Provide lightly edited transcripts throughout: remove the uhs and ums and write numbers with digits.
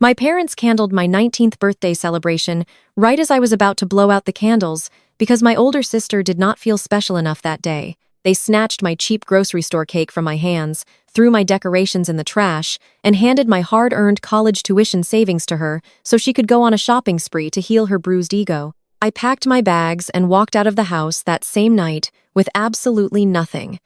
My parents candled my 19th birthday celebration right as I was about to blow out the candles because my older sister did not feel special enough that day. They snatched my cheap grocery store cake from my hands, threw my decorations in the trash, and handed my hard-earned college tuition savings to her so she could go on a shopping spree to heal her bruised ego. I packed my bags and walked out of the house that same night with absolutely nothing.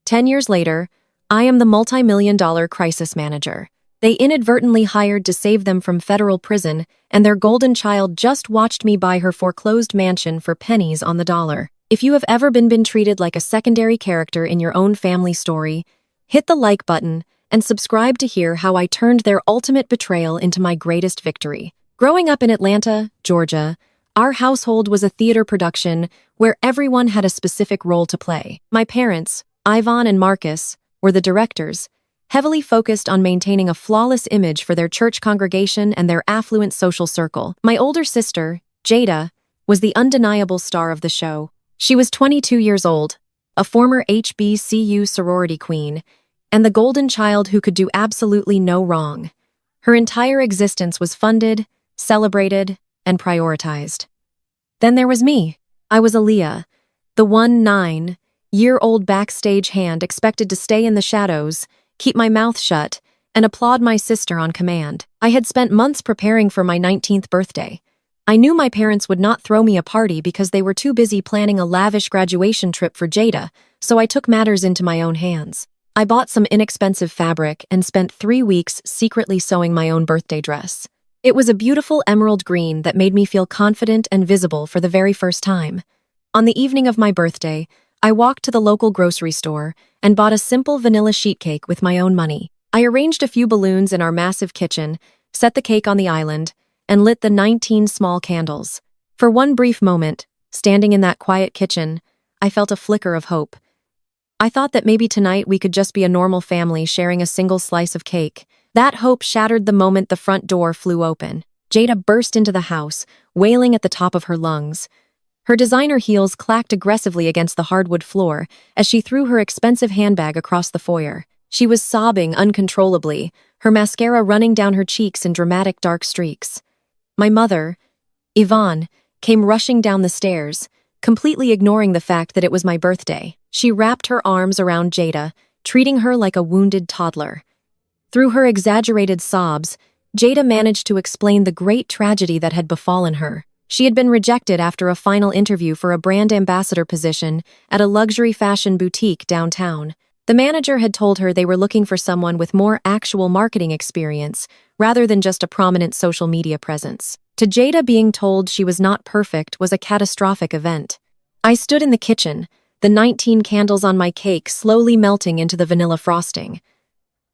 10 years later, I am the multi-million-dollar crisis manager. They inadvertently hired to save them from federal prison, and their golden child just watched me buy her foreclosed mansion for pennies on the dollar. If you have ever been treated like a secondary character in your own family story, hit the like button and subscribe to hear how I turned their ultimate betrayal into my greatest victory. Growing up in Atlanta, Georgia, our household was a theater production where everyone had a specific role to play. My parents, Ivan and Marcus, were the directors, heavily focused on maintaining a flawless image for their church congregation and their affluent social circle. My older sister, Jada, was the undeniable star of the show. She was 22 years old, a former HBCU sorority queen, and the golden child who could do absolutely no wrong. Her entire existence was funded, celebrated, and prioritized. Then there was me. I was Aaliyah, the 9-year-old backstage hand expected to stay in the shadows, keep my mouth shut, and applaud my sister on command. I had spent months preparing for my 19th birthday. I knew my parents would not throw me a party because they were too busy planning a lavish graduation trip for Jada, so I took matters into my own hands. I bought some inexpensive fabric and spent 3 weeks secretly sewing my own birthday dress. It was a beautiful emerald green that made me feel confident and visible for the very first time. On the evening of my birthday, I walked to the local grocery store and bought a simple vanilla sheet cake with my own money. I arranged a few balloons in our massive kitchen, set the cake on the island, and lit the 19 small candles. For one brief moment, standing in that quiet kitchen, I felt a flicker of hope. I thought that maybe tonight we could just be a normal family sharing a single slice of cake. That hope shattered the moment the front door flew open. Jada burst into the house, wailing at the top of her lungs. Her designer heels clacked aggressively against the hardwood floor as she threw her expensive handbag across the foyer. She was sobbing uncontrollably, her mascara running down her cheeks in dramatic dark streaks. My mother, Yvonne, came rushing down the stairs, completely ignoring the fact that it was my birthday. She wrapped her arms around Jada, treating her like a wounded toddler. Through her exaggerated sobs, Jada managed to explain the great tragedy that had befallen her. She had been rejected after a final interview for a brand ambassador position at a luxury fashion boutique downtown. The manager had told her they were looking for someone with more actual marketing experience, rather than just a prominent social media presence. To Jada, being told she was not perfect was a catastrophic event. I stood in the kitchen, the 19 candles on my cake slowly melting into the vanilla frosting.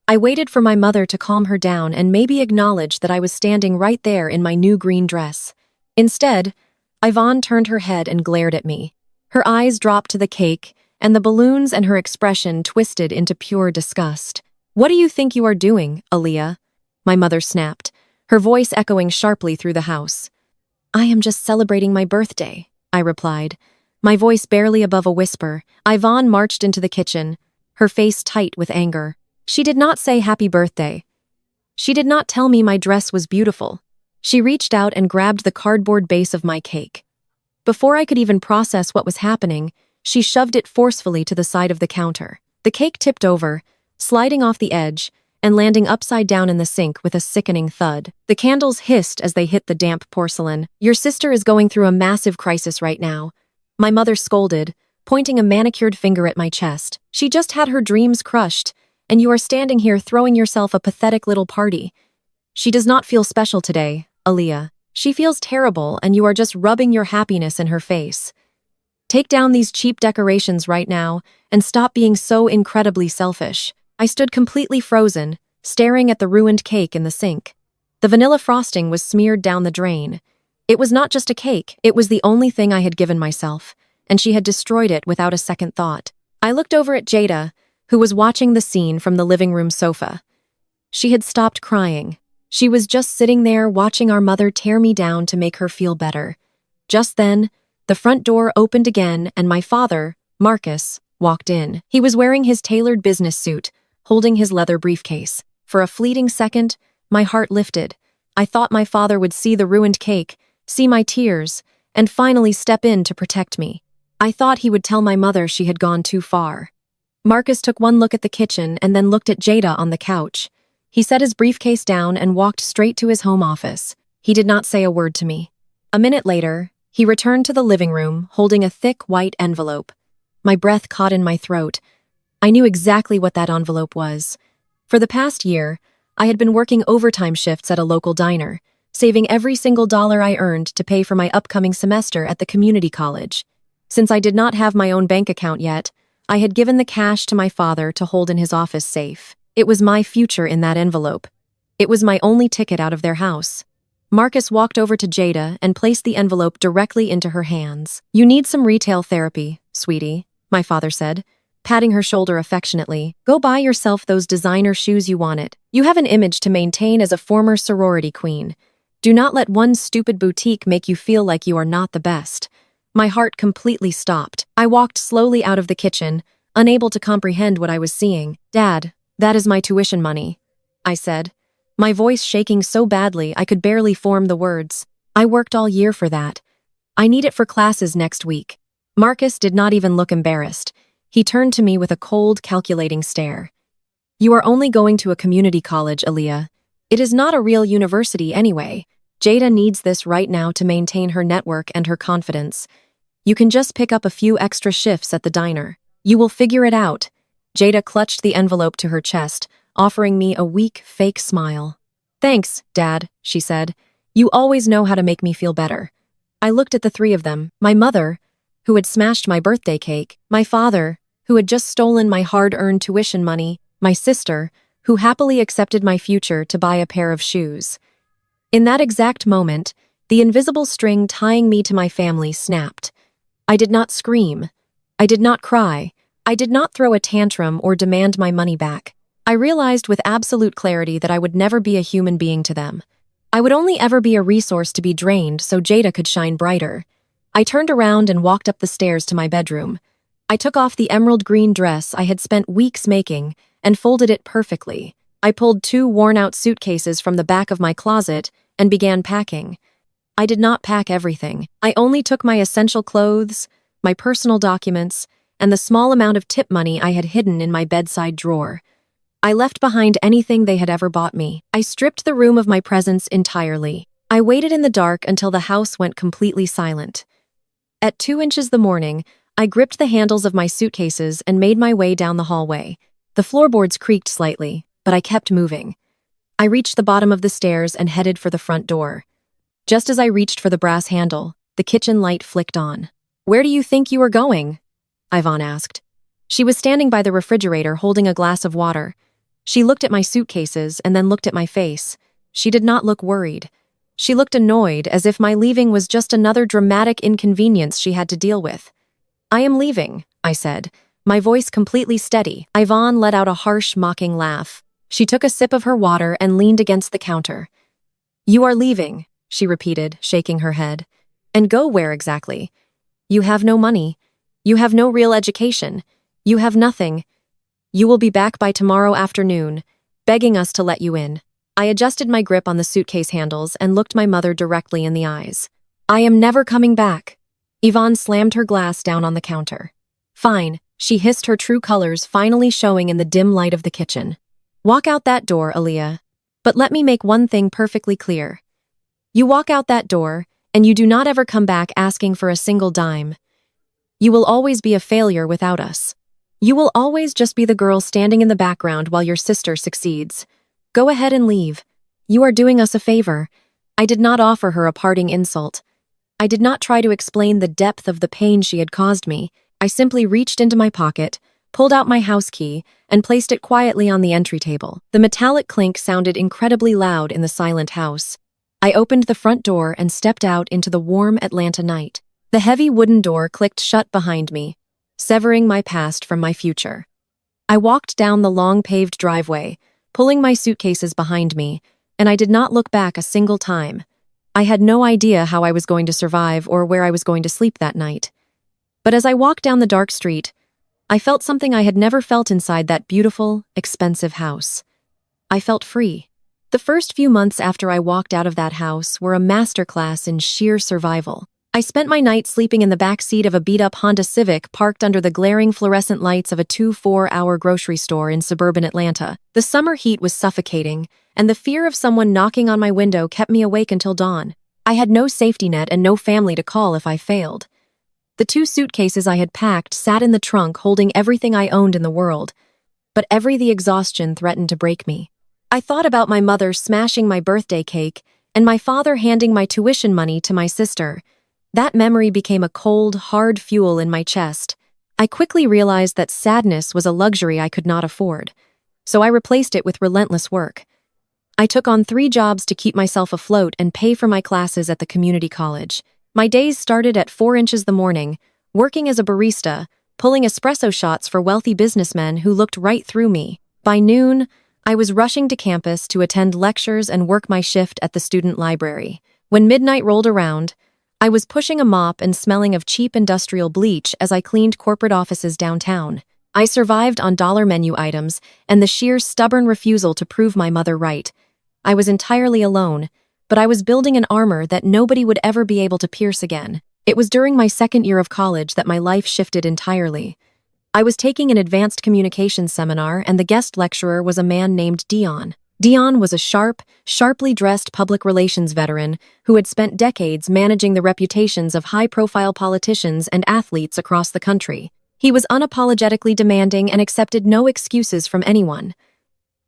I waited for my mother to calm her down and maybe acknowledge that I was standing right there in my new green dress. Instead, Yvonne turned her head and glared at me. Her eyes dropped to the cake, and the balloons and her expression twisted into pure disgust. "What do you think you are doing, Aaliyah?" my mother snapped, her voice echoing sharply through the house. "I am just celebrating my birthday," I replied, my voice barely above a whisper. Yvonne marched into the kitchen, her face tight with anger. She did not say happy birthday. She did not tell me my dress was beautiful. She reached out and grabbed the cardboard base of my cake. Before I could even process what was happening, she shoved it forcefully to the side of the counter. The cake tipped over, sliding off the edge, and landing upside down in the sink with a sickening thud. The candles hissed as they hit the damp porcelain. "Your sister is going through a massive crisis right now," my mother scolded, pointing a manicured finger at my chest. "She just had her dreams crushed, and you are standing here throwing yourself a pathetic little party. She does not feel special today, Aaliyah. She feels terrible, and you are just rubbing your happiness in her face. Take down these cheap decorations right now, and stop being so incredibly selfish." I stood completely frozen, staring at the ruined cake in the sink. The vanilla frosting was smeared down the drain. It was not just a cake, it was the only thing I had given myself, and she had destroyed it without a second thought. I looked over at Jada, who was watching the scene from the living room sofa. She had stopped crying. She was just sitting there watching our mother tear me down to make her feel better. Just then, the front door opened again and my father, Marcus, walked in. He was wearing his tailored business suit, holding his leather briefcase. For a fleeting second, my heart lifted. I thought my father would see the ruined cake, see my tears, and finally step in to protect me. I thought he would tell my mother she had gone too far. Marcus took one look at the kitchen and then looked at Jada on the couch. He set his briefcase down and walked straight to his home office. He did not say a word to me. A minute later, he returned to the living room, holding a thick white envelope. My breath caught in my throat. I knew exactly what that envelope was. For the past year, I had been working overtime shifts at a local diner, saving every single dollar I earned to pay for my upcoming semester at the community college. Since I did not have my own bank account yet, I had given the cash to my father to hold in his office safe. It was my future in that envelope. It was my only ticket out of their house. Marcus walked over to Jada and placed the envelope directly into her hands. "You need some retail therapy, sweetie," my father said, patting her shoulder affectionately. "Go buy yourself those designer shoes you wanted. You have an image to maintain as a former sorority queen. Do not let one stupid boutique make you feel like you are not the best." My heart completely stopped. I walked slowly out of the kitchen, unable to comprehend what I was seeing. "Dad, that is my tuition money," I said, my voice shaking so badly I could barely form the words. "I worked all year for that. I need it for classes next week." Marcus did not even look embarrassed. He turned to me with a cold, calculating stare. "You are only going to a community college, Aaliyah. It is not a real university anyway. Jada needs this right now to maintain her network and her confidence. You can just pick up a few extra shifts at the diner. You will figure it out." Jada clutched the envelope to her chest, offering me a weak, fake smile. "Thanks, Dad," she said. "You always know how to make me feel better." I looked at the three of them: my mother, who had smashed my birthday cake; my father, who had just stolen my hard-earned tuition money; my sister, who happily accepted my future to buy a pair of shoes. In that exact moment, the invisible string tying me to my family snapped. I did not scream. I did not cry. I did not throw a tantrum or demand my money back. I realized with absolute clarity that I would never be a human being to them. I would only ever be a resource to be drained so Jada could shine brighter. I turned around and walked up the stairs to my bedroom. I took off the emerald green dress I had spent weeks making and folded it perfectly. I pulled 2 worn-out suitcases from the back of my closet and began packing. I did not pack everything. I only took my essential clothes, my personal documents, and the small amount of tip money I had hidden in my bedside drawer. I left behind anything they had ever bought me. I stripped the room of my presence entirely. I waited in the dark until the house went completely silent. At 2 inches the morning, I gripped the handles of my suitcases and made my way down the hallway. The floorboards creaked slightly, but I kept moving. I reached the bottom of the stairs and headed for the front door. Just as I reached for the brass handle, the kitchen light flicked on. "Where do you think you are going?" Yvonne asked. She was standing by the refrigerator holding a glass of water. She looked at my suitcases and then looked at my face. She did not look worried. She looked annoyed, as if my leaving was just another dramatic inconvenience she had to deal with. "I am leaving," I said, my voice completely steady. Yvonne let out a harsh, mocking laugh. She took a sip of her water and leaned against the counter. "You are leaving," she repeated, shaking her head. "And go where exactly? You have no money. You have no real education. You have nothing. You will be back by tomorrow afternoon, begging us to let you in." I adjusted my grip on the suitcase handles and looked my mother directly in the eyes. "I am never coming back." Yvonne slammed her glass down on the counter. "Fine," she hissed, her true colors finally showing in the dim light of the kitchen. "Walk out that door, Aaliyah. But let me make one thing perfectly clear. You walk out that door, and you do not ever come back asking for a single dime. You will always be a failure without us. You will always just be the girl standing in the background while your sister succeeds. Go ahead and leave. You are doing us a favor." I did not offer her a parting insult. I did not try to explain the depth of the pain she had caused me. I simply reached into my pocket, pulled out my house key, and placed it quietly on the entry table. The metallic clink sounded incredibly loud in the silent house. I opened the front door and stepped out into the warm Atlanta night. The heavy wooden door clicked shut behind me, severing my past from my future. I walked down the long paved driveway, pulling my suitcases behind me, and I did not look back a single time. I had no idea how I was going to survive or where I was going to sleep that night. But as I walked down the dark street, I felt something I had never felt inside that beautiful, expensive house. I felt free. The first few months after I walked out of that house were a masterclass in sheer survival. I spent my night sleeping in the back seat of a beat-up Honda Civic parked under the glaring fluorescent lights of a 2-4-hour grocery store in suburban Atlanta. The summer heat was suffocating, and the fear of someone knocking on my window kept me awake until dawn. I had no safety net and no family to call if I failed. The 2 suitcases I had packed sat in the trunk holding everything I owned in the world, but the exhaustion threatened to break me. I thought about my mother smashing my birthday cake and my father handing my tuition money to my sister. That memory became a cold, hard fuel in my chest. I quickly realized that sadness was a luxury I could not afford, so I replaced it with relentless work. I took on 3 jobs to keep myself afloat and pay for my classes at the community college. My days started at 4 inches the morning, working as a barista, pulling espresso shots for wealthy businessmen who looked right through me. By noon, I was rushing to campus to attend lectures and work my shift at the student library. When midnight rolled around, I was pushing a mop and smelling of cheap industrial bleach as I cleaned corporate offices downtown. I survived on dollar menu items and the sheer stubborn refusal to prove my mother right. I was entirely alone, but I was building an armor that nobody would ever be able to pierce again. It was during my second year of college that my life shifted entirely. I was taking an advanced communications seminar, and the guest lecturer was a man named Dion. Dion was a sharply dressed public relations veteran who had spent decades managing the reputations of high-profile politicians and athletes across the country. He was unapologetically demanding and accepted no excuses from anyone.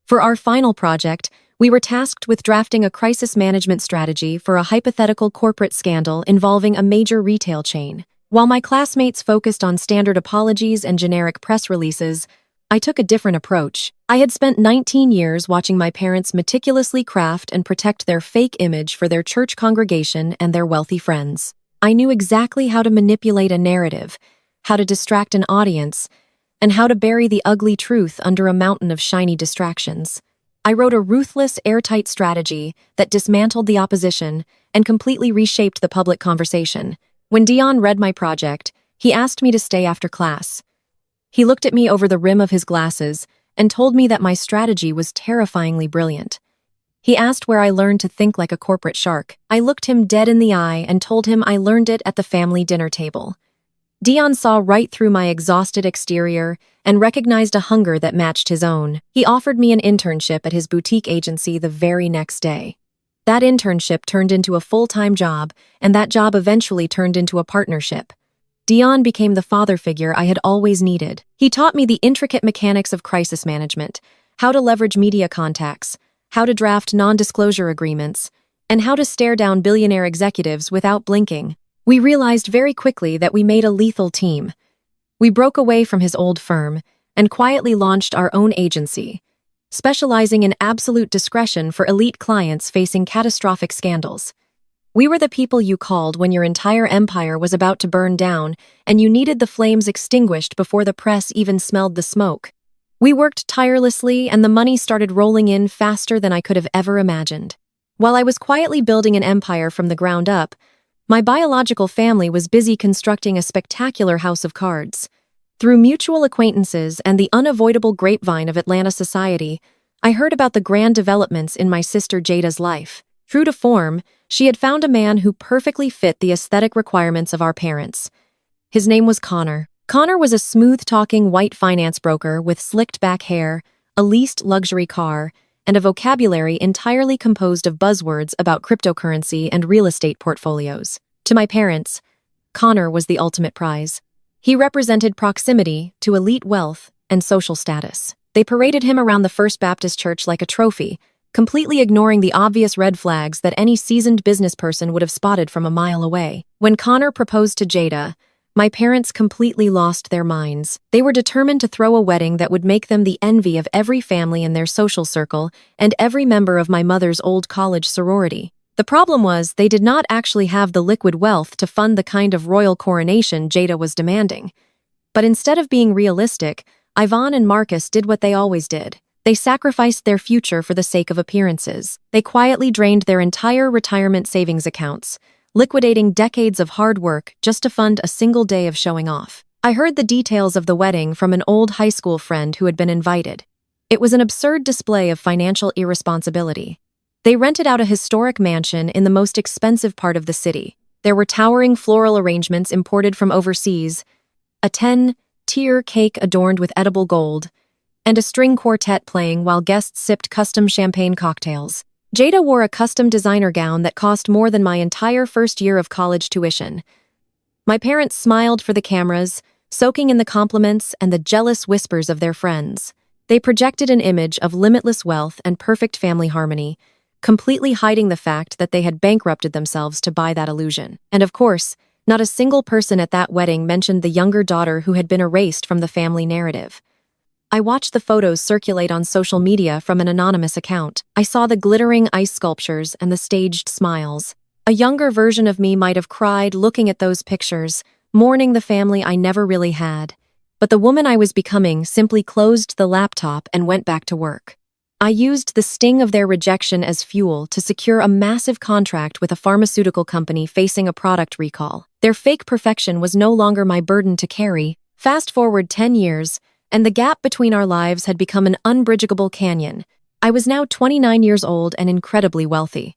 For our final project, we were tasked with drafting a crisis management strategy for a hypothetical corporate scandal involving a major retail chain. While my classmates focused on standard apologies and generic press releases, I took a different approach. I had spent 19 years watching my parents meticulously craft and protect their fake image for their church congregation and their wealthy friends. I knew exactly how to manipulate a narrative, how to distract an audience, and how to bury the ugly truth under a mountain of shiny distractions. I wrote a ruthless, airtight strategy that dismantled the opposition and completely reshaped the public conversation. When Dion read my project, he asked me to stay after class. He looked at me over the rim of his glasses and told me that my strategy was terrifyingly brilliant. He asked where I learned to think like a corporate shark. I looked him dead in the eye and told him I learned it at the family dinner table. Dion saw right through my exhausted exterior and recognized a hunger that matched his own. He offered me an internship at his boutique agency the very next day. That internship turned into a full-time job, and that job eventually turned into a partnership. Dion became the father figure I had always needed. He taught me the intricate mechanics of crisis management, how to leverage media contacts, how to draft non-disclosure agreements, and how to stare down billionaire executives without blinking. We realized very quickly that we made a lethal team. We broke away from his old firm and quietly launched our own agency, specializing in absolute discretion for elite clients facing catastrophic scandals. We were the people you called when your entire empire was about to burn down and you needed the flames extinguished before the press even smelled the smoke. We worked tirelessly, and the money started rolling in faster than I could have ever imagined. While I was quietly building an empire from the ground up, my biological family was busy constructing a spectacular house of cards. Through mutual acquaintances and the unavoidable grapevine of Atlanta society, I heard about the grand developments in my sister Jada's life. True to form, she had found a man who perfectly fit the aesthetic requirements of our parents. His name was Connor. Connor was a smooth-talking white finance broker with slicked-back hair, a leased luxury car, and a vocabulary entirely composed of buzzwords about cryptocurrency and real estate portfolios. To my parents, Connor was the ultimate prize. He represented proximity to elite wealth and social status. They paraded him around the First Baptist Church like a trophy, completely ignoring the obvious red flags that any seasoned business person would have spotted from a mile away. When Connor proposed to Jada, my parents completely lost their minds. They were determined to throw a wedding that would make them the envy of every family in their social circle and every member of my mother's old college sorority. The problem was they did not actually have the liquid wealth to fund the kind of royal coronation Jada was demanding. But instead of being realistic, Ivan and Marcus did what they always did. They sacrificed their future for the sake of appearances. They quietly drained their entire retirement savings accounts, liquidating decades of hard work just to fund a single day of showing off. I heard the details of the wedding from an old high school friend who had been invited. It was an absurd display of financial irresponsibility. They rented out a historic mansion in the most expensive part of the city. There were towering floral arrangements imported from overseas, a 10-tier cake adorned with edible gold, and a string quartet playing while guests sipped custom champagne cocktails. Jada wore a custom designer gown that cost more than my entire first year of college tuition. My parents smiled for the cameras, soaking in the compliments and the jealous whispers of their friends. They projected an image of limitless wealth and perfect family harmony, completely hiding the fact that they had bankrupted themselves to buy that illusion. And of course, not a single person at that wedding mentioned the younger daughter who had been erased from the family narrative. I watched the photos circulate on social media from an anonymous account. I saw the glittering ice sculptures and the staged smiles. A younger version of me might have cried looking at those pictures, mourning the family I never really had. But the woman I was becoming simply closed the laptop and went back to work. I used the sting of their rejection as fuel to secure a massive contract with a pharmaceutical company facing a product recall. Their fake perfection was no longer my burden to carry. Fast forward 10 years, and the gap between our lives had become an unbridgeable canyon. I was now 29 years old and incredibly wealthy.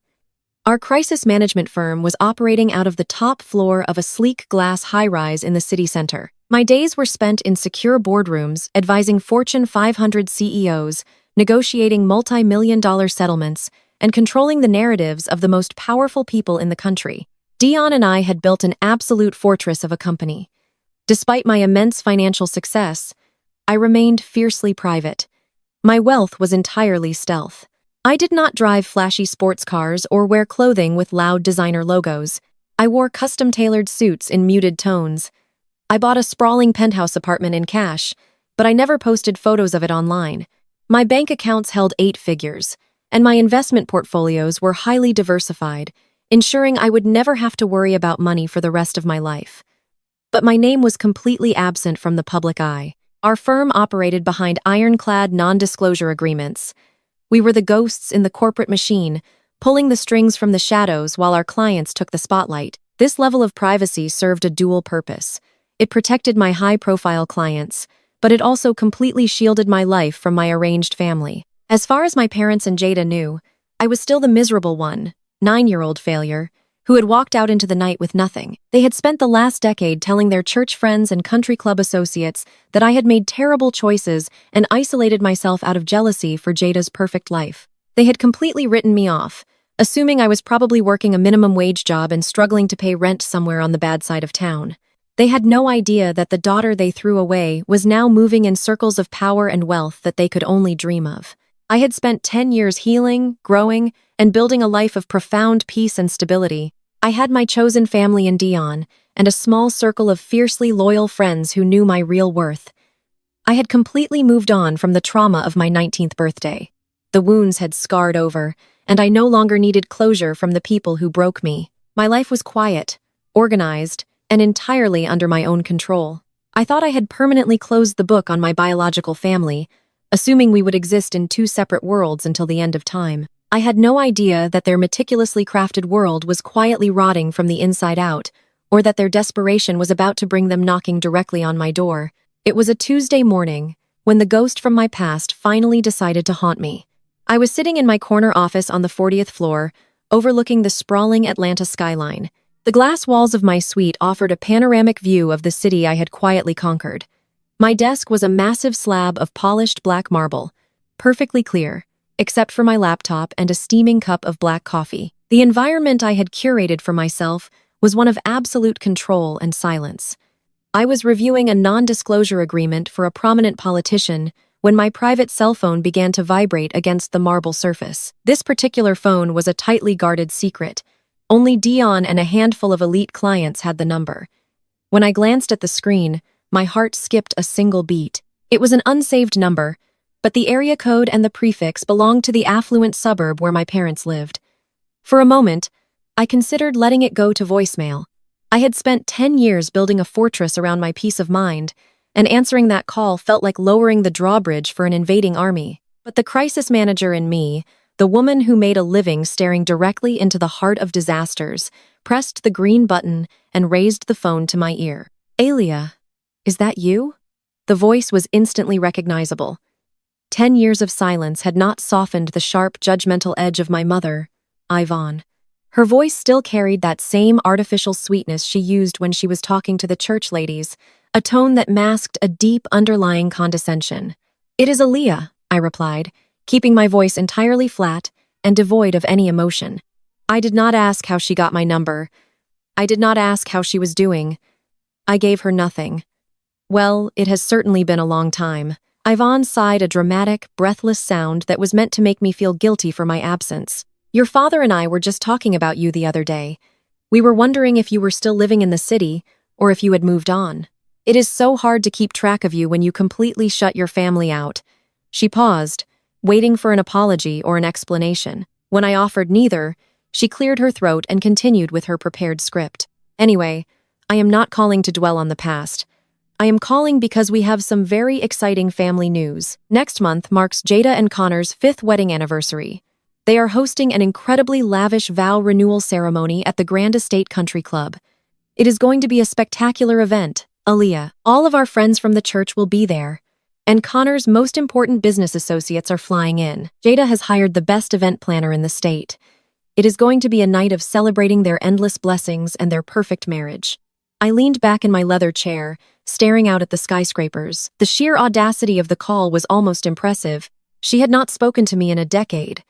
Our crisis management firm was operating out of the top floor of a sleek glass high-rise in the city center. My days were spent in secure boardrooms, advising Fortune 500 CEOs, negotiating multi-million-dollar settlements, and controlling the narratives of the most powerful people in the country. Dion and I had built an absolute fortress of a company. Despite my immense financial success, I remained fiercely private. My wealth was entirely stealth. I did not drive flashy sports cars or wear clothing with loud designer logos. I wore custom-tailored suits in muted tones. I bought a sprawling penthouse apartment in cash, but I never posted photos of it online. My bank accounts held 8 figures, and my investment portfolios were highly diversified, ensuring I would never have to worry about money for the rest of my life. But my name was completely absent from the public eye. Our firm operated behind ironclad non-disclosure agreements. We were the ghosts in the corporate machine, pulling the strings from the shadows while our clients took the spotlight. This level of privacy served a dual purpose. It protected my high-profile clients, but it also completely shielded my life from my arranged family. As far as my parents and Jada knew, I was still the miserable one, 9-year-old failure, who had walked out into the night with nothing. They had spent the last decade telling their church friends and country club associates that I had made terrible choices and isolated myself out of jealousy for Jada's perfect life. They had completely written me off, assuming I was probably working a minimum wage job and struggling to pay rent somewhere on the bad side of town. They had no idea that the daughter they threw away was now moving in circles of power and wealth that they could only dream of. I had spent 10 years healing, growing, and building a life of profound peace and stability. I had my chosen family in Dion, and a small circle of fiercely loyal friends who knew my real worth. I had completely moved on from the trauma of my 19th birthday. The wounds had scarred over, and I no longer needed closure from the people who broke me. My life was quiet, organized, and entirely under my own control. I thought I had permanently closed the book on my biological family, assuming we would exist in 2 separate worlds until the end of time. I had no idea that their meticulously crafted world was quietly rotting from the inside out, or that their desperation was about to bring them knocking directly on my door. It was a Tuesday morning, when the ghost from my past finally decided to haunt me. I was sitting in my corner office on the 40th floor, overlooking the sprawling Atlanta skyline. The glass walls of my suite offered a panoramic view of the city I had quietly conquered. My desk was a massive slab of polished black marble, perfectly clear, except for my laptop and a steaming cup of black coffee. The environment I had curated for myself was one of absolute control and silence. I was reviewing a non-disclosure agreement for a prominent politician when my private cell phone began to vibrate against the marble surface. This particular phone was a tightly guarded secret. Only Dion and a handful of elite clients had the number. When I glanced at the screen, my heart skipped a single beat. It was an unsaved number, but the area code and the prefix belonged to the affluent suburb where my parents lived. For a moment, I considered letting it go to voicemail. I had spent 10 years building a fortress around my peace of mind, and answering that call felt like lowering the drawbridge for an invading army. But the crisis manager in me, the woman who made a living staring directly into the heart of disasters, pressed the green button and raised the phone to my ear. "Alia, is that you?" The voice was instantly recognizable. 10 years of silence had not softened the sharp, judgmental edge of my mother, Yvonne. Her voice still carried that same artificial sweetness she used when she was talking to the church ladies, a tone that masked a deep underlying condescension. "It is Aaliyah," I replied, keeping my voice entirely flat and devoid of any emotion. I did not ask how she got my number. I did not ask how she was doing. I gave her nothing. "Well, it has certainly been a long time." Yvonne sighed, a dramatic, breathless sound that was meant to make me feel guilty for my absence. "Your father and I were just talking about you the other day. We were wondering if you were still living in the city or if you had moved on. It is so hard to keep track of you when you completely shut your family out." She paused, waiting for an apology or an explanation. When I offered neither, she cleared her throat and continued with her prepared script. "Anyway, I am not calling to dwell on the past. I am calling because we have some very exciting family news. Next month marks Jada and Connor's 5th wedding anniversary. They are hosting an incredibly lavish vow renewal ceremony at the Grand Estate Country Club. It is going to be a spectacular event, Aaliyah. All of our friends from the church will be there, and Connor's most important business associates are flying in. Jada has hired the best event planner in the state. It is going to be a night of celebrating their endless blessings and their perfect marriage." I leaned back in my leather chair, staring out at the skyscrapers. The sheer audacity of the call was almost impressive. She had not spoken to me in a decade.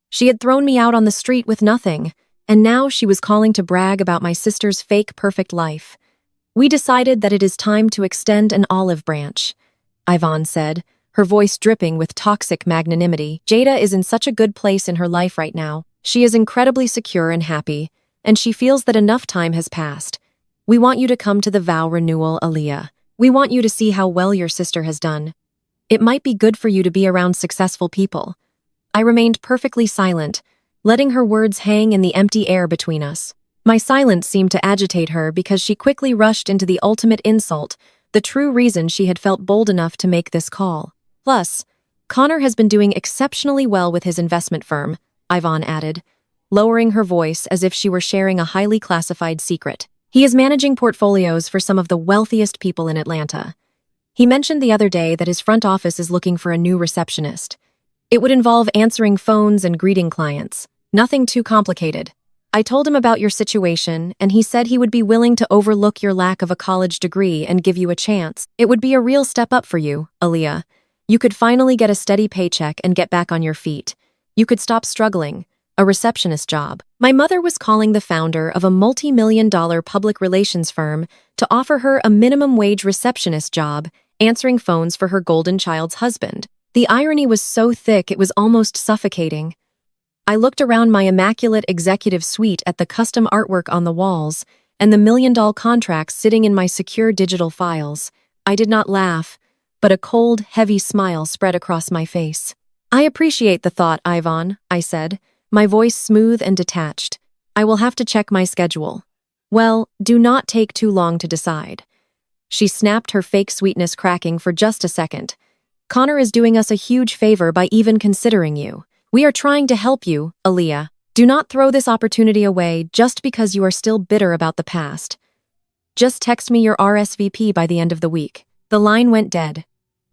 She had thrown me out on the street with nothing, and now she was calling to brag about my sister's fake perfect life. "We decided that it is time to extend an olive branch," Yvonne said, her voice dripping with toxic magnanimity. "Jada is in such a good place in her life right now. She is incredibly secure and happy, and she feels that enough time has passed. We want you to come to the vow renewal, Aaliyah. We want you to see how well your sister has done. It might be good for you to be around successful people." I remained perfectly silent, letting her words hang in the empty air between us. My silence seemed to agitate her because she quickly rushed into the ultimate insult, the true reason she had felt bold enough to make this call. "Plus, Connor has been doing exceptionally well with his investment firm," Yvonne added, lowering her voice as if she were sharing a highly classified secret. "He is managing portfolios for some of the wealthiest people in Atlanta. He mentioned the other day that his front office is looking for a new receptionist. It would involve answering phones and greeting clients. Nothing too complicated. I told him about your situation, and he said he would be willing to overlook your lack of a college degree and give you a chance. It would be a real step up for you, Aaliyah. You could finally get a steady paycheck and get back on your feet. You could stop struggling. A receptionist job." My mother was calling the founder of a multi-million-dollar public relations firm to offer her a minimum wage receptionist job, answering phones for her golden child's husband. The irony was so thick it was almost suffocating. I looked around my immaculate executive suite at the custom artwork on the walls and the million-dollar contracts sitting in my secure digital files. I did not laugh, but a cold, heavy smile spread across my face. "I appreciate the thought, Yvonne," I said, my voice smooth and detached. "I will have to check my schedule." "Well, do not take too long to decide." She snapped, her fake sweetness cracking for just a second. "Connor is doing us a huge favor by even considering you. We are trying to help you, Aaliyah. Do not throw this opportunity away just because you are still bitter about the past. Just text me your RSVP by the end of the week." The line went dead.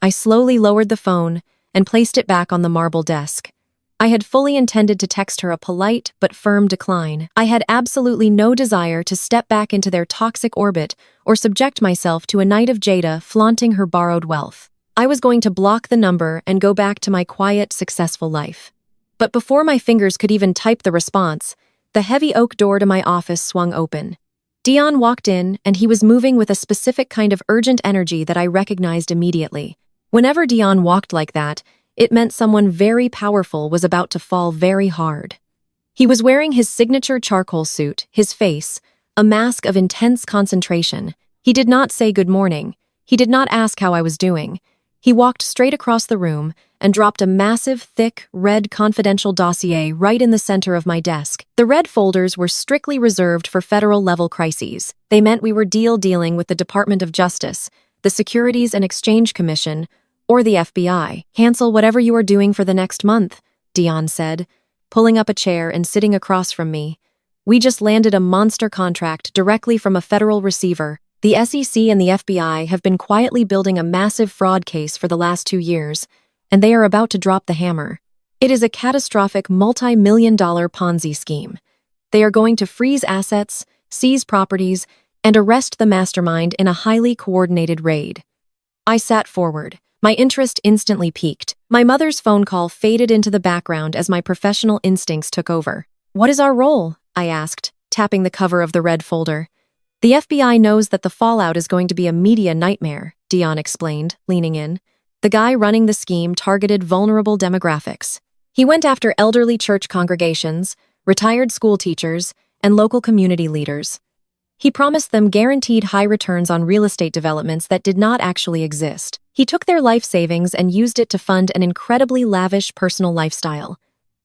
I slowly lowered the phone and placed it back on the marble desk. I had fully intended to text her a polite but firm decline. I had absolutely no desire to step back into their toxic orbit or subject myself to a night of Jada flaunting her borrowed wealth. I was going to block the number and go back to my quiet, successful life. But before my fingers could even type the response, the heavy oak door to my office swung open. Dion walked in, and he was moving with a specific kind of urgent energy that I recognized immediately. Whenever Dion walked like that, it meant someone very powerful was about to fall very hard. He was wearing his signature charcoal suit, his face, a mask of intense concentration. He did not say good morning. He did not ask how I was doing. He walked straight across the room and dropped a massive, thick, red confidential dossier right in the center of my desk. The red folders were strictly reserved for federal-level crises. They meant we were dealing with the Department of Justice, the Securities and Exchange Commission, or the FBI. "Cancel whatever you are doing for the next month," Dion said, pulling up a chair and sitting across from me. "We just landed a monster contract directly from a federal receiver. The SEC and the FBI have been quietly building a massive fraud case for the last 2 years. and they are about to drop the hammer. It is a catastrophic multi-million-dollar Ponzi scheme. They are going to freeze assets, seize properties, and arrest the mastermind in a highly coordinated raid. I sat forward. My interest instantly peaked. My mother's phone call faded into the background as my professional instincts took over. "What is our role?" I asked, tapping the cover of the red folder. "The FBI knows that the fallout is going to be a media nightmare," Dion explained, leaning in. The guy running the scheme targeted vulnerable demographics. He went after elderly church congregations, retired school teachers, and local community leaders. He promised them guaranteed high returns on real estate developments that did not actually exist. He took their life savings and used it to fund an incredibly lavish personal lifestyle.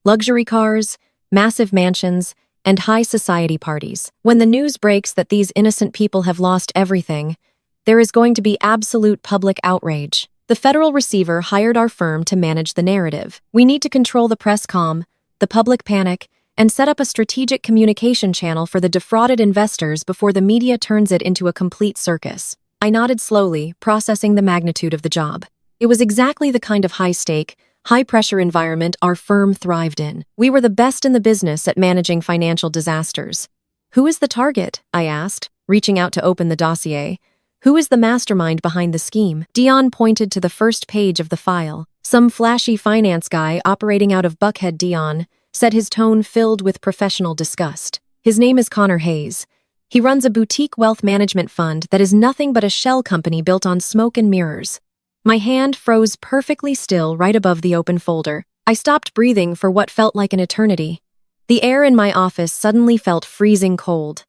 Luxury cars, massive mansions, and high society parties. When the news breaks that these innocent people have lost everything, there is going to be absolute public outrage. The federal receiver hired our firm to manage the narrative. We need to control the press comm, the public panic, and set up a strategic communication channel for the defrauded investors before the media turns it into a complete circus. I nodded slowly, processing the magnitude of the job. It was exactly the kind of high-stake, high-pressure environment our firm thrived in. We were the best in the business at managing financial disasters. "Who is the target?" I asked, reaching out to open the dossier. "Who is the mastermind behind the scheme?" Dion pointed to the first page of the file. "Some flashy finance guy operating out of Buckhead." Dion said, his tone filled with professional disgust. "His name is Connor Hayes. He runs a boutique wealth management fund that is nothing but a shell company built on smoke and mirrors." My hand froze perfectly still right above the open folder. I stopped breathing for what felt like an eternity. The air in my office suddenly felt freezing cold.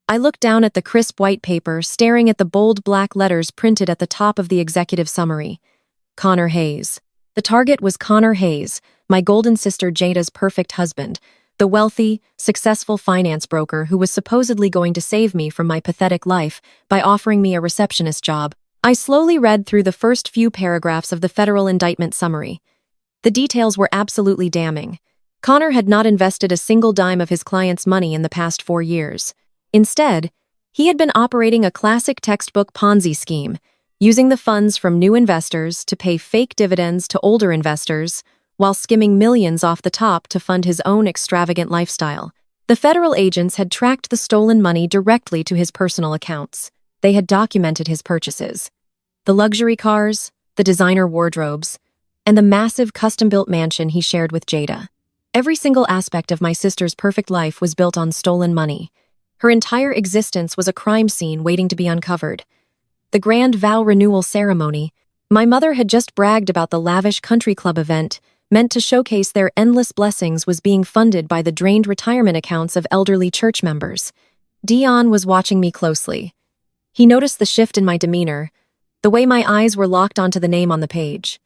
I looked down at the crisp white paper, staring at the bold black letters printed at the top of the executive summary. Connor Hayes. The target was Connor Hayes, my golden sister Jada's perfect husband, the wealthy, successful finance broker who was supposedly going to save me from my pathetic life by offering me a receptionist job. I slowly read through the first few paragraphs of the federal indictment summary. The details were absolutely damning. Connor had not invested a single dime of his client's money in the past 4 years. Instead, he had been operating a classic textbook Ponzi scheme, using the funds from new investors to pay fake dividends to older investors, while skimming millions off the top to fund his own extravagant lifestyle. The federal agents had tracked the stolen money directly to his personal accounts. They had documented his purchases. The luxury cars, the designer wardrobes, and the massive custom-built mansion he shared with Jada. Every single aspect of my sister's perfect life was built on stolen money. Her entire existence was a crime scene waiting to be uncovered. The grand vow renewal ceremony. My mother had just bragged about the lavish country club event, meant to showcase their endless blessings, was being funded by the drained retirement accounts of elderly church members. Dion was watching me closely. He noticed the shift in my demeanor, the way my eyes were locked onto the name on the page.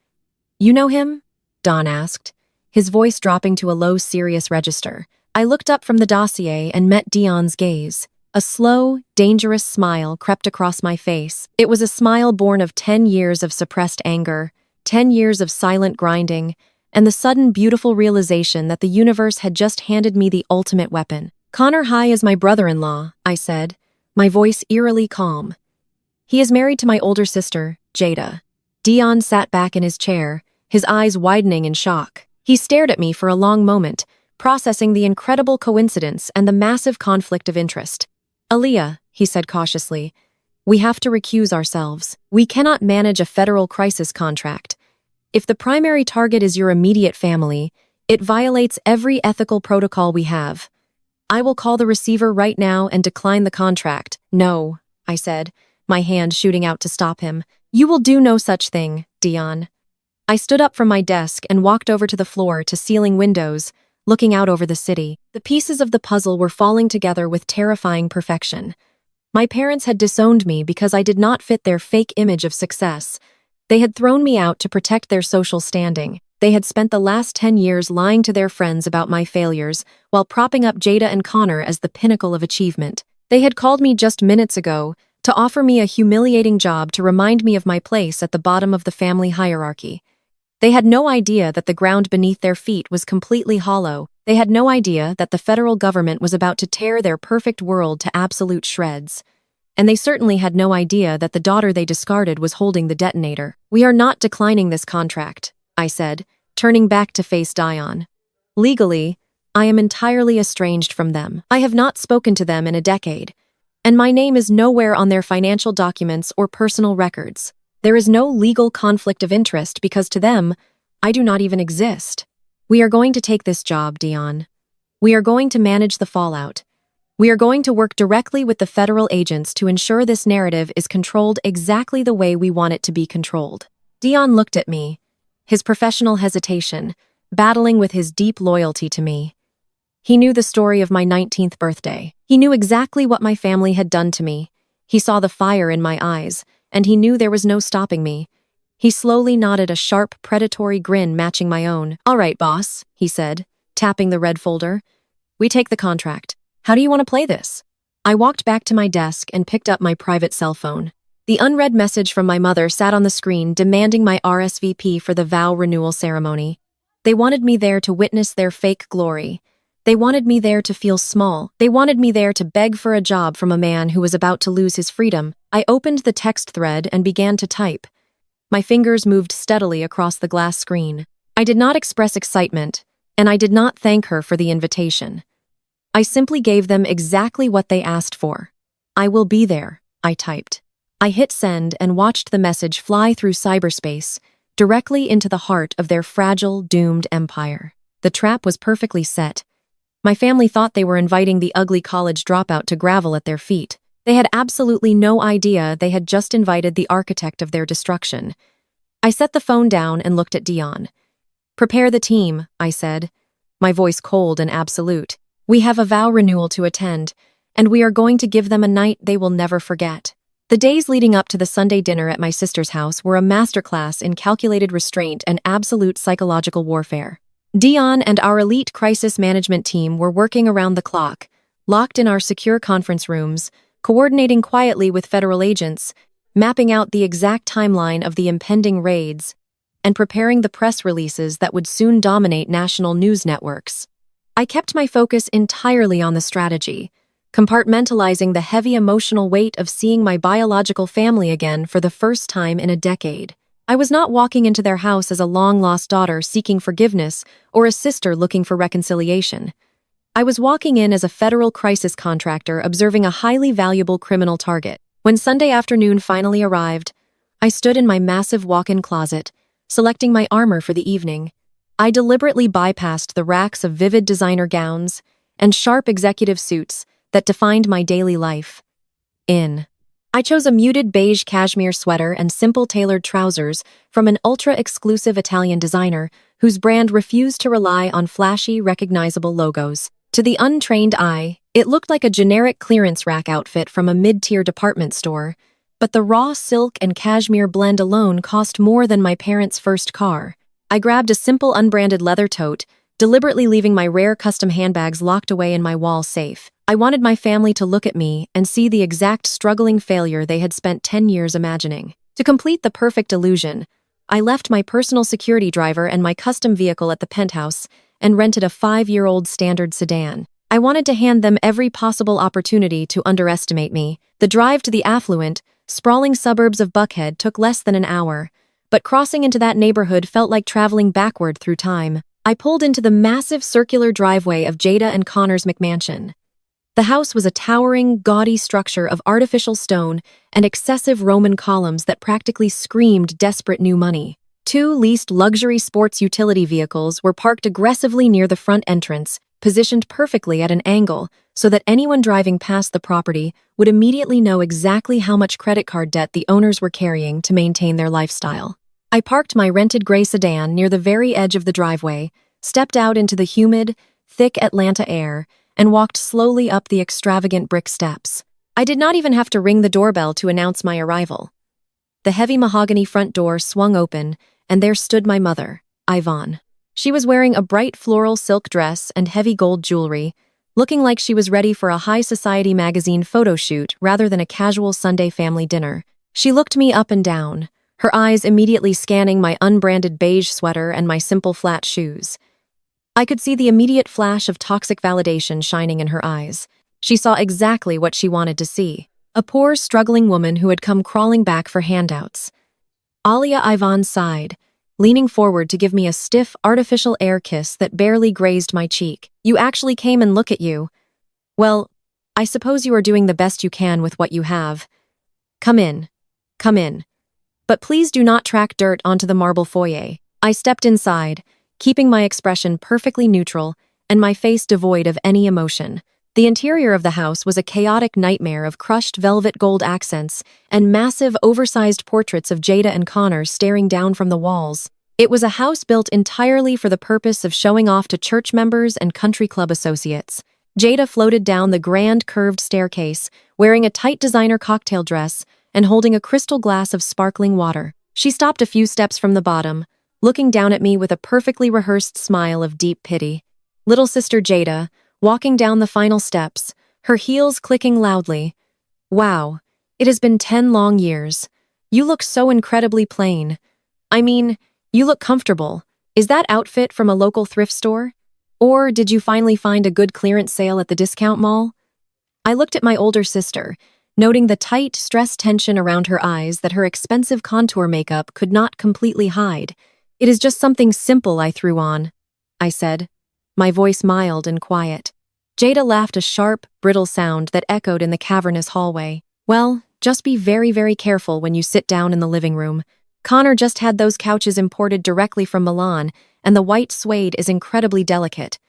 "You know him?" Don asked, his voice dropping to a low, serious register. I looked up from the dossier and met Dion's gaze. A slow, dangerous smile crept across my face. It was a smile born of 10 years of suppressed anger, 10 years of silent grinding, and the sudden beautiful realization that the universe had just handed me the ultimate weapon. "Connor High is my brother-in-law," I said, my voice eerily calm. "He is married to my older sister, Jada." Dion sat back in his chair, his eyes widening in shock. He stared at me for a long moment, processing the incredible coincidence and the massive conflict of interest. "Aaliyah," he said cautiously, "we have to recuse ourselves. We cannot manage a federal crisis contract. If the primary target is your immediate family, it violates every ethical protocol we have. I will call the receiver right now and decline the contract." "No," I said, my hand shooting out to stop him. "You will do no such thing, Dion." I stood up from my desk and walked over to the floor to ceiling windows, looking out over the city. The pieces of the puzzle were falling together with terrifying perfection. My parents had disowned me because I did not fit their fake image of success. They had thrown me out to protect their social standing. They had spent the last 10 years lying to their friends about my failures, while propping up Jada and Connor as the pinnacle of achievement. They had called me just minutes ago to offer me a humiliating job to remind me of my place at the bottom of the family hierarchy. They had no idea that the ground beneath their feet was completely hollow. They had no idea that the federal government was about to tear their perfect world to absolute shreds. And they certainly had no idea that the daughter they discarded was holding the detonator. "We are not declining this contract," I said, turning back to face Dion. Legally, I am entirely estranged from them. I have not spoken to them in a decade, and my name is nowhere on their financial documents or personal records. There is no legal conflict of interest because to them, I do not even exist. We are going to take this job, Dion. We are going to manage the fallout. We are going to work directly with the federal agents to ensure this narrative is controlled exactly the way we want it to be controlled. Dion looked at me, his professional hesitation, battling with his deep loyalty to me. He knew the story of my 19th birthday. He knew exactly what my family had done to me. He saw the fire in my eyes, and he knew there was no stopping me. He slowly nodded a sharp, predatory grin matching my own. "All right, boss," he said, tapping the red folder. "We take the contract. How do you want to play this?" I walked back to my desk and picked up my private cell phone. The unread message from my mother sat on the screen demanding my RSVP for the vow renewal ceremony. They wanted me there to witness their fake glory. They wanted me there to feel small. They wanted me there to beg for a job from a man who was about to lose his freedom. I opened the text thread and began to type. My fingers moved steadily across the glass screen. I did not express excitement, and I did not thank her for the invitation. I simply gave them exactly what they asked for. "I will be there," I typed. I hit send and watched the message fly through cyberspace, directly into the heart of their fragile, doomed empire. The trap was perfectly set. My family thought they were inviting the ugly college dropout to gravel at their feet. They had absolutely no idea they had just invited the architect of their destruction. I set the phone down and looked at Dion. "Prepare the team," I said, my voice cold and absolute. "We have a vow renewal to attend, and we are going to give them a night they will never forget." The days leading up to the Sunday dinner at my sister's house were a masterclass in calculated restraint and absolute psychological warfare. Dion and our elite crisis management team were working around the clock, locked in our secure conference rooms, coordinating quietly with federal agents, mapping out the exact timeline of the impending raids, and preparing the press releases that would soon dominate national news networks. I kept my focus entirely on the strategy, compartmentalizing the heavy emotional weight of seeing my biological family again for the first time in a decade. I was not walking into their house as a long-lost daughter seeking forgiveness or a sister looking for reconciliation. I was walking in as a federal crisis contractor observing a highly valuable criminal target. When Sunday afternoon finally arrived, I stood in my massive walk-in closet, selecting my armor for the evening. I deliberately bypassed the racks of vivid designer gowns and sharp executive suits that defined my daily life. I chose a muted beige cashmere sweater and simple tailored trousers from an ultra-exclusive Italian designer whose brand refused to rely on flashy, recognizable logos. To the untrained eye, it looked like a generic clearance rack outfit from a mid-tier department store, but the raw silk and cashmere blend alone cost more than my parents' first car. I grabbed a simple unbranded leather tote, deliberately leaving my rare custom handbags locked away in my wall safe. I wanted my family to look at me and see the exact struggling failure they had spent 10 years imagining. To complete the perfect illusion, I left my personal security driver and my custom vehicle at the penthouse and rented a 5-year-old standard sedan. I wanted to hand them every possible opportunity to underestimate me. The drive to the affluent, sprawling suburbs of Buckhead took less than an hour, but crossing into that neighborhood felt like traveling backward through time. I pulled into the massive circular driveway of Jada and Connor's McMansion. The house was a towering, gaudy structure of artificial stone and excessive Roman columns that practically screamed desperate new money. 2 leased luxury sports utility vehicles were parked aggressively near the front entrance, positioned perfectly at an angle so that anyone driving past the property would immediately know exactly how much credit card debt the owners were carrying to maintain their lifestyle. I parked my rented gray sedan near the very edge of the driveway, stepped out into the humid, thick Atlanta air, and walked slowly up the extravagant brick steps. I did not even have to ring the doorbell to announce my arrival. The heavy mahogany front door swung open, and there stood my mother, Yvonne. She was wearing a bright floral silk dress and heavy gold jewelry, looking like she was ready for a high society magazine photo shoot rather than a casual Sunday family dinner. She looked me up and down, her eyes immediately scanning my unbranded beige sweater and my simple flat shoes. I could see the immediate flash of toxic validation shining in her eyes. She saw exactly what she wanted to see. A poor, struggling woman who had come crawling back for handouts. Alia Ivan sighed, leaning forward to give me a stiff, artificial air kiss that barely grazed my cheek. "You actually came and look at you. Well, I suppose you are doing the best you can with what you have. Come in. Come in. But please do not track dirt onto the marble foyer." I stepped inside, keeping my expression perfectly neutral and my face devoid of any emotion. The interior of the house was a chaotic nightmare of crushed velvet gold accents and massive, oversized portraits of Jada and Connor staring down from the walls. It was a house built entirely for the purpose of showing off to church members and country club associates. Jada floated down the grand curved staircase, wearing a tight designer cocktail dress and holding a crystal glass of sparkling water. She stopped a few steps from the bottom, looking down at me with a perfectly rehearsed smile of deep pity. Little sister Jada, walking down the final steps, her heels clicking loudly. "Wow, it has been 10 long years. You look so incredibly plain. I mean, you look comfortable. Is that outfit from a local thrift store? Or did you finally find a good clearance sale at the discount mall?" I looked at my older sister, noting the tight, stressed tension around her eyes that her expensive contour makeup could not completely hide. "It is just something simple I threw on," I said, my voice mild and quiet. Jada laughed a sharp, brittle sound that echoed in the cavernous hallway. "Well, just be very, very careful when you sit down in the living room. Connor just had those couches imported directly from Milan, and the white suede is incredibly delicate.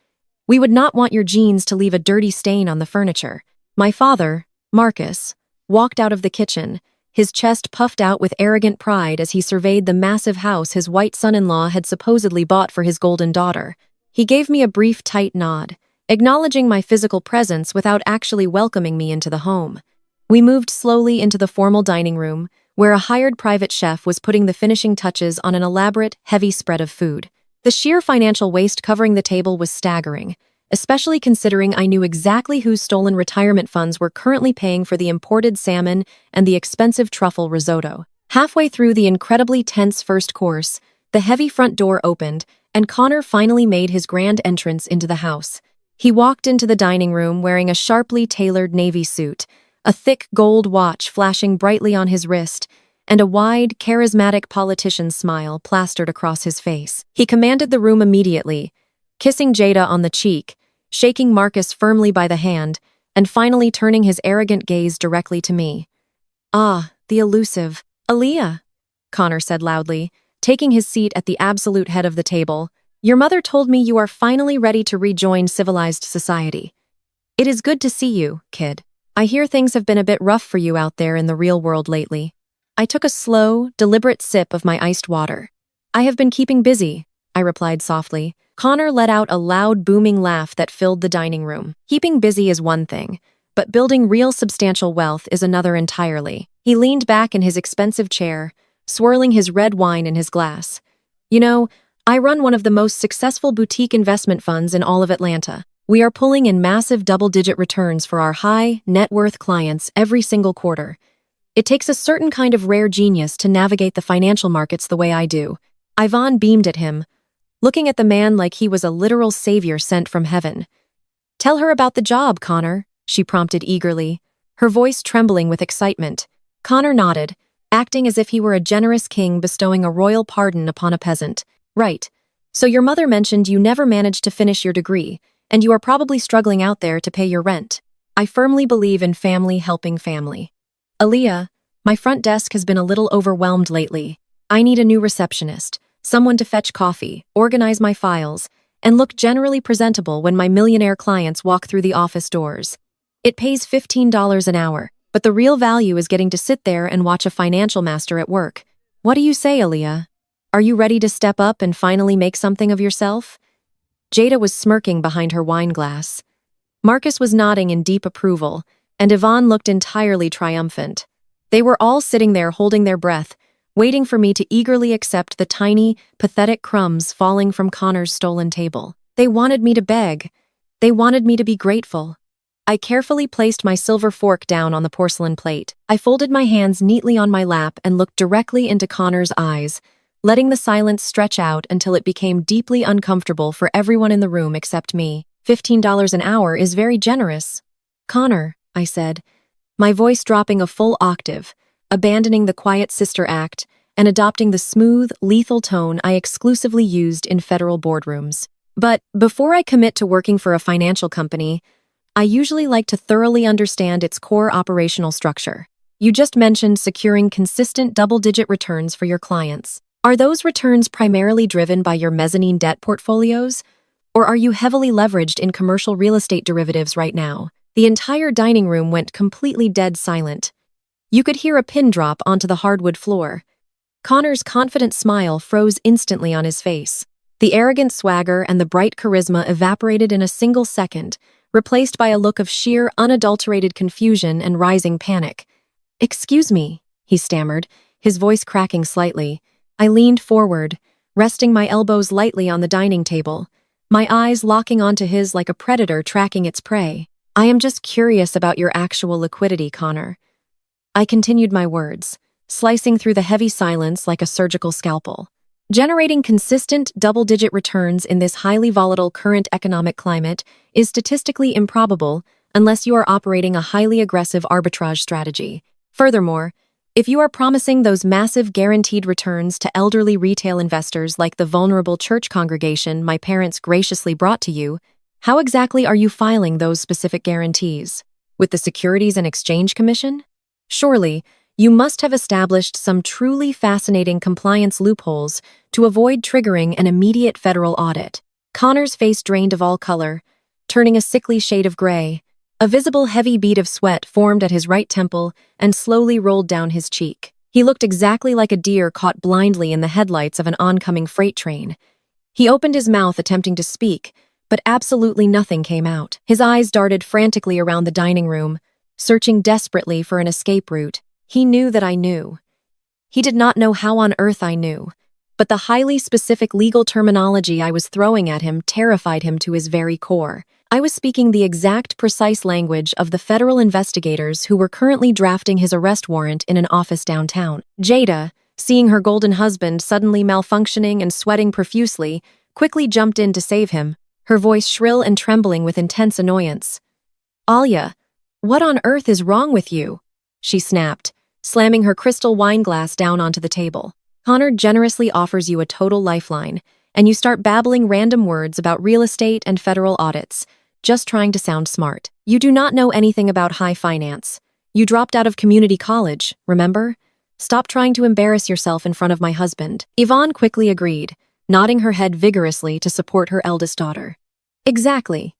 We would not want your jeans to leave a dirty stain on the furniture." My father, Marcus, walked out of the kitchen, his chest puffed out with arrogant pride as he surveyed the massive house his white son-in-law had supposedly bought for his golden daughter. He gave me a brief, tight nod, acknowledging my physical presence without actually welcoming me into the home. We moved slowly into the formal dining room, where a hired private chef was putting the finishing touches on an elaborate, heavy spread of food. The sheer financial waste covering the table was staggering, especially considering I knew exactly whose stolen retirement funds were currently paying for the imported salmon and the expensive truffle risotto. Halfway through the incredibly tense first course, the heavy front door opened, and Connor finally made his grand entrance into the house. He walked into the dining room wearing a sharply tailored navy suit, a thick gold watch flashing brightly on his wrist, and a wide, charismatic politician's smile plastered across his face. He commanded the room immediately, kissing Jada on the cheek, shaking Marcus firmly by the hand, and finally turning his arrogant gaze directly to me. "Ah, the elusive Aaliyah," Connor said loudly, taking his seat at the absolute head of the table. "Your mother told me you are finally ready to rejoin civilized society. It is good to see you, kid. I hear things have been a bit rough for you out there in the real world lately." I took a slow, deliberate sip of my iced water. "I have been keeping busy," I replied softly. Connor let out a loud, booming laugh that filled the dining room. "Keeping busy is one thing, but building real substantial wealth is another entirely." He leaned back in his expensive chair, swirling his red wine in his glass. "You know, I run one of the most successful boutique investment funds in all of Atlanta. We are pulling in massive double-digit returns for our high, net worth clients every single quarter. It takes a certain kind of rare genius to navigate the financial markets the way I do." Ivan beamed at him, looking at the man like he was a literal savior sent from heaven. "Tell her about the job, Connor," she prompted eagerly, her voice trembling with excitement. Connor nodded, acting as if he were a generous king bestowing a royal pardon upon a peasant. "Right. So your mother mentioned you never managed to finish your degree, and you are probably struggling out there to pay your rent. I firmly believe in family helping family. Aaliyah, my front desk has been a little overwhelmed lately. I need a new receptionist, someone to fetch coffee, organize my files, and look generally presentable when my millionaire clients walk through the office doors. It pays $15 an hour, but the real value is getting to sit there and watch a financial master at work. What do you say, Aaliyah? Are you ready to step up and finally make something of yourself?" Jada was smirking behind her wine glass. Marcus was nodding in deep approval, and Yvonne looked entirely triumphant. They were all sitting there holding their breath, waiting for me to eagerly accept the tiny, pathetic crumbs falling from Connor's stolen table. They wanted me to beg. They wanted me to be grateful. I carefully placed my silver fork down on the porcelain plate. I folded my hands neatly on my lap and looked directly into Connor's eyes, letting the silence stretch out until it became deeply uncomfortable for everyone in the room except me. $15 an hour is very generous. Connor, I said, my voice dropping a full octave, abandoning the quiet sister act and adopting the smooth, lethal tone I exclusively used in federal boardrooms. But before I commit to working for a financial company, I usually like to thoroughly understand its core operational structure. You just mentioned securing consistent double-digit returns for your clients. Are those returns primarily driven by your mezzanine debt portfolios? Or are you heavily leveraged in commercial real estate derivatives right now? The entire dining room went completely dead silent. You could hear a pin drop onto the hardwood floor. Connor's confident smile froze instantly on his face. The arrogant swagger and the bright charisma evaporated in a single second, replaced by a look of sheer, unadulterated confusion and rising panic. "Excuse me," he stammered, his voice cracking slightly. I leaned forward, resting my elbows lightly on the dining table, my eyes locking onto his like a predator tracking its prey. "I am just curious about your actual liquidity, Connor." I continued my words, slicing through the heavy silence like a surgical scalpel. Generating consistent double-digit returns in this highly volatile current economic climate is statistically improbable unless you are operating a highly aggressive arbitrage strategy. Furthermore, if you are promising those massive guaranteed returns to elderly retail investors like the vulnerable church congregation my parents graciously brought to you, how exactly are you filing those specific guarantees? With the Securities and Exchange Commission? Surely, you must have established some truly fascinating compliance loopholes to avoid triggering an immediate federal audit. Connor's face drained of all color, turning a sickly shade of gray. A visible heavy bead of sweat formed at his right temple and slowly rolled down his cheek. He looked exactly like a deer caught blindly in the headlights of an oncoming freight train. He opened his mouth attempting to speak, but absolutely nothing came out. His eyes darted frantically around the dining room, searching desperately for an escape route. He knew that I knew. He did not know how on earth I knew, but the highly specific legal terminology I was throwing at him terrified him to his very core. I was speaking the exact precise language of the federal investigators who were currently drafting his arrest warrant in an office downtown. Jada, seeing her golden husband suddenly malfunctioning and sweating profusely, quickly jumped in to save him, her voice shrill and trembling with intense annoyance. "Alia, what on earth is wrong with you?" she snapped, slamming her crystal wine glass down onto the table. "Connor generously offers you a total lifeline, and you start babbling random words about real estate and federal audits, just trying to sound smart. You do not know anything about high finance. You dropped out of community college, remember? Stop trying to embarrass yourself in front of my husband." Yvonne quickly agreed, nodding her head vigorously to support her eldest daughter. "Exactly.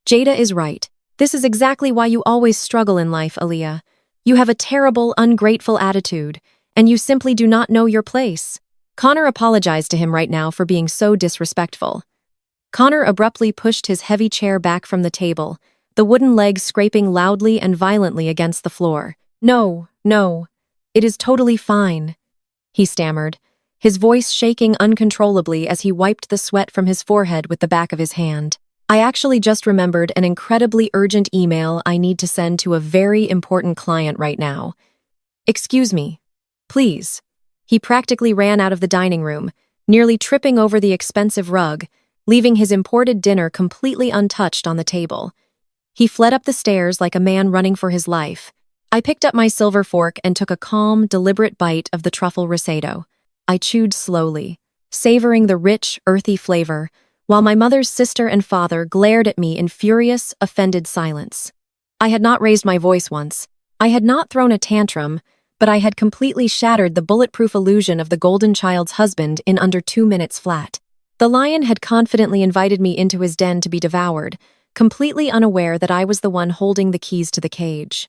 Jada is right. This is exactly why you always struggle in life, Aaliyah. You have a terrible, ungrateful attitude, and you simply do not know your place." Connor apologized to him right now for being so disrespectful. Connor abruptly pushed his heavy chair back from the table, the wooden legs scraping loudly and violently against the floor. No, it is totally fine," he stammered, his voice shaking uncontrollably as he wiped the sweat from his forehead with the back of his hand. "I actually just remembered an incredibly urgent email I need to send to a very important client right now. Excuse me, please." He practically ran out of the dining room, nearly tripping over the expensive rug, leaving his imported dinner completely untouched on the table. He fled up the stairs like a man running for his life. I picked up my silver fork and took a calm, deliberate bite of the truffle risotto. I chewed slowly, savoring the rich, earthy flavor, while my mother's sister and father glared at me in furious, offended silence. I had not raised my voice once. I had not thrown a tantrum, but I had completely shattered the bulletproof illusion of the golden child's husband in under 2 minutes flat. The lion had confidently invited me into his den to be devoured, completely unaware that I was the one holding the keys to the cage.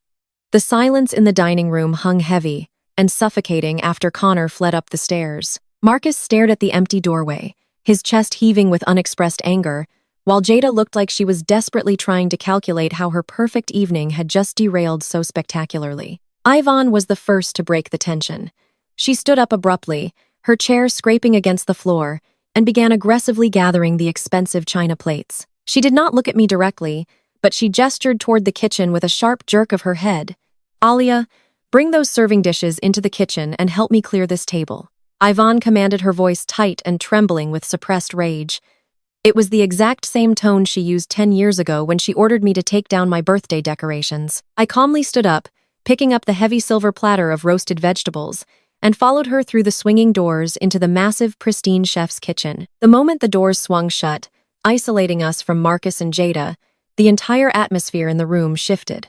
The silence in the dining room hung heavy and suffocating after Connor fled up the stairs. Marcus stared at the empty doorway, his chest heaving with unexpressed anger, while Jada looked like she was desperately trying to calculate how her perfect evening had just derailed so spectacularly. Yvonne was the first to break the tension. She stood up abruptly, her chair scraping against the floor, and began aggressively gathering the expensive china plates. She did not look at me directly, but she gestured toward the kitchen with a sharp jerk of her head. "Alia, bring those serving dishes into the kitchen and help me clear this table." Yvonne commanded, her voice tight and trembling with suppressed rage. It was the exact same tone she used 10 years ago when she ordered me to take down my birthday decorations. I calmly stood up, picking up the heavy silver platter of roasted vegetables, and followed her through the swinging doors into the massive, pristine chef's kitchen. The moment the doors swung shut, isolating us from Marcus and Jada, the entire atmosphere in the room shifted.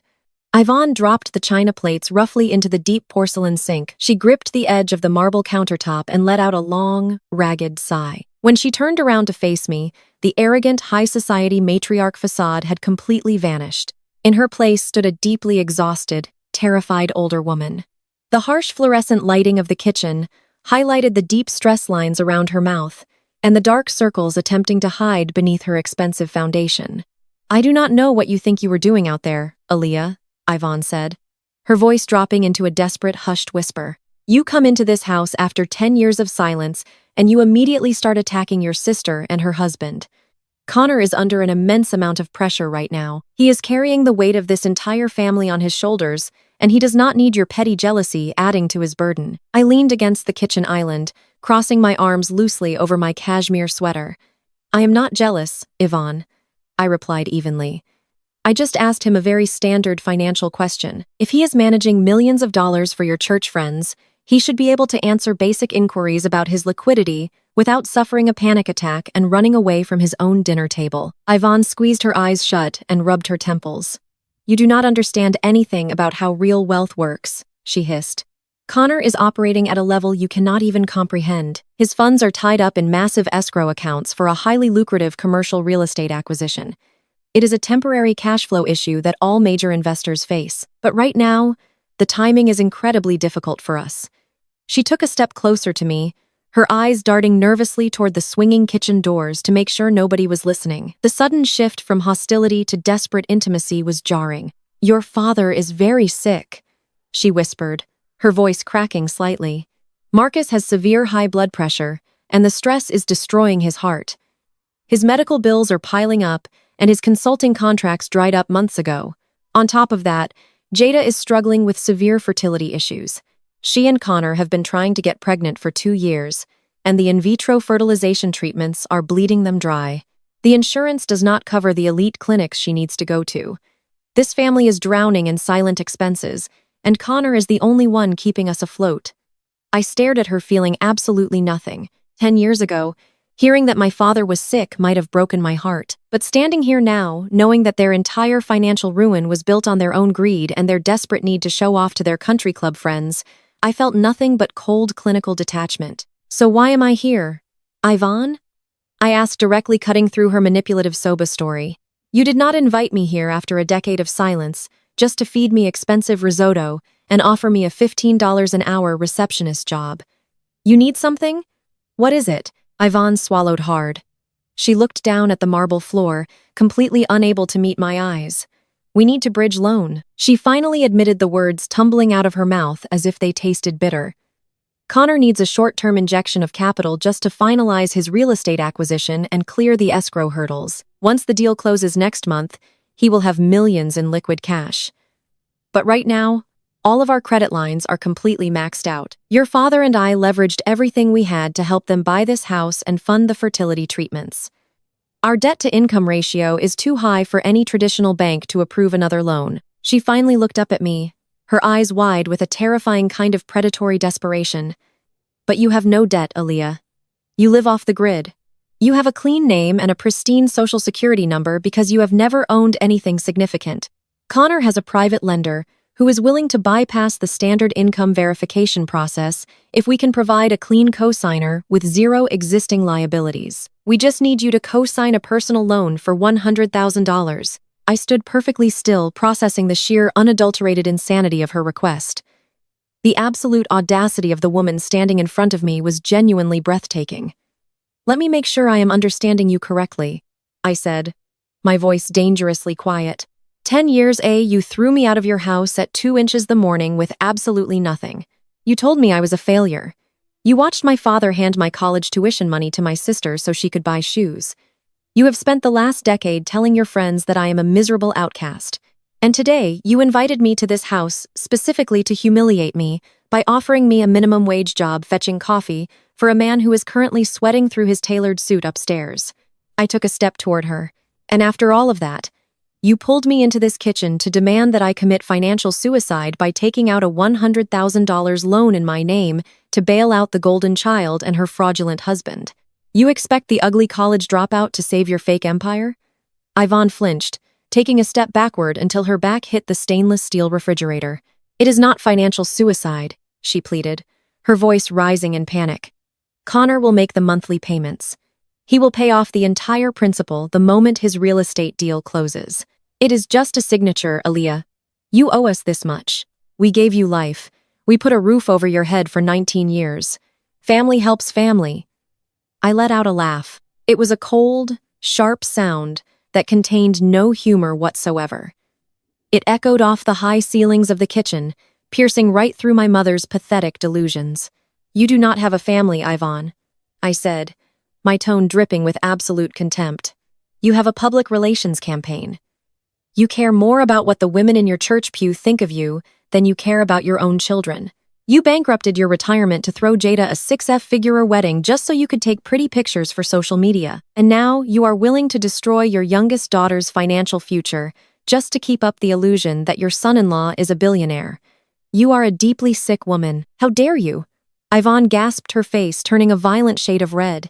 Yvonne dropped the china plates roughly into the deep porcelain sink. She gripped the edge of the marble countertop and let out a long, ragged sigh. When she turned around to face me, the arrogant, high-society matriarch facade had completely vanished. In her place stood a deeply exhausted, terrified older woman. The harsh fluorescent lighting of the kitchen highlighted the deep stress lines around her mouth and the dark circles attempting to hide beneath her expensive foundation. "I do not know what you think you were doing out there, Aaliyah," Yvonne said, her voice dropping into a desperate, hushed whisper. "You come into this house after 10 years of silence, and you immediately start attacking your sister and her husband. Connor is under an immense amount of pressure right now. He is carrying the weight of this entire family on his shoulders, and he does not need your petty jealousy adding to his burden." I leaned against the kitchen island, crossing my arms loosely over my cashmere sweater. "I am not jealous, Yvonne," I replied evenly. "I just asked him a very standard financial question. If he is managing millions of dollars for your church friends, he should be able to answer basic inquiries about his liquidity without suffering a panic attack and running away from his own dinner table." Yvonne squeezed her eyes shut and rubbed her temples. "You do not understand anything about how real wealth works," she hissed. "Connor is operating at a level you cannot even comprehend. His funds are tied up in massive escrow accounts for a highly lucrative commercial real estate acquisition. It is a temporary cash flow issue that all major investors face. But right now, the timing is incredibly difficult for us." She took a step closer to me, her eyes darting nervously toward the swinging kitchen doors to make sure nobody was listening. The sudden shift from hostility to desperate intimacy was jarring. "Your father is very sick," she whispered, her voice cracking slightly. "Marcus has severe high blood pressure, and the stress is destroying his heart. His medical bills are piling up, and his consulting contracts dried up months ago. On top of that, Jada is struggling with severe fertility issues. She and Connor have been trying to get pregnant for 2 years, and the in vitro fertilization treatments are bleeding them dry. The insurance does not cover the elite clinics she needs to go to. This family is drowning in silent expenses, and Connor is the only one keeping us afloat." I stared at her, feeling absolutely nothing. 10 years ago, hearing that my father was sick might have broken my heart. But standing here now, knowing that their entire financial ruin was built on their own greed and their desperate need to show off to their country club friends, I felt nothing but cold clinical detachment. "So why am I here, Yvonne?" I asked, directly cutting through her manipulative soba story. "You did not invite me here after a decade of silence, just to feed me expensive risotto and offer me a $15 an hour receptionist job. You need something? What is it?" Yvonne swallowed hard. She looked down at the marble floor, completely unable to meet my eyes. "We need to bridge loan." She finally admitted the words tumbling out of her mouth as if they tasted bitter. "Connor needs a short-term injection of capital just to finalize his real estate acquisition and clear the escrow hurdles. Once the deal closes next month, he will have millions in liquid cash. But right now, all of our credit lines are completely maxed out. Your father and I leveraged everything we had to help them buy this house and fund the fertility treatments. Our debt-to-income ratio is too high for any traditional bank to approve another loan." She finally looked up at me, her eyes wide with a terrifying kind of predatory desperation. "But you have no debt, Aaliyah. You live off the grid. You have a clean name and a pristine social security number because you have never owned anything significant. Connor has a private lender who is willing to bypass the standard income verification process if we can provide a clean cosigner with zero existing liabilities. We just need you to co-sign a personal loan for $100,000. I stood perfectly still, processing the sheer, unadulterated insanity of her request. The absolute audacity of the woman standing in front of me was genuinely breathtaking. "Let me make sure I am understanding you correctly," I said, my voice dangerously quiet. 10 years, you threw me out of your house at 2 inches the morning with absolutely nothing. You told me I was a failure. You watched my father hand my college tuition money to my sister so she could buy shoes. You have spent the last decade telling your friends that I am a miserable outcast. And today, you invited me to this house specifically to humiliate me by offering me a minimum wage job fetching coffee for a man who is currently sweating through his tailored suit upstairs. I took a step toward her, and after all of that, You pulled me into this kitchen to demand that I commit financial suicide by taking out a $100,000 loan in my name to bail out the golden child and her fraudulent husband. You expect the ugly college dropout to save your fake empire? Yvonne flinched, taking a step backward until her back hit the stainless steel refrigerator. It is not financial suicide, she pleaded, her voice rising in panic. Connor will make the monthly payments. He will pay off the entire principal the moment his real estate deal closes. It is just a signature, Aaliyah. You owe us this much. We gave you life. We put a roof over your head for 19 years. Family helps family. I let out a laugh. It was a cold, sharp sound that contained no humor whatsoever. It echoed off the high ceilings of the kitchen, piercing right through my mother's pathetic delusions. You do not have a family, Yvonne, I said, my tone dripping with absolute contempt. You have a public relations campaign. You care more about what the women in your church pew think of you than you care about your own children. You bankrupted your retirement to throw Jada a six-figure wedding just so you could take pretty pictures for social media. And now you are willing to destroy your youngest daughter's financial future just to keep up the illusion that your son-in-law is a billionaire. You are a deeply sick woman. How dare you? Yvonne gasped, her face turning a violent shade of red.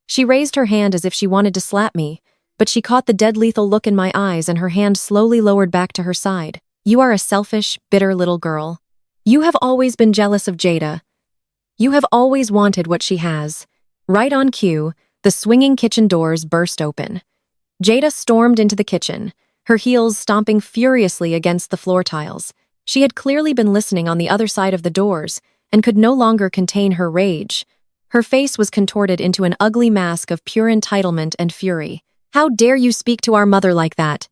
She raised her hand as if she wanted to slap me, but she caught the dead-lethal look in my eyes and her hand slowly lowered back to her side. You are a selfish, bitter little girl. You have always been jealous of Jada. You have always wanted what she has. Right on cue, the swinging kitchen doors burst open. Jada stormed into the kitchen, her heels stomping furiously against the floor tiles. She had clearly been listening on the other side of the doors and could no longer contain her rage. Her face was contorted into an ugly mask of pure entitlement and fury. How dare you speak to our mother like that?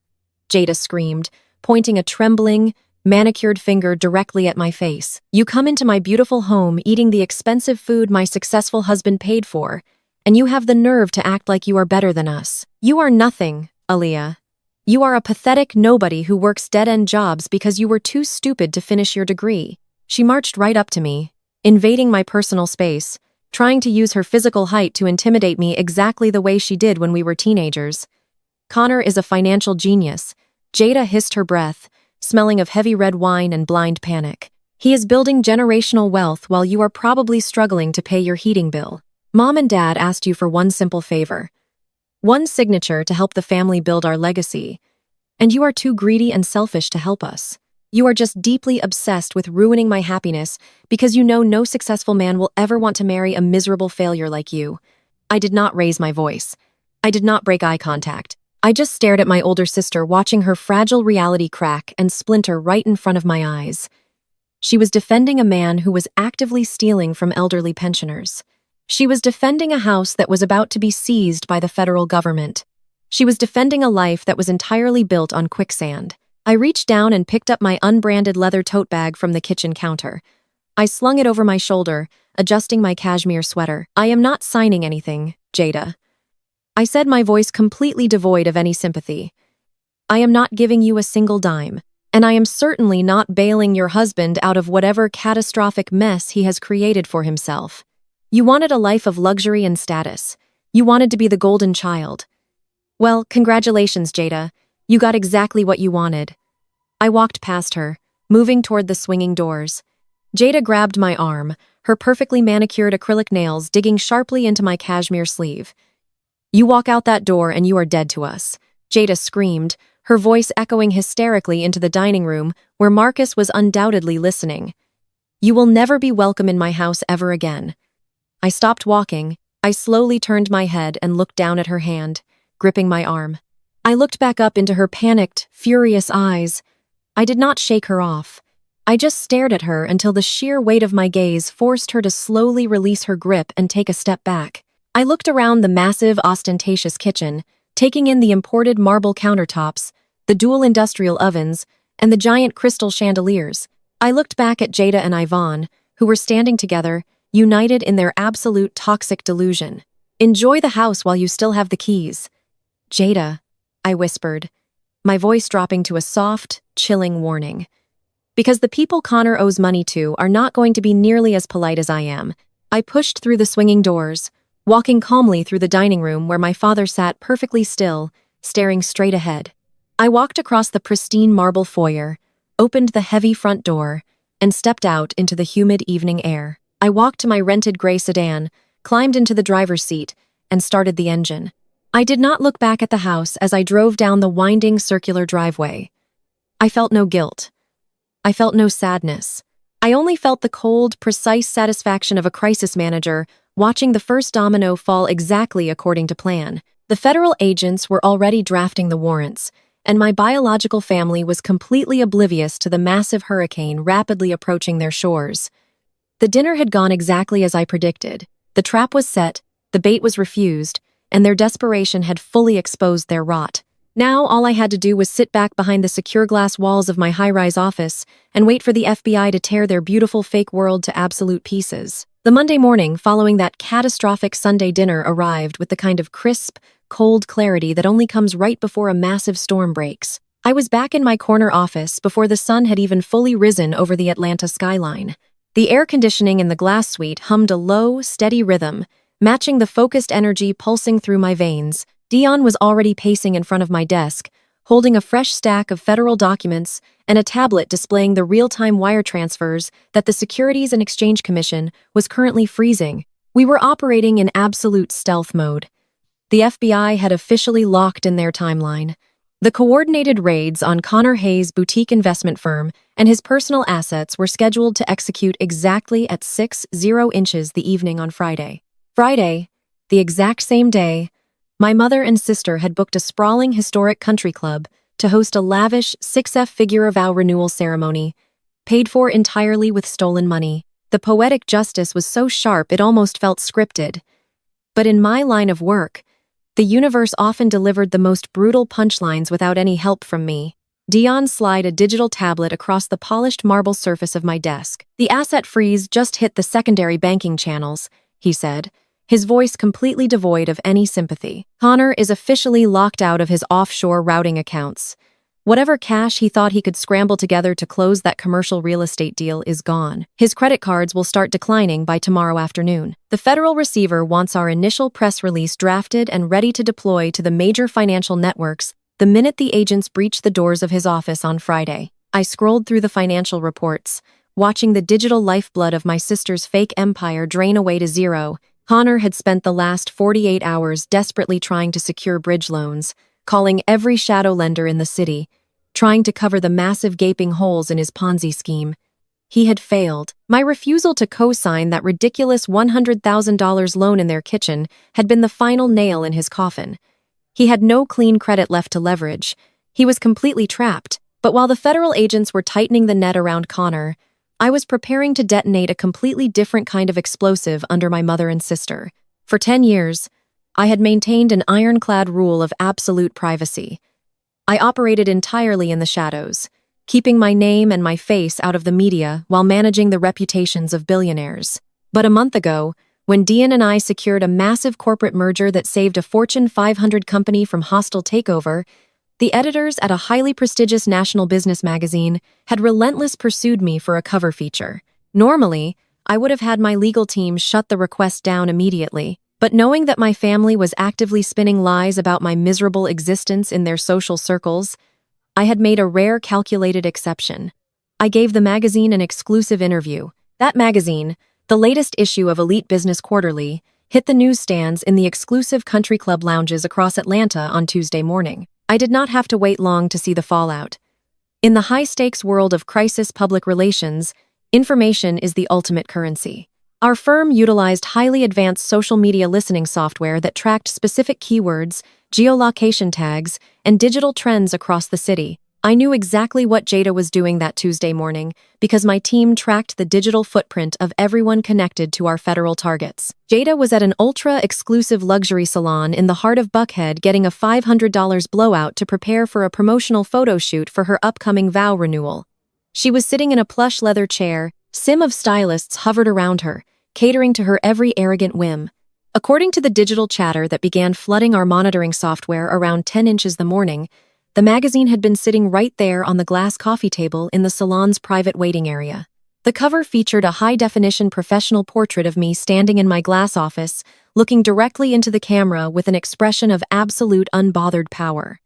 Jada screamed, pointing a trembling, manicured finger directly at my face. You come into my beautiful home eating the expensive food my successful husband paid for, and you have the nerve to act like you are better than us. You are nothing, Aaliyah. You are a pathetic nobody who works dead-end jobs because you were too stupid to finish your degree. She marched right up to me, invading my personal space, trying to use her physical height to intimidate me exactly the way she did when we were teenagers. Connor is a financial genius. Jada hissed her breath, smelling of heavy red wine and blind panic. He is building generational wealth while you are probably struggling to pay your heating bill. Mom and Dad asked you for one simple favor. One signature to help the family build our legacy. And you are too greedy and selfish to help us. You are just deeply obsessed with ruining my happiness because you know no successful man will ever want to marry a miserable failure like you. I did not raise my voice. I did not break eye contact. I just stared at my older sister, watching her fragile reality crack and splinter right in front of my eyes. She was defending a man who was actively stealing from elderly pensioners. She was defending a house that was about to be seized by the federal government. She was defending a life that was entirely built on quicksand. I reached down and picked up my unbranded leather tote bag from the kitchen counter. I slung it over my shoulder, adjusting my cashmere sweater. I am not signing anything, Jada. I said, my voice completely devoid of any sympathy. I am not giving you a single dime, and I am certainly not bailing your husband out of whatever catastrophic mess he has created for himself. You wanted a life of luxury and status. You wanted to be the golden child. Well, congratulations, Jada. You got exactly what you wanted. I walked past her, moving toward the swinging doors. Jada grabbed my arm, her perfectly manicured acrylic nails digging sharply into my cashmere sleeve. You walk out that door and you are dead to us, Jada screamed, her voice echoing hysterically into the dining room where Marcus was undoubtedly listening. You will never be welcome in my house ever again. I stopped walking. I slowly turned my head and looked down at her hand, gripping my arm. I looked back up into her panicked, furious eyes. I did not shake her off. I just stared at her until the sheer weight of my gaze forced her to slowly release her grip and take a step back. I looked around the massive, ostentatious kitchen, taking in the imported marble countertops, the dual industrial ovens, and the giant crystal chandeliers. I looked back at Jada and Yvonne, who were standing together, united in their absolute toxic delusion. Enjoy the house while you still have the keys. Jada, I whispered, my voice dropping to a soft, chilling warning. Because the people Connor owes money to are not going to be nearly as polite as I am. I pushed through the swinging doors, walking calmly through the dining room where my father sat perfectly still, staring straight ahead. I walked across the pristine marble foyer, opened the heavy front door, and stepped out into the humid evening air. I walked to my rented gray sedan, climbed into the driver's seat, and started the engine. I did not look back at the house as I drove down the winding circular driveway. I felt no guilt. I felt no sadness. I only felt the cold, precise satisfaction of a crisis manager watching the first domino fall exactly according to plan. The federal agents were already drafting the warrants, and my biological family was completely oblivious to the massive hurricane rapidly approaching their shores. The dinner had gone exactly as I predicted. The trap was set, the bait was refused, and their desperation had fully exposed their rot. Now all I had to do was sit back behind the secure glass walls of my high-rise office and wait for the FBI to tear their beautiful fake world to absolute pieces. The Monday morning following that catastrophic Sunday dinner arrived with the kind of crisp, cold clarity that only comes right before a massive storm breaks. I was back in my corner office before the sun had even fully risen over the Atlanta skyline. The air conditioning in the glass suite hummed a low, steady rhythm, matching the focused energy pulsing through my veins. Dion was already pacing in front of my desk, holding a fresh stack of federal documents and a tablet displaying the real-time wire transfers that the Securities and Exchange Commission was currently freezing. We were operating in absolute stealth mode. The FBI had officially locked in their timeline. The coordinated raids on Connor Hayes' boutique investment firm and his personal assets were scheduled to execute exactly at 6:00 inches the evening on Friday. The exact same day, my mother and sister had booked a sprawling historic country club to host a lavish 6F-figure vow renewal ceremony, paid for entirely with stolen money. The poetic justice was so sharp it almost felt scripted. But in my line of work, the universe often delivered the most brutal punchlines without any help from me. Dion slid a digital tablet across the polished marble surface of my desk. "The asset freeze just hit the secondary banking channels," he said, his voice completely devoid of any sympathy. "Connor is officially locked out of his offshore routing accounts. Whatever cash he thought he could scramble together to close that commercial real estate deal is gone. His credit cards will start declining by tomorrow afternoon. The federal receiver wants our initial press release drafted and ready to deploy to the major financial networks the minute the agents breached the doors of his office on Friday." I scrolled through the financial reports, watching the digital lifeblood of my sister's fake empire drain away to zero. Connor had spent the last 48 hours desperately trying to secure bridge loans, calling every shadow lender in the city, trying to cover the massive gaping holes in his Ponzi scheme. He had failed. My refusal to co-sign that ridiculous $100,000 loan in their kitchen had been the final nail in his coffin. He had no clean credit left to leverage. He was completely trapped. But while the federal agents were tightening the net around Connor, I was preparing to detonate a completely different kind of explosive under my mother and sister. For 10 years, I had maintained an ironclad rule of absolute privacy. I operated entirely in the shadows, keeping my name and my face out of the media while managing the reputations of billionaires. But a month ago, when Dion and I secured a massive corporate merger that saved a Fortune 500 company from hostile takeover, the editors at a highly prestigious national business magazine had relentlessly pursued me for a cover feature. Normally, I would have had my legal team shut the request down immediately, but knowing that my family was actively spinning lies about my miserable existence in their social circles, I had made a rare calculated exception. I gave the magazine an exclusive interview. That magazine, the latest issue of Elite Business Quarterly, hit the newsstands in the exclusive country club lounges across Atlanta on Tuesday morning. I did not have to wait long to see the fallout. In the high-stakes world of crisis public relations, information is the ultimate currency. Our firm utilized highly advanced social media listening software that tracked specific keywords, geolocation tags, and digital trends across the city. I knew exactly what Jada was doing that Tuesday morning because my team tracked the digital footprint of everyone connected to our federal targets. Jada was at an ultra-exclusive luxury salon in the heart of Buckhead getting a $500 blowout to prepare for a promotional photo shoot for her upcoming vow renewal. She was sitting in a plush leather chair, sim of stylists hovered around her, catering to her every arrogant whim. According to the digital chatter that began flooding our monitoring software around 10 inches the morning, the magazine had been sitting right there on the glass coffee table in the salon's private waiting area. The cover featured a high-definition professional portrait of me standing in my glass office, looking directly into the camera with an expression of absolute unbothered power.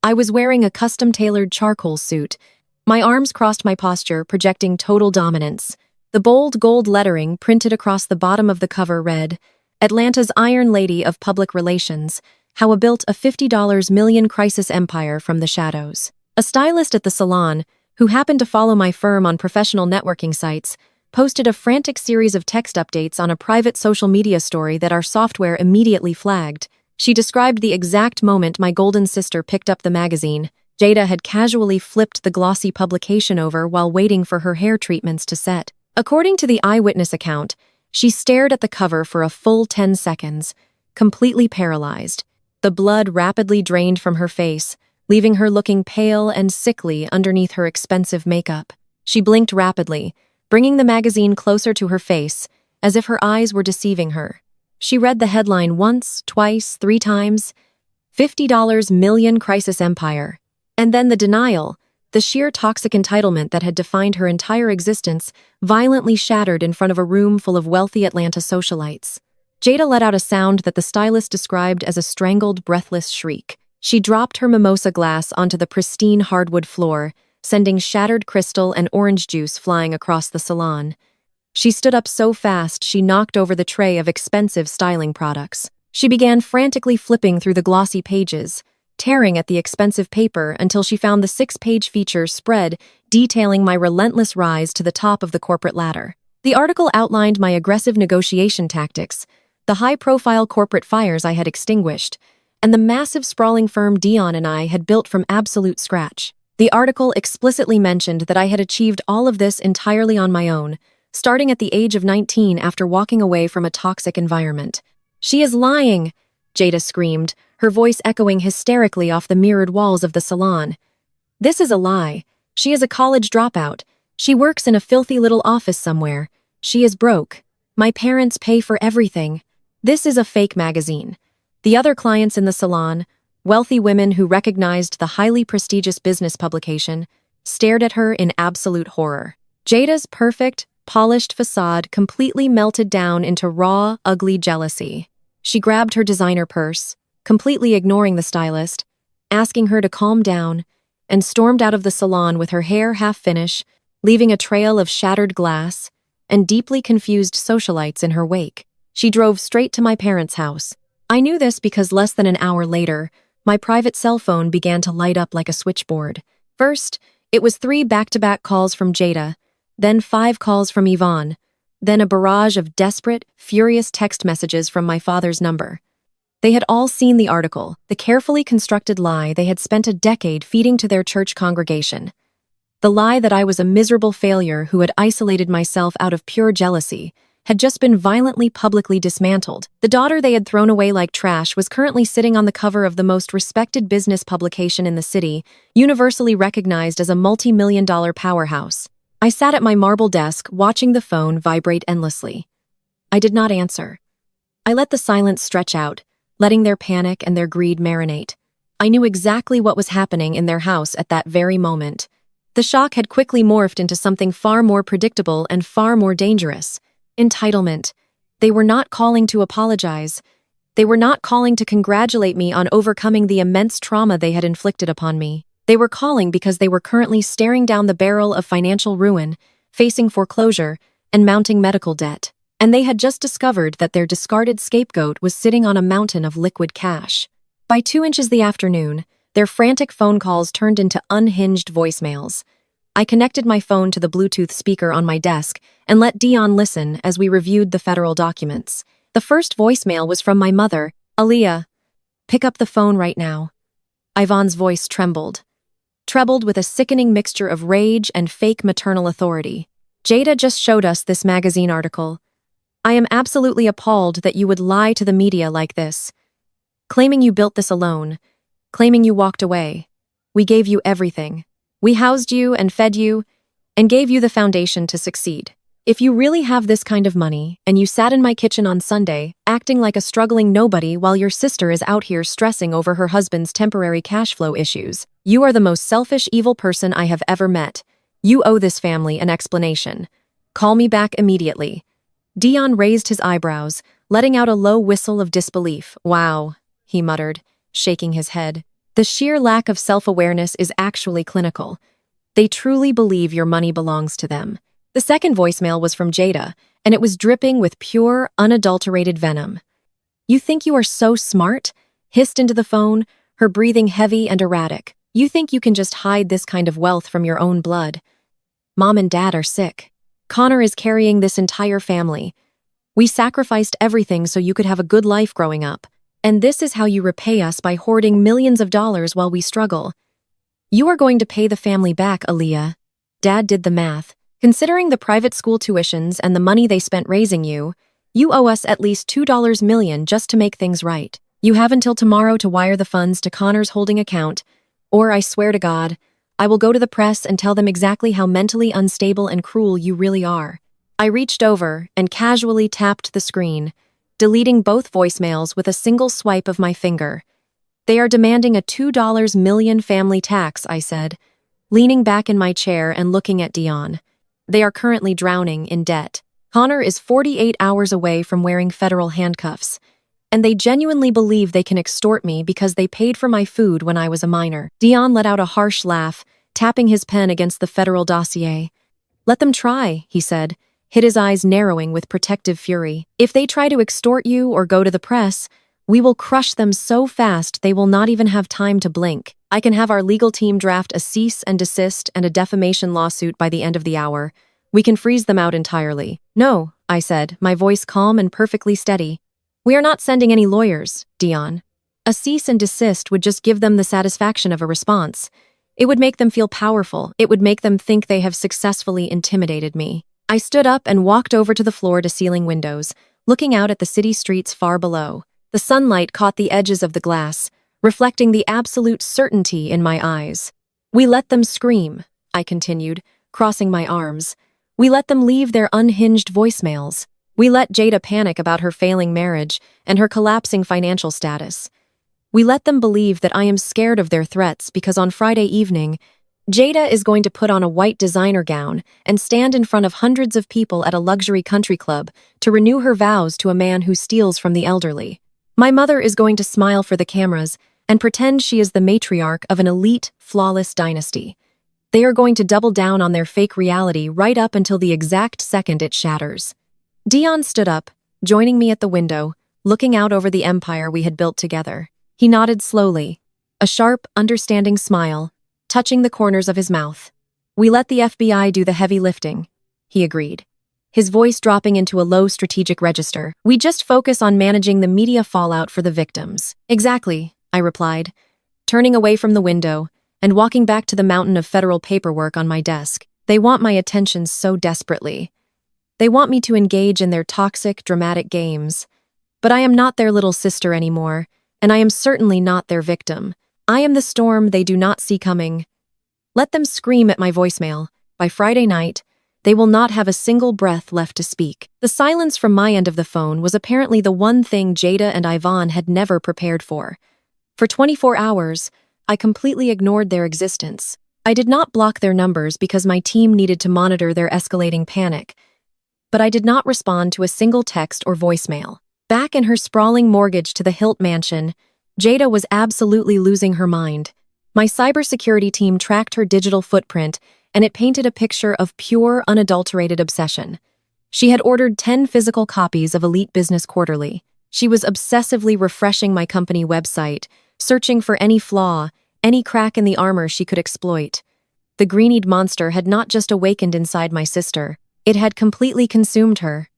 I was wearing a custom-tailored charcoal suit. My arms crossed my posture, projecting total dominance. The bold gold lettering printed across the bottom of the cover read, "Atlanta's Iron Lady of Public Relations, how I built a $50 million crisis empire from the shadows." A stylist at the salon, who happened to follow my firm on professional networking sites, posted a frantic series of text updates on a private social media story that our software immediately flagged. She described the exact moment my golden sister picked up the magazine. Jada had casually flipped the glossy publication over while waiting for her hair treatments to set. According to the eyewitness account, she stared at the cover for a full 10 seconds, completely paralyzed. The blood rapidly drained from her face, leaving her looking pale and sickly underneath her expensive makeup. She blinked rapidly, bringing the magazine closer to her face, as if her eyes were deceiving her. She read the headline once, twice, 3 times, $50 million crisis empire. And then the denial, the sheer toxic entitlement that had defined her entire existence, violently shattered in front of a room full of wealthy Atlanta socialites. Jada let out a sound that the stylist described as a strangled, breathless shriek. She dropped her mimosa glass onto the pristine hardwood floor, sending shattered crystal and orange juice flying across the salon. She stood up so fast she knocked over the tray of expensive styling products. She began frantically flipping through the glossy pages, tearing at the expensive paper until she found the 6-page feature spread detailing my relentless rise to the top of the corporate ladder. The article outlined my aggressive negotiation tactics, the high-profile corporate fires I had extinguished, and the massive sprawling firm Dion and I had built from absolute scratch. The article explicitly mentioned that I had achieved all of this entirely on my own, starting at the age of 19 after walking away from a toxic environment. "She is lying!" Jada screamed, her voice echoing hysterically off the mirrored walls of the salon. "This is a lie. She is a college dropout. She works in a filthy little office somewhere. She is broke. My parents pay for everything. This is a fake magazine." The other clients in the salon, wealthy women who recognized the highly prestigious business publication, stared at her in absolute horror. Jada's perfect, polished facade completely melted down into raw, ugly jealousy. She grabbed her designer purse, completely ignoring the stylist, asking her to calm down, and stormed out of the salon with her hair half-finished, leaving a trail of shattered glass and deeply confused socialites in her wake. She drove straight to my parents' house. I knew this because less than an hour later, my private cell phone began to light up like a switchboard. First, it was 3 back-to-back calls from Jada, then 5 calls from Yvonne, then a barrage of desperate, furious text messages from my father's number. They had all seen the article, the carefully constructed lie they had spent a decade feeding to their church congregation. The lie that I was a miserable failure who had isolated myself out of pure jealousy had just been violently publicly dismantled. The daughter they had thrown away like trash was currently sitting on the cover of the most respected business publication in the city, universally recognized as a multi-million-dollar powerhouse. I sat at my marble desk, watching the phone vibrate endlessly. I did not answer. I let the silence stretch out, letting their panic and their greed marinate. I knew exactly what was happening in their house at that very moment. The shock had quickly morphed into something far more predictable and far more dangerous. Entitlement. They were not calling to apologize. They were not calling to congratulate me on overcoming the immense trauma they had inflicted upon me. They were calling because they were currently staring down the barrel of financial ruin, facing foreclosure, and mounting medical debt. And they had just discovered that their discarded scapegoat was sitting on a mountain of liquid cash. By 2 inches the afternoon, their frantic phone calls turned into unhinged voicemails. I connected my phone to the Bluetooth speaker on my desk and let Dion listen as we reviewed the federal documents. The first voicemail was from my mother, Aaliyah. "Pick up the phone right now." Yvonne's voice trembled with a sickening mixture of rage and fake maternal authority. "Jada just showed us this magazine article. I am absolutely appalled that you would lie to the media like this. Claiming you built this alone, claiming you walked away. We gave you everything. We housed you and fed you, and gave you the foundation to succeed. If you really have this kind of money, and you sat in my kitchen on Sunday, acting like a struggling nobody while your sister is out here stressing over her husband's temporary cash flow issues, you are the most selfish, evil person I have ever met. You owe this family an explanation. Call me back immediately." Dion raised his eyebrows, letting out a low whistle of disbelief. "Wow," he muttered, shaking his head. The sheer lack of self-awareness is actually clinical. They truly believe your money belongs to them. The second voicemail was from Jada, and it was dripping with pure, unadulterated venom. "You think you are so smart?" hissed into the phone, her breathing heavy and erratic. "You think you can just hide this kind of wealth from your own blood? Mom and Dad are sick. Connor is carrying this entire family. We sacrificed everything so you could have a good life growing up. And this is how you repay us by hoarding millions of dollars while we struggle. You are going to pay the family back, Aaliyah." Dad did the math. "Considering the private school tuitions and the money they spent raising you, you owe us at least $2 million just to make things right. You have until tomorrow to wire the funds to Connor's holding account, or I swear to God, I will go to the press and tell them exactly how mentally unstable and cruel you really are." I reached over and casually tapped the screen, deleting both voicemails with a single swipe of my finger. "They are demanding a $2 million family tax," I said, leaning back in my chair and looking at Dion. "They are currently drowning in debt. Connor is 48 hours away from wearing federal handcuffs, and they genuinely believe they can extort me because they paid for my food when I was a minor." Dion let out a harsh laugh, tapping his pen against the federal dossier. "Let them try," he said, his eyes narrowing with protective fury. "If they try to extort you or go to the press, we will crush them so fast they will not even have time to blink. I can have our legal team draft a cease and desist and a defamation lawsuit by the end of the hour. We can freeze them out entirely." "No," I said, my voice calm and perfectly steady. "We are not sending any lawyers, Dion. A cease and desist would just give them the satisfaction of a response. It would make them feel powerful. It would make them think they have successfully intimidated me." I stood up and walked over to the floor-to-ceiling windows, looking out at the city streets far below. The sunlight caught the edges of the glass, reflecting the absolute certainty in my eyes. "We let them scream," I continued, crossing my arms. "We let them leave their unhinged voicemails. We let Jada panic about her failing marriage and her collapsing financial status. We let them believe that I am scared of their threats because on Friday evening, Jada is going to put on a white designer gown and stand in front of hundreds of people at a luxury country club to renew her vows to a man who steals from the elderly. My mother is going to smile for the cameras and pretend she is the matriarch of an elite, flawless dynasty. They are going to double down on their fake reality right up until the exact second it shatters." Dion stood up, joining me at the window, looking out over the empire we had built together. He nodded slowly, a sharp, understanding smile, touching the corners of his mouth. "We let the FBI do the heavy lifting," he agreed, his voice dropping into a low strategic register. "We just focus on managing the media fallout for the victims." "Exactly," I replied, turning away from the window and walking back to the mountain of federal paperwork on my desk. "They want my attention so desperately. They want me to engage in their toxic, dramatic games. But I am not their little sister anymore, and I am certainly not their victim. I am the storm they do not see coming. Let them scream at my voicemail. By Friday night, they will not have a single breath left to speak." The silence from my end of the phone was apparently the one thing Jada and Yvonne had never prepared for. For 24 hours, I completely ignored their existence. I did not block their numbers because my team needed to monitor their escalating panic, but I did not respond to a single text or voicemail. Back in her sprawling mortgage to the Hilt mansion, Jada was absolutely losing her mind. My cybersecurity team tracked her digital footprint, and it painted a picture of pure, unadulterated obsession. She had ordered 10 physical copies of Elite Business Quarterly. She was obsessively refreshing my company website, searching for any flaw, any crack in the armor she could exploit. The green-eyed monster had not just awakened inside my sister, it had completely consumed her.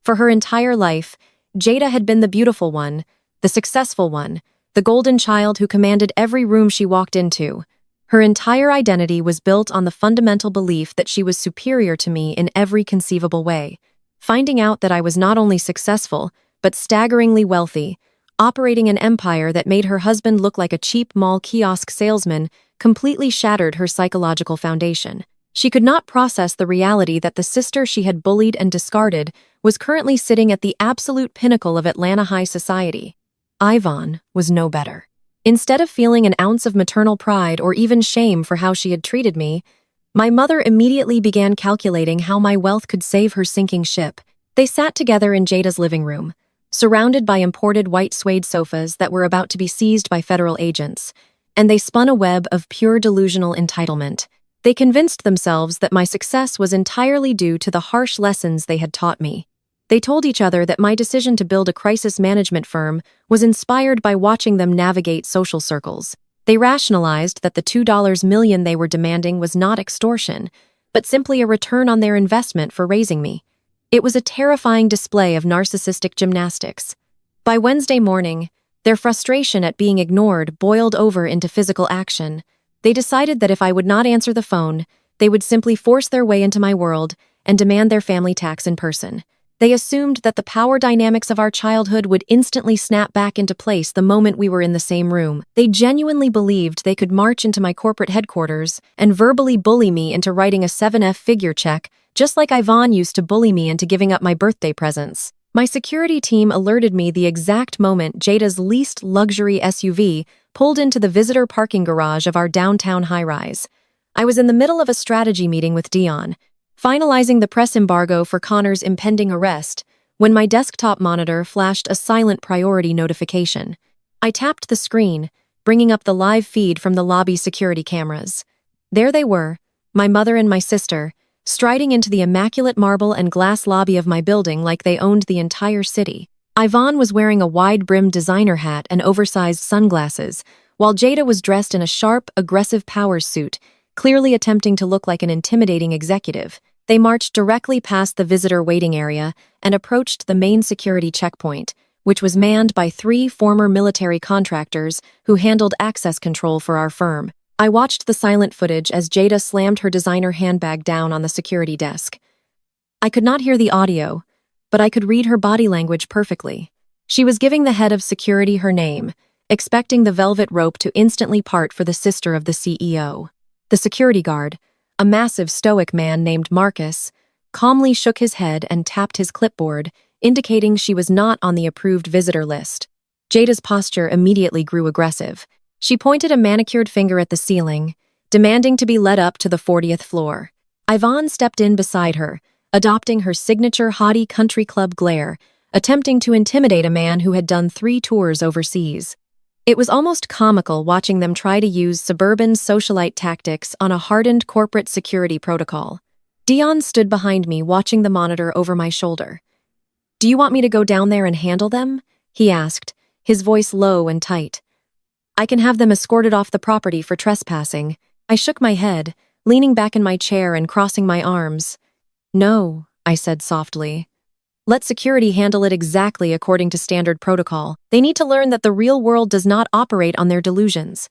For her entire life, Jada had been the beautiful one, the successful one, the golden child who commanded every room she walked into. Her entire identity was built on the fundamental belief that she was superior to me in every conceivable way. Finding out that I was not only successful, but staggeringly wealthy, operating an empire that made her husband look like a cheap mall kiosk salesman, completely shattered her psychological foundation. She could not process the reality that the sister she had bullied and discarded was currently sitting at the absolute pinnacle of Atlanta high society. Yvonne was no better. Instead of feeling an ounce of maternal pride or even shame for how she had treated me, my mother immediately began calculating how my wealth could save her sinking ship. They sat together in Jada's living room, surrounded by imported white suede sofas that were about to be seized by federal agents. and they spun a web of pure delusional entitlement. They convinced themselves that my success was entirely due to the harsh lessons they had taught me. They told each other that my decision to build a crisis management firm was inspired by watching them navigate social circles. They rationalized that the $2 million they were demanding was not extortion, but simply a return on their investment for raising me. It was a terrifying display of narcissistic gymnastics. By Wednesday morning, their frustration at being ignored boiled over into physical action. They decided that if I would not answer the phone, they would simply force their way into my world and demand their family tax in person. They assumed that the power dynamics of our childhood would instantly snap back into place the moment we were in the same room. They genuinely believed they could march into my corporate headquarters and verbally bully me into writing a 7-figure check, just like Ivan used to bully me into giving up my birthday presents. My security team alerted me the exact moment Jada's least luxury SUV pulled into the visitor parking garage of our downtown high-rise. I was in the middle of a strategy meeting with Dion, finalizing the press embargo for Connor's impending arrest, when my desktop monitor flashed a silent priority notification. I tapped the screen, bringing up the live feed from the lobby security cameras. There they were, my mother and my sister, striding into the immaculate marble and glass lobby of my building like they owned the entire city. Ivan was wearing a wide-brimmed designer hat and oversized sunglasses, while Jada was dressed in a sharp, aggressive power suit, clearly attempting to look like an intimidating executive. They marched directly past the visitor waiting area and approached the main security checkpoint, which was manned by 3 former military contractors who handled access control for our firm. I watched the silent footage as Jada slammed her designer handbag down on the security desk. I could not hear the audio, but I could read her body language perfectly. She was giving the head of security her name, expecting the velvet rope to instantly part for the sister of the CEO. The security guard, a massive stoic man named Marcus, calmly shook his head and tapped his clipboard, indicating she was not on the approved visitor list. Jada's posture immediately grew aggressive. She pointed a manicured finger at the ceiling, demanding to be led up to the 40th floor. Ivan stepped in beside her, adopting her signature haughty country club glare, attempting to intimidate a man who had done 3 tours overseas. It was almost comical watching them try to use suburban socialite tactics on a hardened corporate security protocol. Dion stood behind me, watching the monitor over my shoulder. "Do you want me to go down there and handle them?" he asked, his voice low and tight. "I can have them escorted off the property for trespassing." I shook my head, leaning back in my chair and crossing my arms. "No," I said softly. "Let security handle it exactly according to standard protocol. They need to learn that the real world does not operate on their delusions."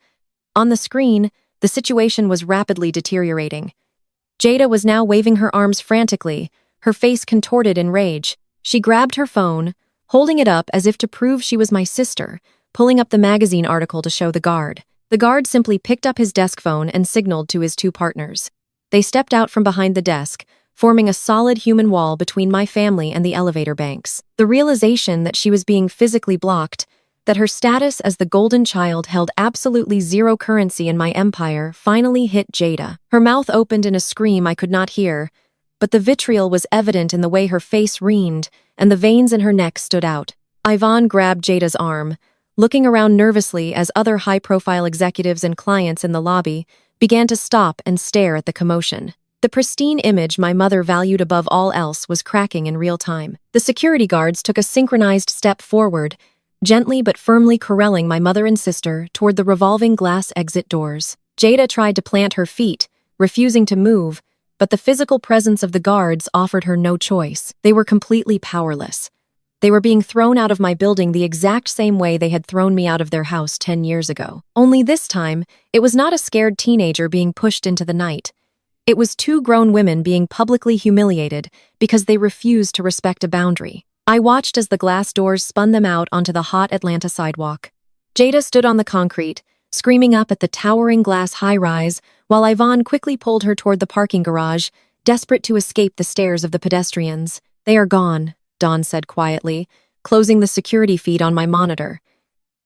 On the screen, the situation was rapidly deteriorating. Jada was now waving her arms frantically, her face contorted in rage. She grabbed her phone, holding it up as if to prove she was my sister, pulling up the magazine article to show the guard. The guard simply picked up his desk phone and signaled to his 2 partners. They stepped out from behind the desk, forming a solid human wall between my family and the elevator banks. The realization that she was being physically blocked, that her status as the golden child held absolutely zero currency in my empire, finally hit Jada. Her mouth opened in a scream I could not hear, but the vitriol was evident in the way her face reened and the veins in her neck stood out. Ivan grabbed Jada's arm, looking around nervously as other high-profile executives and clients in the lobby began to stop and stare at the commotion. The pristine image my mother valued above all else was cracking in real time. The security guards took a synchronized step forward, gently but firmly corralling my mother and sister toward the revolving glass exit doors. Jada tried to plant her feet, refusing to move, but the physical presence of the guards offered her no choice. They were completely powerless. They were being thrown out of my building the exact same way they had thrown me out of their house 10 years ago. Only this time, it was not a scared teenager being pushed into the night. It was 2 grown women being publicly humiliated because they refused to respect a boundary. I watched as the glass doors spun them out onto the hot Atlanta sidewalk. Jada stood on the concrete, screaming up at the towering glass high-rise, while Ivan quickly pulled her toward the parking garage, desperate to escape the stares of the pedestrians. "They are gone," Dawn said quietly, closing the security feed on my monitor.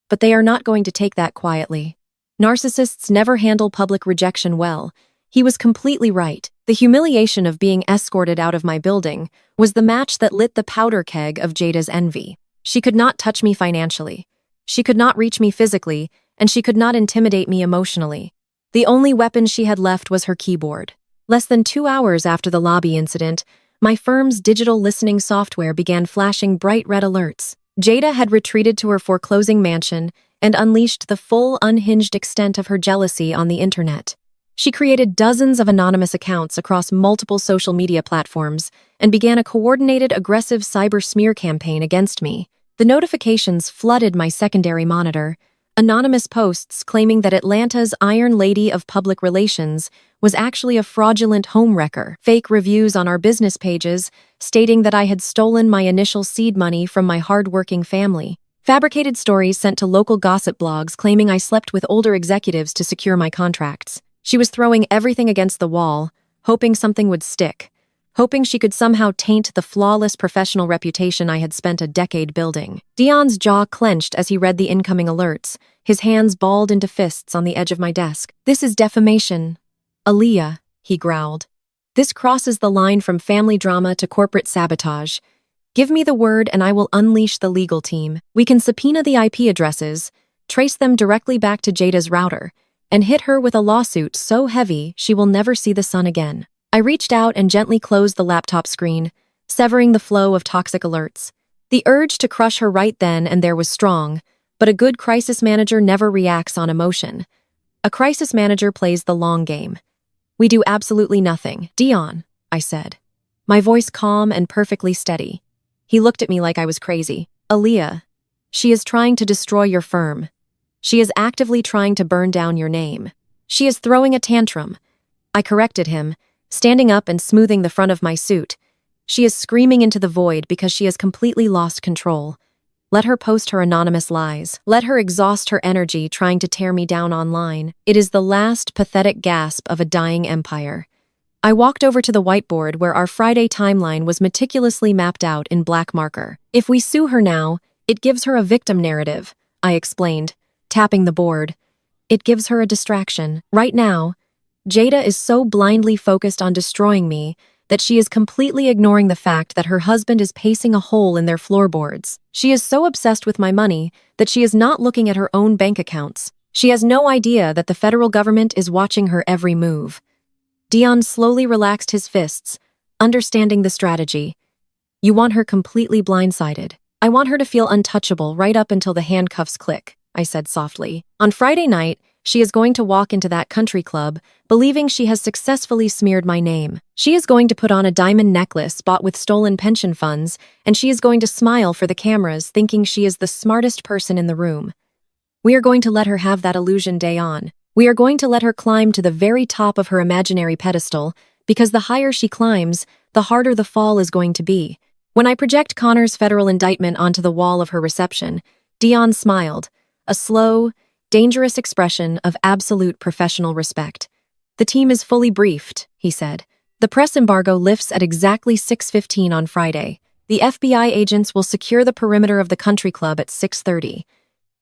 "But they are not going to take that quietly. Narcissists never handle public rejection well." He was completely right. The humiliation of being escorted out of my building was the match that lit the powder keg of Jada's envy. She could not touch me financially. She could not reach me physically, and she could not intimidate me emotionally. The only weapon she had left was her keyboard. Less than 2 hours after the lobby incident, my firm's digital listening software began flashing bright red alerts. Jada had retreated to her foreclosing mansion and unleashed the full, unhinged extent of her jealousy on the internet. She created dozens of anonymous accounts across multiple social media platforms and began a coordinated, aggressive cyber smear campaign against me. The notifications flooded my secondary monitor. Anonymous posts claiming that Atlanta's Iron Lady of Public Relations was actually a fraudulent homewrecker. Fake reviews on our business pages stating that I had stolen my initial seed money from my hardworking family. Fabricated stories sent to local gossip blogs claiming I slept with older executives to secure my contracts. She was throwing everything against the wall, hoping something would stick, hoping she could somehow taint the flawless professional reputation I had spent a decade building. Dion's jaw clenched as he read the incoming alerts, his hands balled into fists on the edge of my desk. "This is defamation. Aaliyah," he growled. "This crosses the line from family drama to corporate sabotage. Give me the word and I will unleash the legal team. We can subpoena the IP addresses, trace them directly back to Jada's router, and hit her with a lawsuit so heavy she will never see the sun again." I reached out and gently closed the laptop screen, severing the flow of toxic alerts. The urge to crush her right then and there was strong, but a good crisis manager never reacts on emotion. A crisis manager plays the long game. "We do absolutely nothing. Dion," I said, my voice calm and perfectly steady. He looked at me like I was crazy. "Aaliyah, she is trying to destroy your firm. She is actively trying to burn down your name. She is throwing a tantrum." I corrected him, standing up and smoothing the front of my suit. "She is screaming into the void because she has completely lost control. Let her post her anonymous lies. Let her exhaust her energy trying to tear me down online. It is the last pathetic gasp of a dying empire." I walked over to the whiteboard where our Friday timeline was meticulously mapped out in black marker. "If we sue her now, it gives her a victim narrative," I explained, tapping the board. "It gives her a distraction. Right now, Jada is so blindly focused on destroying me that she is completely ignoring the fact that her husband is pacing a hole in their floorboards. She is so obsessed with my money that she is not looking at her own bank accounts. She has no idea that the federal government is watching her every move." Dion slowly relaxed his fists, understanding the strategy. "You want her completely blindsided. I want her to feel untouchable right up until the handcuffs click," I said softly. "On Friday night, she is going to walk into that country club, believing she has successfully smeared my name. She is going to put on a diamond necklace bought with stolen pension funds, and she is going to smile for the cameras, thinking she is the smartest person in the room. We are going to let her have that illusion day on. We are going to let her climb to the very top of her imaginary pedestal, because the higher she climbs, the harder the fall is going to be." When I project Connor's federal indictment onto the wall of her reception, Dion smiled, a slow, dangerous expression of absolute professional respect. "The team is fully briefed," he said. "The press embargo lifts at exactly 6:15 on Friday. The FBI agents will secure the perimeter of the country club at 6:30.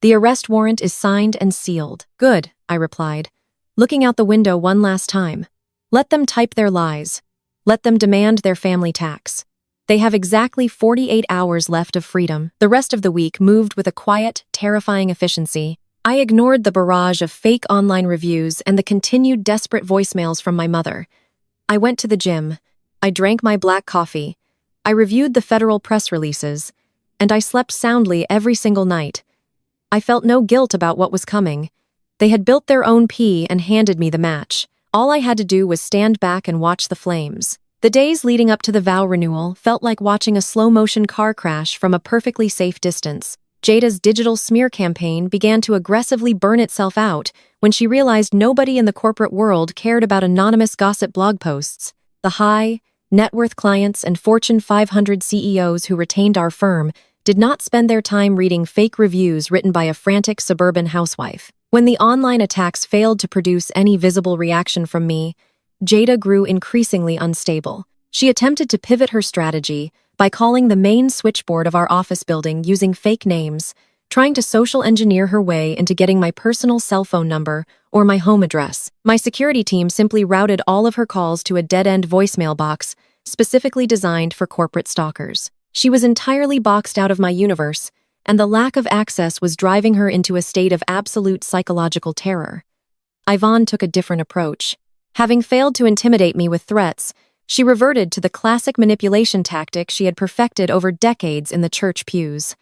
The arrest warrant is signed and sealed." "Good," I replied, looking out the window one last time. "Let them type their lies. Let them demand their family tax. They have exactly 48 hours left of freedom." The rest of the week moved with a quiet, terrifying efficiency. I ignored the barrage of fake online reviews and the continued desperate voicemails from my mother. I went to the gym. I drank my black coffee. I reviewed the federal press releases. And I slept soundly every single night. I felt no guilt about what was coming. They had built their own pea and handed me the match. All I had to do was stand back and watch the flames. The days leading up to the vow renewal felt like watching a slow-motion car crash from a perfectly safe distance. Jada's digital smear campaign began to aggressively burn itself out when she realized nobody in the corporate world cared about anonymous gossip blog posts. The high, net worth clients and Fortune 500 CEOs who retained our firm did not spend their time reading fake reviews written by a frantic suburban housewife. When the online attacks failed to produce any visible reaction from me, Jada grew increasingly unstable. She attempted to pivot her strategy by calling the main switchboard of our office building using fake names, trying to social engineer her way into getting my personal cell phone number or my home address. My security team simply routed all of her calls to a dead-end voicemail box specifically designed for corporate stalkers. She was entirely boxed out of my universe, and the lack of access was driving her into a state of absolute psychological terror. Yvonne took a different approach. Having failed to intimidate me with threats, she reverted to the classic manipulation tactic she had perfected over decades in the church pews.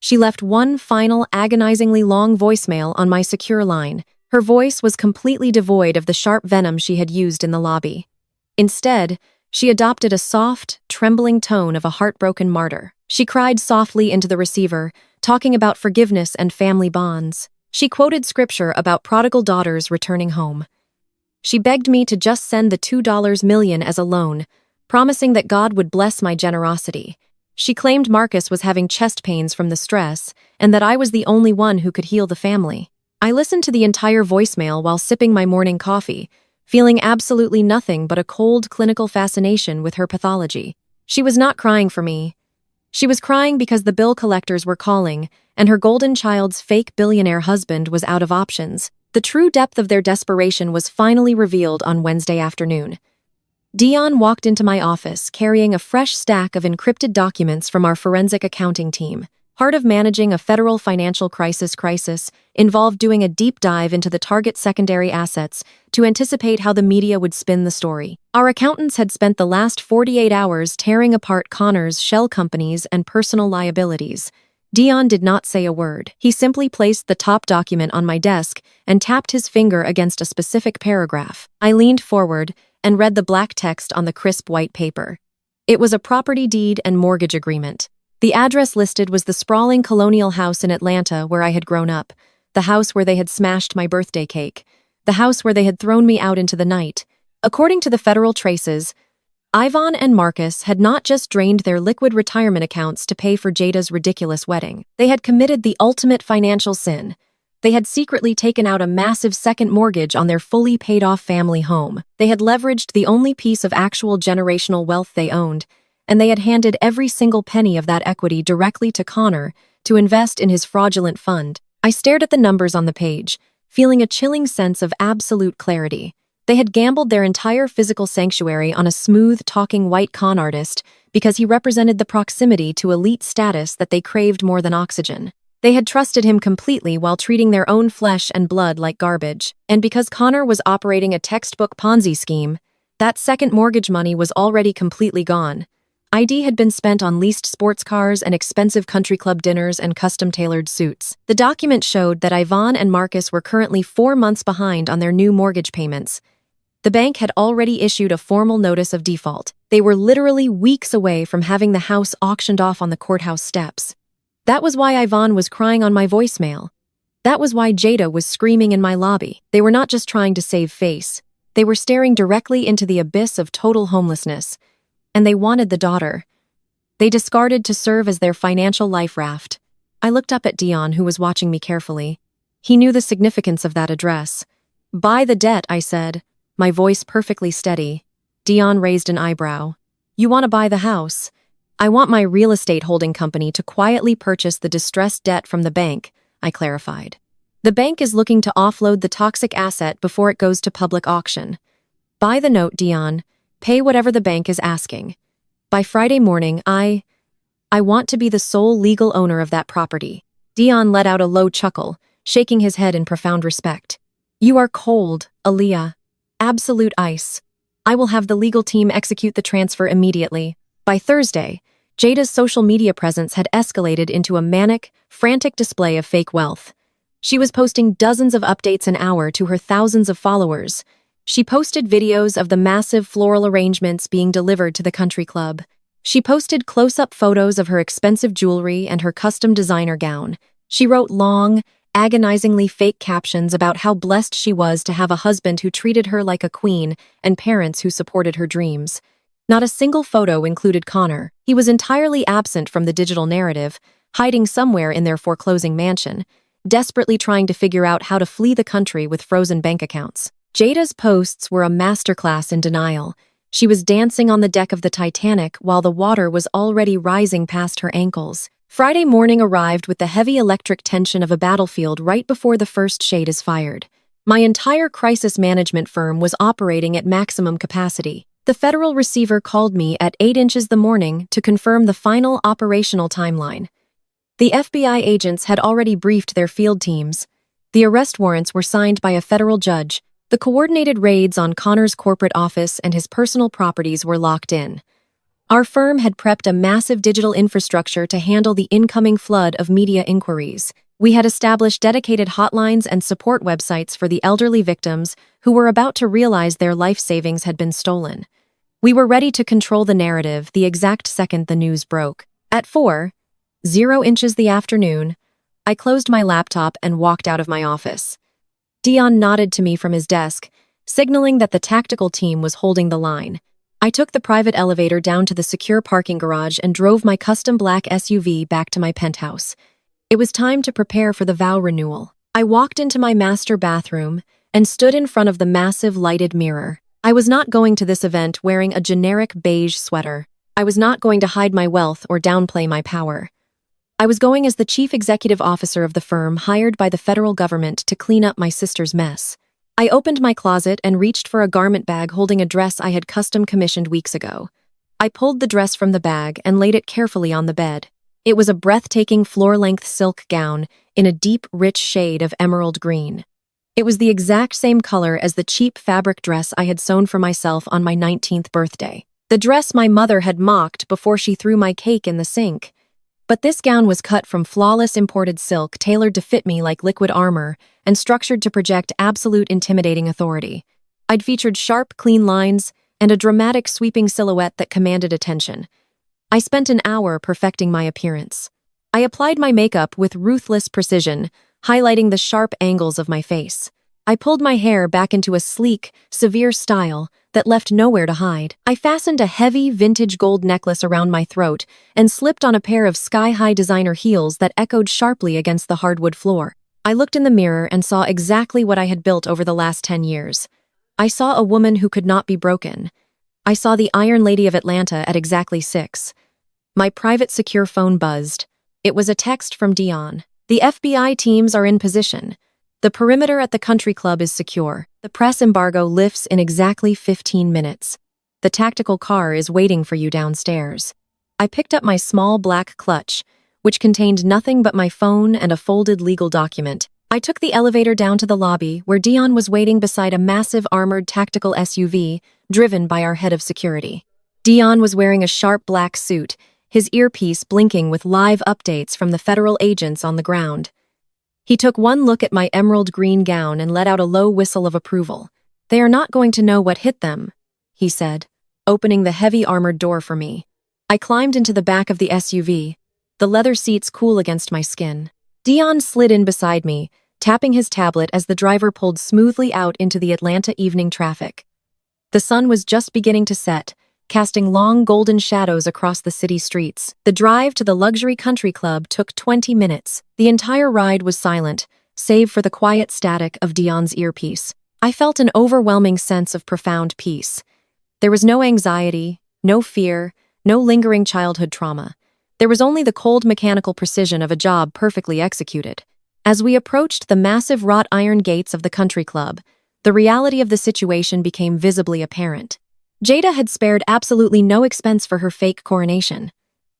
She left one final, agonizingly long voicemail on my secure line. Her voice was completely devoid of the sharp venom she had used in the lobby. Instead, she adopted a soft, trembling tone of a heartbroken martyr. She cried softly into the receiver, talking about forgiveness and family bonds. She quoted scripture about prodigal daughters returning home. She begged me to just send the $2 million as a loan, promising that God would bless my generosity. She claimed Marcus was having chest pains from the stress, and that I was the only one who could heal the family. I listened to the entire voicemail while sipping my morning coffee, feeling absolutely nothing but a cold clinical fascination with her pathology. She was not crying for me. She was crying because the bill collectors were calling, and her golden child's fake billionaire husband was out of options. The true depth of their desperation was finally revealed on Wednesday afternoon. Dion walked into my office carrying a fresh stack of encrypted documents from our forensic accounting team. Part of managing a federal financial crisis involved doing a deep dive into the target's secondary assets to anticipate how the media would spin the story. Our accountants had spent the last 48 hours tearing apart Connor's shell companies and personal liabilities. Dion did not say a word. He simply placed the top document on my desk and tapped his finger against a specific paragraph. I leaned forward and read the black text on the crisp white paper. It was a property deed and mortgage agreement. The address listed was the sprawling colonial house in Atlanta where I had grown up, the house where they had smashed my birthday cake, the house where they had thrown me out into the night. According to the federal traces, Yvonne and Marcus had not just drained their liquid retirement accounts to pay for Jada's ridiculous wedding. They had committed the ultimate financial sin. They had secretly taken out a massive second mortgage on their fully paid-off family home. They had leveraged the only piece of actual generational wealth they owned, and they had handed every single penny of that equity directly to Connor to invest in his fraudulent fund. I stared at the numbers on the page, feeling a chilling sense of absolute clarity. They had gambled their entire physical sanctuary on a smooth-talking white con artist because he represented the proximity to elite status that they craved more than oxygen. They had trusted him completely while treating their own flesh and blood like garbage. And because Connor was operating a textbook Ponzi scheme, that second mortgage money was already completely gone. ID had been spent on leased sports cars and expensive country club dinners and custom-tailored suits. The document showed that Yvonne and Marcus were currently 4 months behind on their new mortgage payments. The bank had already issued a formal notice of default. They were literally weeks away from having the house auctioned off on the courthouse steps. That was why Yvonne was crying on my voicemail. That was why Jada was screaming in my lobby. They were not just trying to save face. They were staring directly into the abyss of total homelessness. And they wanted the daughter. They discarded to serve as their financial life raft. I looked up at Dion, who was watching me carefully. He knew the significance of that address. "Buy the debt," I said, my voice perfectly steady. Dion raised an eyebrow. "You want to buy the house?" "I want my real estate holding company to quietly purchase the distressed debt from the bank," I clarified. "The bank is looking to offload the toxic asset before it goes to public auction. Buy the note, Dion. Pay whatever the bank is asking. By Friday morning, I want to be the sole legal owner of that property." Dion let out a low chuckle, shaking his head in profound respect. "You are cold, Aaliyah. Absolute ice. I will have the legal team execute the transfer immediately." By Thursday, Jada's social media presence had escalated into a manic, frantic display of fake wealth. She was posting dozens of updates an hour to her thousands of followers. She posted videos of the massive floral arrangements being delivered to the country club. She posted close-up photos of her expensive jewelry and her custom designer gown. She wrote long, agonizingly fake captions about how blessed she was to have a husband who treated her like a queen and parents who supported her dreams. Not a single photo included Connor. He was entirely absent from the digital narrative, hiding somewhere in their foreclosing mansion, desperately trying to figure out how to flee the country with frozen bank accounts. Jada's posts were a masterclass in denial. She was dancing on the deck of the Titanic while the water was already rising past her ankles. Friday morning arrived with the heavy electric tension of a battlefield right before the first shade is fired. My entire crisis management firm was operating at maximum capacity. The federal receiver called me at 8 inches the morning to confirm the final operational timeline. The FBI agents had already briefed their field teams. The arrest warrants were signed by a federal judge. The coordinated raids on Connor's corporate office and his personal properties were locked in. Our firm had prepped a massive digital infrastructure to handle the incoming flood of media inquiries. We had established dedicated hotlines and support websites for the elderly victims who were about to realize their life savings had been stolen. We were ready to control the narrative the exact second the news broke. At 4:00 the afternoon, I closed my laptop and walked out of my office. Dion nodded to me from his desk, signaling that the tactical team was holding the line. I took the private elevator down to the secure parking garage and drove my custom black SUV back to my penthouse. It was time to prepare for the vow renewal. I walked into my master bathroom and stood in front of the massive lighted mirror. I was not going to this event wearing a generic beige sweater. I was not going to hide my wealth or downplay my power. I was going as the chief executive officer of the firm hired by the federal government to clean up my sister's mess. I opened my closet and reached for a garment bag holding a dress I had custom commissioned weeks ago. I pulled the dress from the bag and laid it carefully on the bed. It was a breathtaking floor-length silk gown in a deep, rich shade of emerald green. It was the exact same color as the cheap fabric dress I had sewn for myself on my 19th birthday. The dress my mother had mocked before she threw my cake in the sink. But this gown was cut from flawless imported silk tailored to fit me like liquid armor and structured to project absolute intimidating authority. I'd featured sharp, clean lines and a dramatic sweeping silhouette that commanded attention. I spent an hour perfecting my appearance. I applied my makeup with ruthless precision, highlighting the sharp angles of my face. I pulled my hair back into a sleek, severe style that left nowhere to hide. I fastened a heavy, vintage gold necklace around my throat and slipped on a pair of sky-high designer heels that echoed sharply against the hardwood floor. I looked in the mirror and saw exactly what I had built over the last 10 years. I saw a woman who could not be broken. I saw the Iron Lady of Atlanta at exactly 6. My private secure phone buzzed. It was a text from Dion. The FBI teams are in position. The perimeter at the country club is secure. The press embargo lifts in exactly 15 minutes. The tactical car is waiting for you downstairs. I picked up my small black clutch, which contained nothing but my phone and a folded legal document. I took the elevator down to the lobby, where Dion was waiting beside a massive armored tactical SUV, driven by our head of security. Dion was wearing a sharp black suit, his earpiece blinking with live updates from the federal agents on the ground. He took one look at my emerald green gown and let out a low whistle of approval. "They are not going to know what hit them," he said, opening the heavy armored door for me. I climbed into the back of the SUV, the leather seats cool against my skin. Dion slid in beside me, tapping his tablet as the driver pulled smoothly out into the Atlanta evening traffic. The sun was just beginning to set, casting long golden shadows across the city streets. The drive to the luxury country club took 20 minutes. The entire ride was silent, save for the quiet static of Dion's earpiece. I felt an overwhelming sense of profound peace. There was no anxiety, no fear, no lingering childhood trauma. There was only the cold mechanical precision of a job perfectly executed. As we approached the massive wrought iron gates of the country club, the reality of the situation became visibly apparent. Jada had spared absolutely no expense for her fake coronation.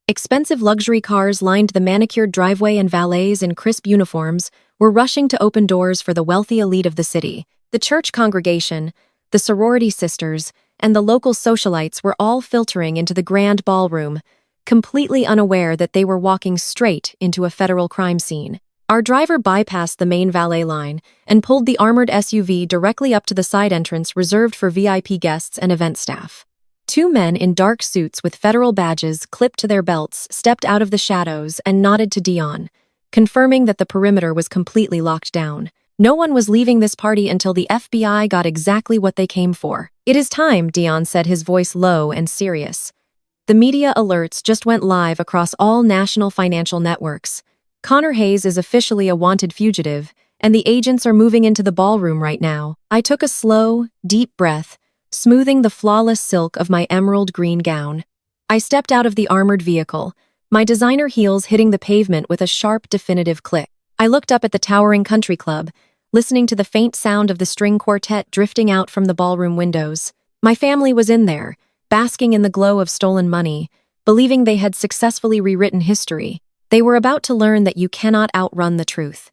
Expensive luxury cars lined the manicured driveway and valets in crisp uniforms were rushing to open doors for the wealthy elite of the city. The church congregation, the sorority sisters, and the local socialites were all filtering into the grand ballroom, completely unaware that they were walking straight into a federal crime scene. Our driver bypassed the main valet line and pulled the armored SUV directly up to the side entrance reserved for VIP guests and event staff. Two men in dark suits with federal badges clipped to their belts stepped out of the shadows and nodded to Dion, confirming that the perimeter was completely locked down. No one was leaving this party until the FBI got exactly what they came for. "It is time," Dion said, his voice low and serious. The media alerts just went live across all national financial networks. Connor Hayes is officially a wanted fugitive, and the agents are moving into the ballroom right now. I took a slow, deep breath, smoothing the flawless silk of my emerald green gown. I stepped out of the armored vehicle, my designer heels hitting the pavement with a sharp, definitive click. I looked up at the towering country club, listening to the faint sound of the string quartet drifting out from the ballroom windows. My family was in there, basking in the glow of stolen money, believing they had successfully rewritten history. They were about to learn that you cannot outrun the truth.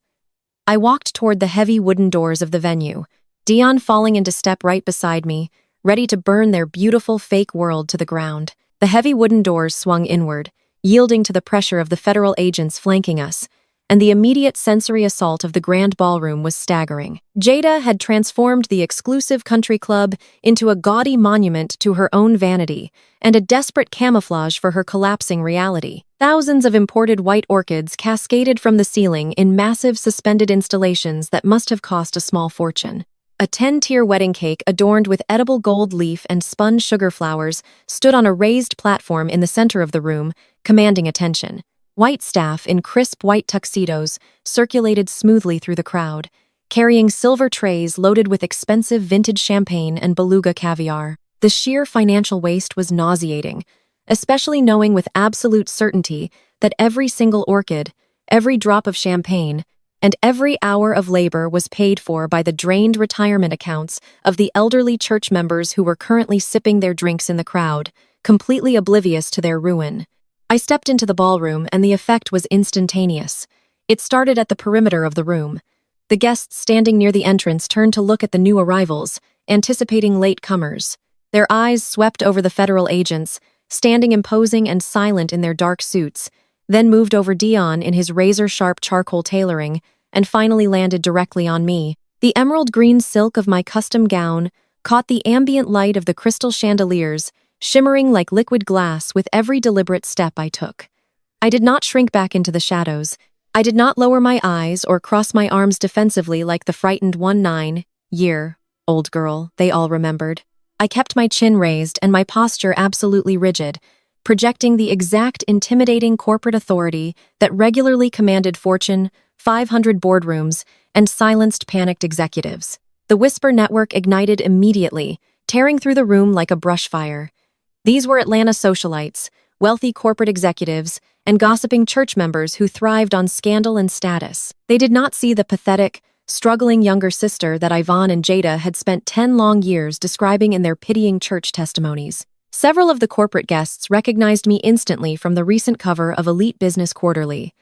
I walked toward the heavy wooden doors of the venue, Dion falling into step right beside me, ready to burn their beautiful fake world to the ground. The heavy wooden doors swung inward, yielding to the pressure of the federal agents flanking us, and the immediate sensory assault of the grand ballroom was staggering. Jada had transformed the exclusive country club into a gaudy monument to her own vanity and a desperate camouflage for her collapsing reality. Thousands of imported white orchids cascaded from the ceiling in massive suspended installations that must have cost a small fortune. A 10-tier wedding cake adorned with edible gold leaf and spun sugar flowers stood on a raised platform in the center of the room, commanding attention. White staff in crisp white tuxedos circulated smoothly through the crowd, carrying silver trays loaded with expensive vintage champagne and beluga caviar. The sheer financial waste was nauseating, especially knowing with absolute certainty that every single orchid, every drop of champagne, and every hour of labor was paid for by the drained retirement accounts of the elderly church members who were currently sipping their drinks in the crowd, completely oblivious to their ruin. I stepped into the ballroom, and the effect was instantaneous. It started at the perimeter of the room. The guests standing near the entrance turned to look at the new arrivals, anticipating latecomers. Their eyes swept over the federal agents, standing imposing and silent in their dark suits, then moved over Dion in his razor-sharp charcoal tailoring, and finally landed directly on me. The emerald green silk of my custom gown caught the ambient light of the crystal chandeliers, shimmering like liquid glass with every deliberate step I took. I did not shrink back into the shadows. I did not lower my eyes or cross my arms defensively like the frightened 19-year-old girl they all remembered. I kept my chin raised and my posture absolutely rigid, projecting the exact intimidating corporate authority that regularly commanded Fortune 500 boardrooms and silenced panicked executives. The Whisper Network ignited immediately, tearing through the room like a brush fire. These were Atlanta socialites, wealthy corporate executives, and gossiping church members who thrived on scandal and status. They did not see the pathetic, struggling younger sister that Yvonne and Jada had spent 10 long years describing in their pitying church testimonies. Several of the corporate guests recognized me instantly from the recent cover of Elite Business Quarterly.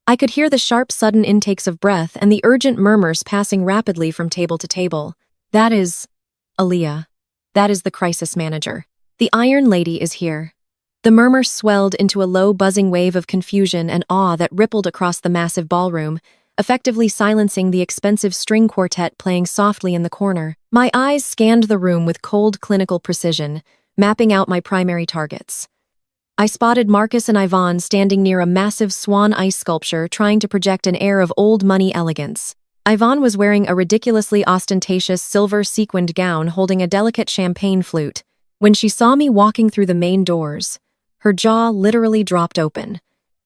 I could hear the sharp, sudden intakes of breath and the urgent murmurs passing rapidly from table to table. "That is Aaliyah. That is the crisis manager. The Iron Lady is here." The murmur swelled into a low, buzzing wave of confusion and awe that rippled across the massive ballroom, effectively silencing the expensive string quartet playing softly in the corner. My eyes scanned the room with cold, clinical precision, mapping out my primary targets. I spotted Marcus and Yvonne standing near a massive swan ice sculpture trying to project an air of old money elegance. Yvonne was wearing a ridiculously ostentatious silver sequined gown holding a delicate champagne flute. When she saw me walking through the main doors, her jaw literally dropped open.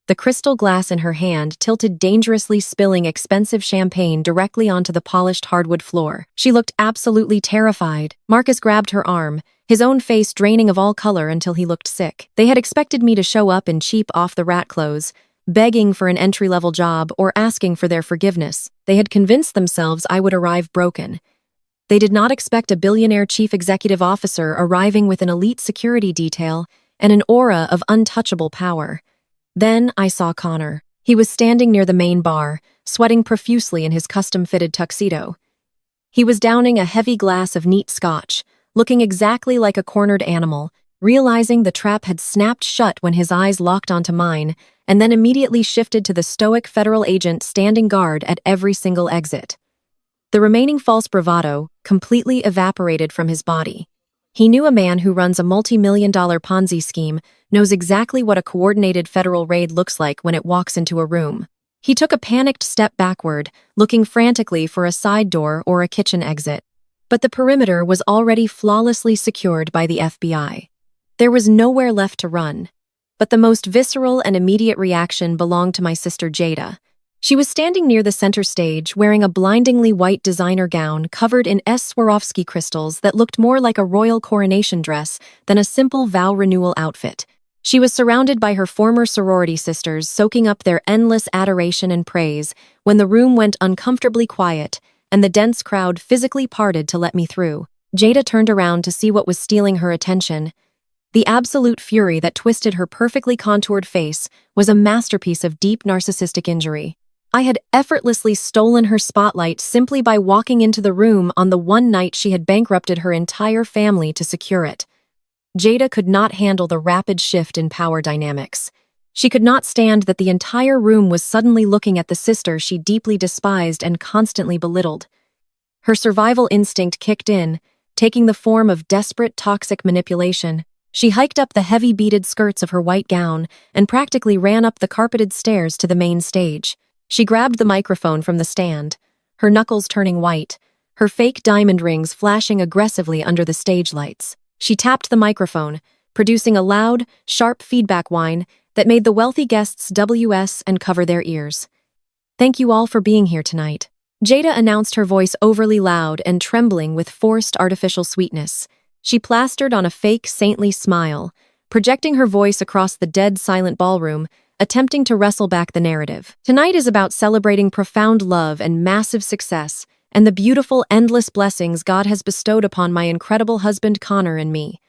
The crystal glass in her hand tilted dangerously, spilling expensive champagne directly onto the polished hardwood floor. She looked absolutely terrified. Marcus grabbed her arm, his own face draining of all color until he looked sick. They had expected me to show up in cheap off-the-rat clothes, begging for an entry-level job or asking for their forgiveness. They had convinced themselves I would arrive broken. They did not expect a billionaire chief executive officer arriving with an elite security detail and an aura of untouchable power. Then I saw Connor. He was standing near the main bar, sweating profusely in his custom-fitted tuxedo. He was downing a heavy glass of neat scotch, looking exactly like a cornered animal, realizing the trap had snapped shut when his eyes locked onto mine, and then immediately shifted to the stoic federal agent standing guard at every single exit. The remaining false bravado completely evaporated from his body. He knew a man who runs a multi-million-dollar Ponzi scheme knows exactly what a coordinated federal raid looks like when it walks into a room. He took a panicked step backward, looking frantically for a side door or a kitchen exit. But the perimeter was already flawlessly secured by the FBI. There was nowhere left to run. But the most visceral and immediate reaction belonged to my sister Jada. She was standing near the center stage, wearing a blindingly white designer gown covered in Swarovski crystals that looked more like a royal coronation dress than a simple vow renewal outfit. She was surrounded by her former sorority sisters, soaking up their endless adoration and praise when the room went uncomfortably quiet and the dense crowd physically parted to let me through. Jada turned around to see what was stealing her attention. The absolute fury that twisted her perfectly contoured face was a masterpiece of deep narcissistic injury. I had effortlessly stolen her spotlight simply by walking into the room on the one night she had bankrupted her entire family to secure it. Jada could not handle the rapid shift in power dynamics. She could not stand that the entire room was suddenly looking at the sister she deeply despised and constantly belittled. Her survival instinct kicked in, taking the form of desperate, toxic manipulation. She hiked up the heavy beaded skirts of her white gown and practically ran up the carpeted stairs to the main stage. She grabbed the microphone from the stand, her knuckles turning white, her fake diamond rings flashing aggressively under the stage lights. She tapped the microphone, producing a loud, sharp feedback whine that made the wealthy guests WS and cover their ears. "Thank you all for being here tonight." Jada announced, her voice overly loud and trembling with forced artificial sweetness. She plastered on a fake saintly smile, projecting her voice across the dead silent ballroom, attempting to wrestle back the narrative. "Tonight is about celebrating profound love and massive success, and the beautiful, endless blessings God has bestowed upon my incredible husband Connor and me.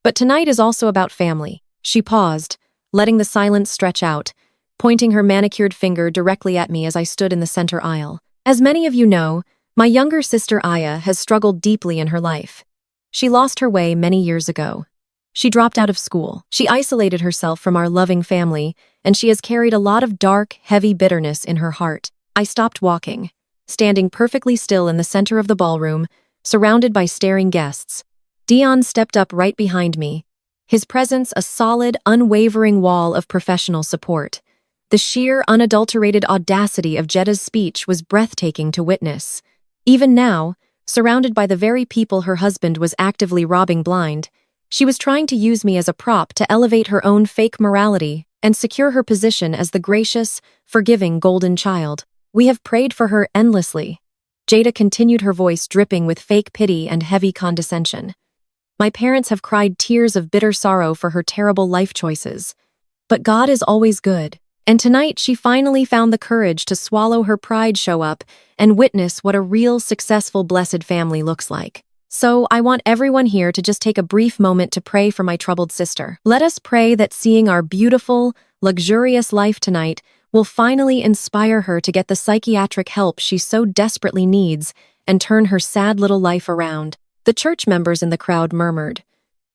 But tonight is also about family." She paused, letting the silence stretch out, pointing her manicured finger directly at me as I stood in the center aisle. "As many of you know, my younger sister Aya has struggled deeply in her life. She lost her way many years ago. She dropped out of school. She isolated herself from our loving family, and she has carried a lot of dark, heavy bitterness in her heart." I stopped walking, standing perfectly still in the center of the ballroom, surrounded by staring guests. Dion stepped up right behind me, his presence a solid, unwavering wall of professional support. The sheer, unadulterated audacity of Jeda's speech was breathtaking to witness. Even now, surrounded by the very people her husband was actively robbing blind, she was trying to use me as a prop to elevate her own fake morality and secure her position as the gracious, forgiving golden child. "We have prayed for her endlessly." Jada continued, her voice dripping with fake pity and heavy condescension. "My parents have cried tears of bitter sorrow for her terrible life choices. But God is always good. And tonight she finally found the courage to swallow her pride, show up, and witness what a real, successful, blessed family looks like. So I want everyone here to just take a brief moment to pray for my troubled sister. Let us pray that seeing our beautiful, luxurious life tonight will finally inspire her to get the psychiatric help she so desperately needs and turn her sad little life around." The church members in the crowd murmured,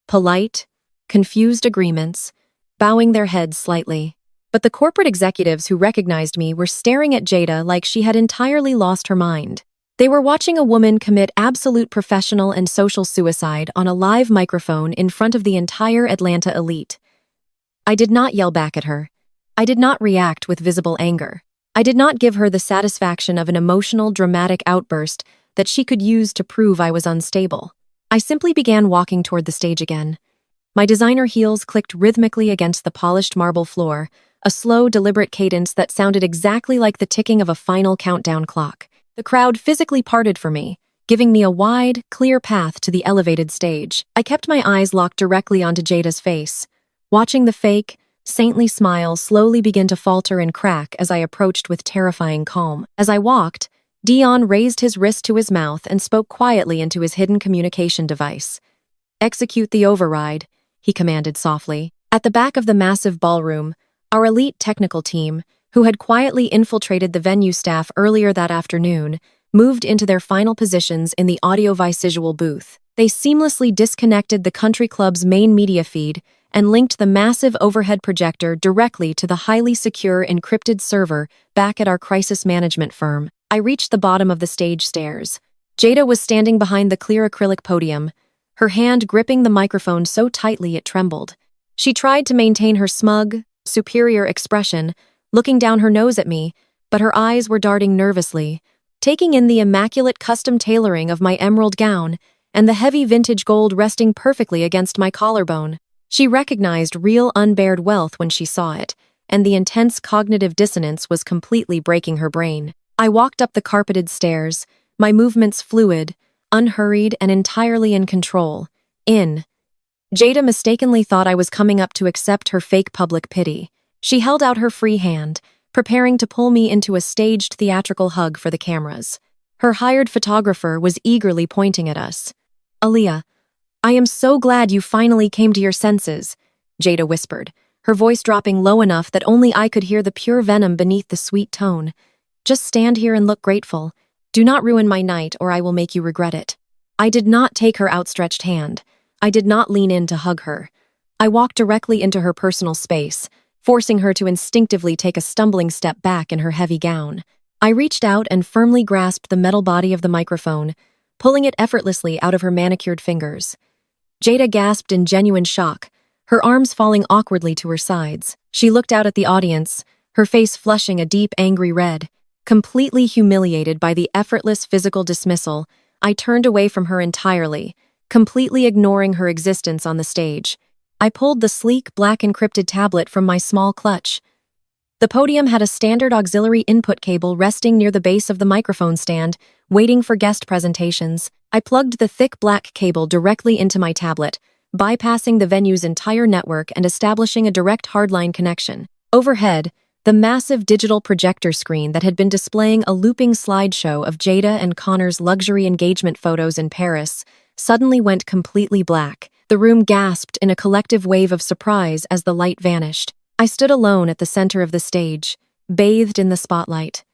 polite, confused agreements, bowing their heads slightly. But the corporate executives who recognized me were staring at Jada like she had entirely lost her mind. They were watching a woman commit absolute professional and social suicide on a live microphone in front of the entire Atlanta elite. I did not yell back at her. I did not react with visible anger. I did not give her the satisfaction of an emotional, dramatic outburst that she could use to prove I was unstable. I simply began walking toward the stage again. My designer heels clicked rhythmically against the polished marble floor, a slow, deliberate cadence that sounded exactly like the ticking of a final countdown clock. The crowd physically parted for me, giving me a wide, clear path to the elevated stage. I kept my eyes locked directly onto Jada's face, watching the fake, saintly smile slowly begin to falter and crack as I approached with terrifying calm. As I walked, Dion raised his wrist to his mouth and spoke quietly into his hidden communication device. "Execute the override," he commanded softly. At the back of the massive ballroom, our elite technical team, who had quietly infiltrated the venue staff earlier that afternoon, moved into their final positions in the audiovisual booth. They seamlessly disconnected the country club's main media feed and linked the massive overhead projector directly to the highly secure encrypted server back at our crisis management firm. I reached the bottom of the stage stairs. Jada was standing behind the clear acrylic podium, her hand gripping the microphone so tightly it trembled. She tried to maintain her smug, superior expression, looking down her nose at me, but her eyes were darting nervously, taking in the immaculate custom tailoring of my emerald gown and the heavy vintage gold resting perfectly against my collarbone. She recognized real unbared wealth when she saw it, and the intense cognitive dissonance was completely breaking her brain. I walked up the carpeted stairs, my movements fluid, unhurried, and entirely in control. Jada mistakenly thought I was coming up to accept her fake public pity. She held out her free hand, preparing to pull me into a staged theatrical hug for the cameras. Her hired photographer was eagerly pointing at us. "Aaliyah, I am so glad you finally came to your senses, Jada whispered, her voice dropping low enough that only I could hear the pure venom beneath the sweet tone. Just stand here and look grateful. Do not ruin my night or I will make you regret it. I did not take her outstretched hand. I did not lean in to hug her. I walked directly into her personal space, forcing her to instinctively take a stumbling step back in her heavy gown. I reached out and firmly grasped the metal body of the microphone, pulling it effortlessly out of her manicured fingers. Jada gasped in genuine shock, her arms falling awkwardly to her sides. She looked out at the audience, her face flushing a deep, angry red. Completely humiliated by the effortless physical dismissal, I turned away from her entirely, completely ignoring her existence on the stage. I pulled the sleek, black encrypted tablet from my small clutch. The podium had a standard auxiliary input cable resting near the base of the microphone stand, waiting for guest presentations. I plugged the thick black cable directly into my tablet, bypassing the venue's entire network and establishing a direct hardline connection. Overhead, the massive digital projector screen that had been displaying a looping slideshow of Jada and Connor's luxury engagement photos in Paris suddenly went completely black. The room gasped in a collective wave of surprise as the light vanished. I stood alone at the center of the stage, bathed in the spotlight.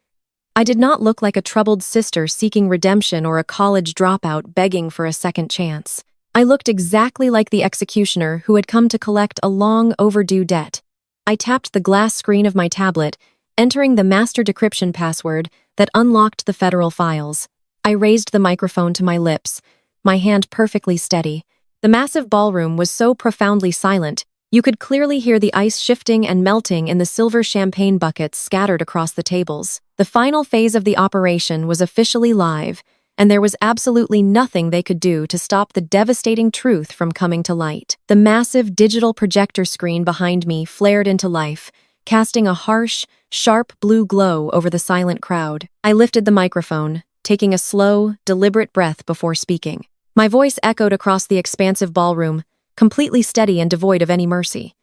I did not look like a troubled sister seeking redemption or a college dropout begging for a second chance. I looked exactly like the executioner who had come to collect a long overdue debt. I tapped the glass screen of my tablet, entering the master decryption password that unlocked the federal files. I raised the microphone to my lips, my hand perfectly steady. The massive ballroom was so profoundly silent, you could clearly hear the ice shifting and melting in the silver champagne buckets scattered across the tables. The final phase of the operation was officially live, and there was absolutely nothing they could do to stop the devastating truth from coming to light. The massive digital projector screen behind me flared into life, casting a harsh, sharp blue glow over the silent crowd. I lifted the microphone, taking a slow, deliberate breath before speaking. My voice echoed across the expansive ballroom, completely steady and devoid of any mercy.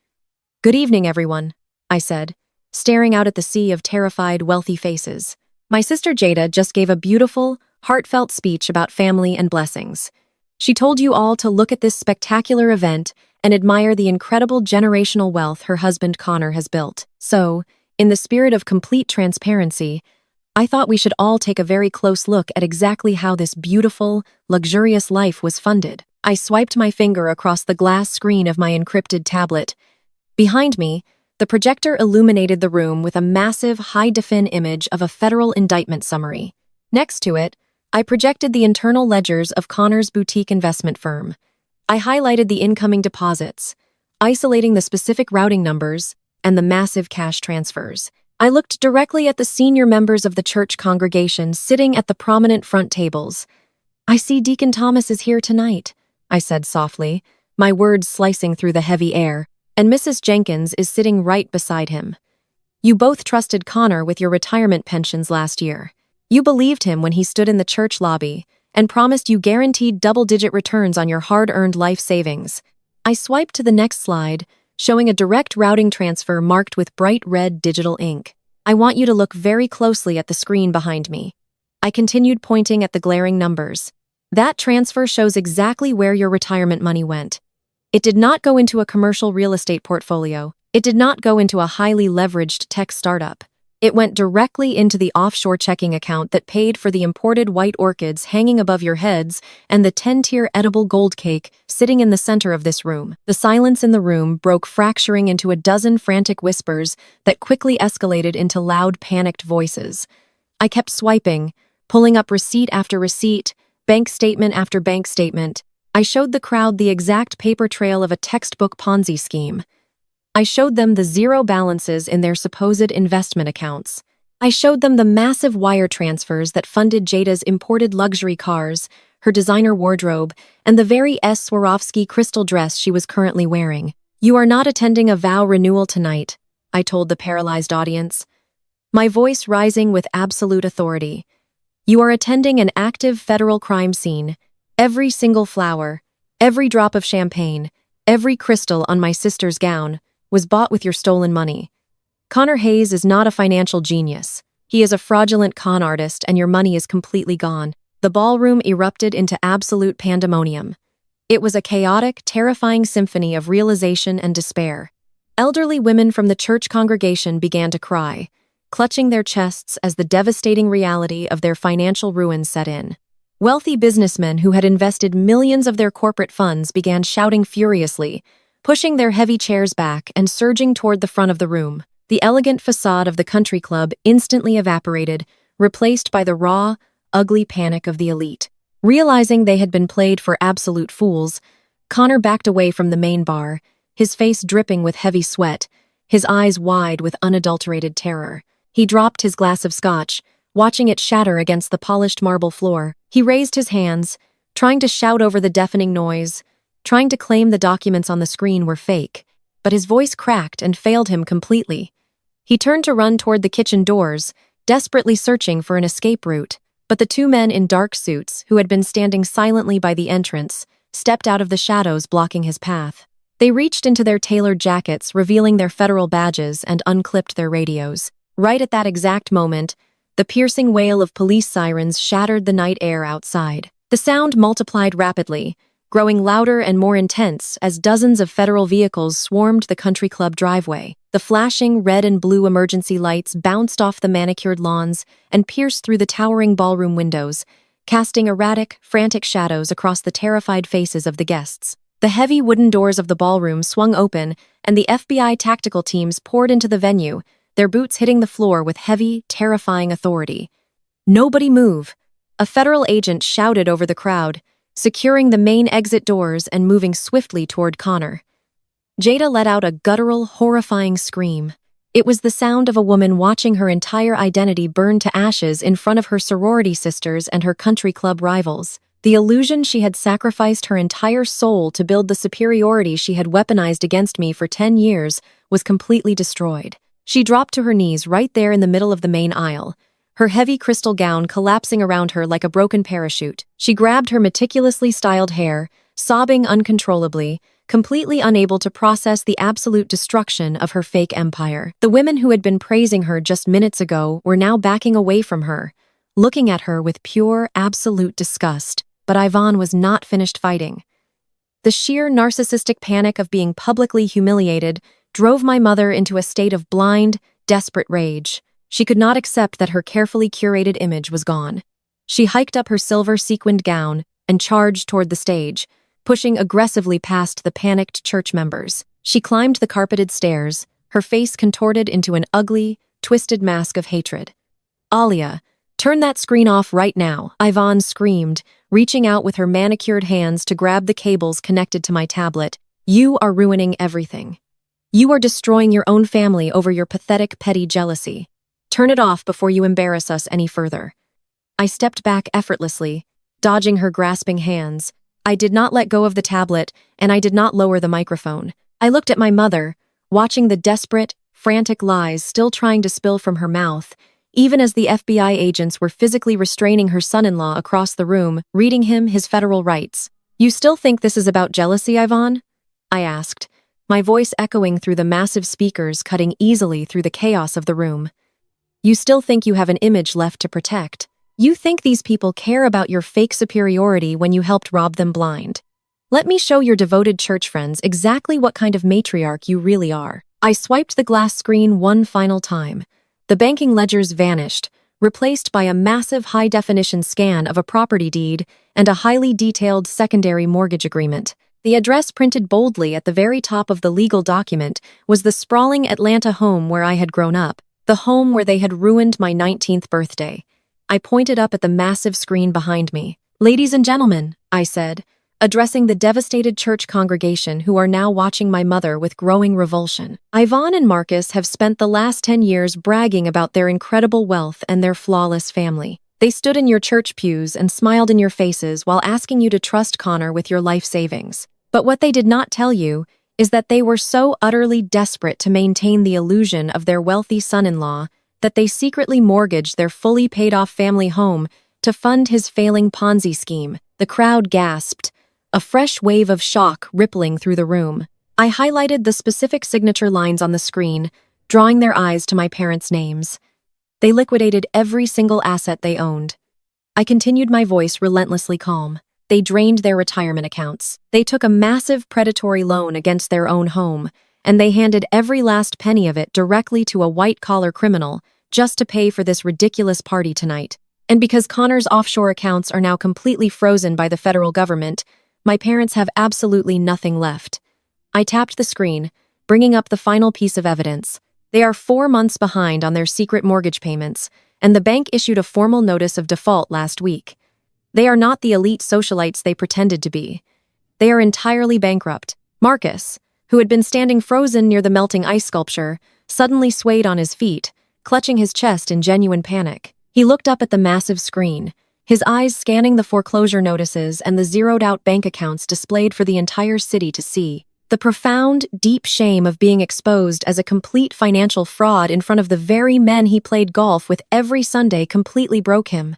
"Good evening, everyone," I said, staring out at the sea of terrified, wealthy faces. My sister Jada just gave a beautiful, heartfelt speech about family and blessings. She told you all to look at this spectacular event and admire the incredible generational wealth her husband Connor has built. So, in the spirit of complete transparency, I thought we should all take a very close look at exactly how this beautiful, luxurious life was funded. I swiped my finger across the glass screen of my encrypted tablet. Behind me, the projector illuminated the room with a massive, high-defin image of a federal indictment summary. Next to it, I projected the internal ledgers of Connor's boutique investment firm. I highlighted the incoming deposits, isolating the specific routing numbers and the massive cash transfers. I looked directly at the senior members of the church congregation sitting at the prominent front tables. "I see Deacon Thomas is here tonight," I said softly, my words slicing through the heavy air, "and Mrs. Jenkins is sitting right beside him. You both trusted Connor with your retirement pensions last year. You believed him when he stood in the church lobby and promised you guaranteed double-digit returns on your hard-earned life savings." I swiped to the next slide, showing a direct routing transfer marked with bright red digital ink. "I want you to look very closely at the screen behind me." I continued pointing at the glaring numbers. "That transfer shows exactly where your retirement money went. It did not go into a commercial real estate portfolio. It did not go into a highly leveraged tech startup. It went directly into the offshore checking account that paid for the imported white orchids hanging above your heads and the 10-tier edible gold cake sitting in the center of this room." The silence in the room broke, fracturing into a dozen frantic whispers that quickly escalated into loud, panicked voices. I kept swiping, pulling up receipt after receipt, bank statement after bank statement. I showed the crowd the exact paper trail of a textbook Ponzi scheme. I showed them the zero balances in their supposed investment accounts. I showed them the massive wire transfers that funded Jada's imported luxury cars, her designer wardrobe, and the very Swarovski crystal dress she was currently wearing. "You are not attending a vow renewal tonight," I told the paralyzed audience, my voice rising with absolute authority. "You are attending an active federal crime scene. Every single flower, every drop of champagne, every crystal on my sister's gown was bought with your stolen money. Connor Hayes is not a financial genius. He is a fraudulent con artist, and your money is completely gone." The ballroom erupted into absolute pandemonium. It was a chaotic, terrifying symphony of realization and despair. Elderly women from the church congregation began to cry, clutching their chests as the devastating reality of their financial ruin set in. Wealthy businessmen who had invested millions of their corporate funds began shouting furiously, pushing their heavy chairs back and surging toward the front of the room. The elegant facade of the country club instantly evaporated, replaced by the raw, ugly panic of the elite. Realizing they had been played for absolute fools, Connor backed away from the main bar, his face dripping with heavy sweat, his eyes wide with unadulterated terror. He dropped his glass of scotch, watching it shatter against the polished marble floor. He raised his hands, trying to shout over the deafening noise, trying to claim the documents on the screen were fake, but his voice cracked and failed him completely. He turned to run toward the kitchen doors, desperately searching for an escape route, but the two men in dark suits, who had been standing silently by the entrance, stepped out of the shadows blocking his path. They reached into their tailored jackets, revealing their federal badges, and unclipped their radios. Right at that exact moment, the piercing wail of police sirens shattered the night air outside. The sound multiplied rapidly, growing louder and more intense as dozens of federal vehicles swarmed the country club driveway. The flashing red and blue emergency lights bounced off the manicured lawns and pierced through the towering ballroom windows, casting erratic, frantic shadows across the terrified faces of the guests. The heavy wooden doors of the ballroom swung open, and the FBI tactical teams poured into the venue, their boots hitting the floor with heavy, terrifying authority. "Nobody move!" A federal agent shouted over the crowd, securing the main exit doors and moving swiftly toward Connor. Jada let out a guttural, horrifying scream. It was the sound of a woman watching her entire identity burn to ashes in front of her sorority sisters and her country club rivals. The illusion she had sacrificed her entire soul to build the superiority she had weaponized against me for 10 years was completely destroyed. She dropped to her knees right there in the middle of the main aisle, her heavy crystal gown collapsing around her like a broken parachute. She grabbed her meticulously styled hair, sobbing uncontrollably, completely unable to process the absolute destruction of her fake empire. The women who had been praising her just minutes ago were now backing away from her, looking at her with pure, absolute disgust. But Yvonne was not finished fighting. The sheer narcissistic panic of being publicly humiliated drove my mother into a state of blind, desperate rage. She could not accept that her carefully curated image was gone. She hiked up her silver sequined gown and charged toward the stage, pushing aggressively past the panicked church members. She climbed the carpeted stairs, her face contorted into an ugly, twisted mask of hatred. "Alia, turn that screen off right now," Yvonne screamed, reaching out with her manicured hands to grab the cables connected to my tablet. "You are ruining everything. You are destroying your own family over your pathetic, petty jealousy. Turn it off before you embarrass us any further." I stepped back effortlessly, dodging her grasping hands. I did not let go of the tablet, and I did not lower the microphone. I looked at my mother, watching the desperate, frantic lies still trying to spill from her mouth, even as the FBI agents were physically restraining her son-in-law across the room, reading him his federal rights. "You still think this is about jealousy, Yvonne?" I asked, my voice echoing through the massive speakers cutting easily through the chaos of the room. "You still think you have an image left to protect? You think these people care about your fake superiority when you helped rob them blind? Let me show your devoted church friends exactly what kind of matriarch you really are." I swiped the glass screen one final time. The banking ledgers vanished, replaced by a massive high-definition scan of a property deed and a highly detailed secondary mortgage agreement. The address printed boldly at the very top of the legal document was the sprawling Atlanta home where I had grown up, the home where they had ruined my 19th birthday. I pointed up at the massive screen behind me. "Ladies and gentlemen," I said, addressing the devastated church congregation who are now watching my mother with growing revulsion. "Yvonne and Marcus have spent the last 10 years bragging about their incredible wealth and their flawless family. They stood in your church pews and smiled in your faces while asking you to trust Connor with your life savings. But what they did not tell you is that they were so utterly desperate to maintain the illusion of their wealthy son-in-law that they secretly mortgaged their fully paid-off family home to fund his failing Ponzi scheme." The crowd gasped, a fresh wave of shock rippling through the room. I highlighted the specific signature lines on the screen, drawing their eyes to my parents' names. They liquidated every single asset they owned. I continued, my voice relentlessly calm. They drained their retirement accounts. They took a massive predatory loan against their own home, and they handed every last penny of it directly to a white-collar criminal just to pay for this ridiculous party tonight. And because Connor's offshore accounts are now completely frozen by the federal government, my parents have absolutely nothing left. I tapped the screen, bringing up the final piece of evidence. They are 4 months behind on their secret mortgage payments, and the bank issued a formal notice of default last week. They are not the elite socialites they pretended to be. They are entirely bankrupt. Marcus, who had been standing frozen near the melting ice sculpture, suddenly swayed on his feet, clutching his chest in genuine panic. He looked up at the massive screen, his eyes scanning the foreclosure notices and the zeroed-out bank accounts displayed for the entire city to see. The profound, deep shame of being exposed as a complete financial fraud in front of the very men he played golf with every Sunday completely broke him.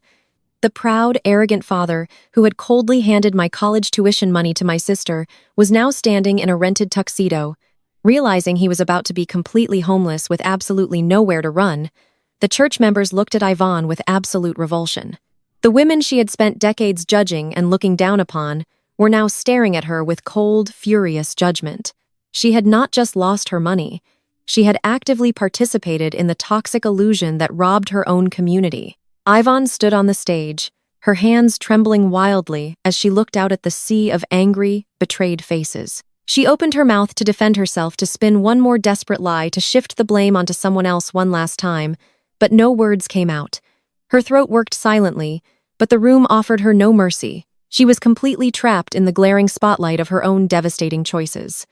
The proud, arrogant father, who had coldly handed my college tuition money to my sister, was now standing in a rented tuxedo. Realizing he was about to be completely homeless with absolutely nowhere to run, the church members looked at Ivan with absolute revulsion. The women she had spent decades judging and looking down upon were now staring at her with cold, furious judgment. She had not just lost her money, she had actively participated in the toxic illusion that robbed her own community. Ivan stood on the stage, her hands trembling wildly as she looked out at the sea of angry, betrayed faces. She opened her mouth to defend herself, to spin one more desperate lie, to shift the blame onto someone else one last time, but no words came out. Her throat worked silently, but the room offered her no mercy. She was completely trapped in the glaring spotlight of her own devastating choices.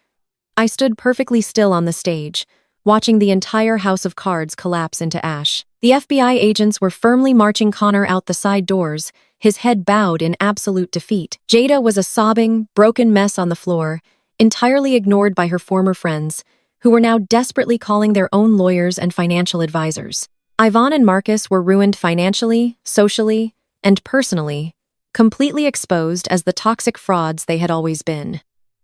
I stood perfectly still on the stage, watching the entire house of cards collapse into ash. The FBI agents were firmly marching Connor out the side doors, his head bowed in absolute defeat. Jada was a sobbing, broken mess on the floor, entirely ignored by her former friends, who were now desperately calling their own lawyers and financial advisors. Ivan and Marcus were ruined financially, socially, and personally, completely exposed as the toxic frauds they had always been.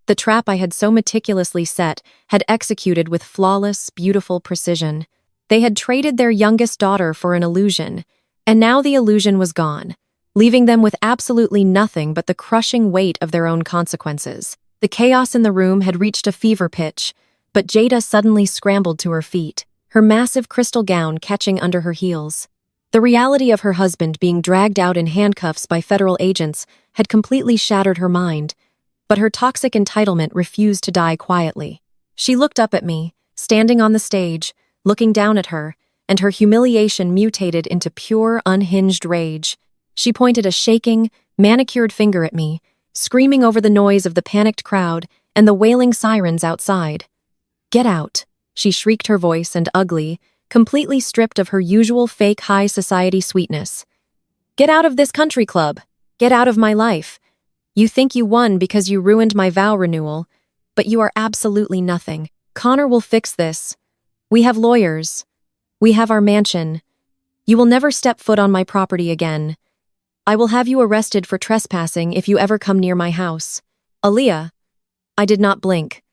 The trap I had so meticulously set had executed with flawless, beautiful precision. They had traded their youngest daughter for an illusion, and now the illusion was gone, leaving them with absolutely nothing but the crushing weight of their own consequences. The chaos in the room had reached a fever pitch, but Jada suddenly scrambled to her feet, her massive crystal gown catching under her heels. The reality of her husband being dragged out in handcuffs by federal agents had completely shattered her mind, but her toxic entitlement refused to die quietly. She looked up at me, standing on the stage, looking down at her, and her humiliation mutated into pure, unhinged rage. She pointed a shaking, manicured finger at me, screaming over the noise of the panicked crowd and the wailing sirens outside. "Get out," she shrieked, her voice and ugly, completely stripped of her usual fake high society sweetness. "Get out of this country club. Get out of my life. You think you won because you ruined my vow renewal, but you are absolutely nothing. Connor will fix this. We have lawyers. We have our mansion. You will never step foot on my property again. I will have you arrested for trespassing if you ever come near my house." "Aaliyah." I did not blink.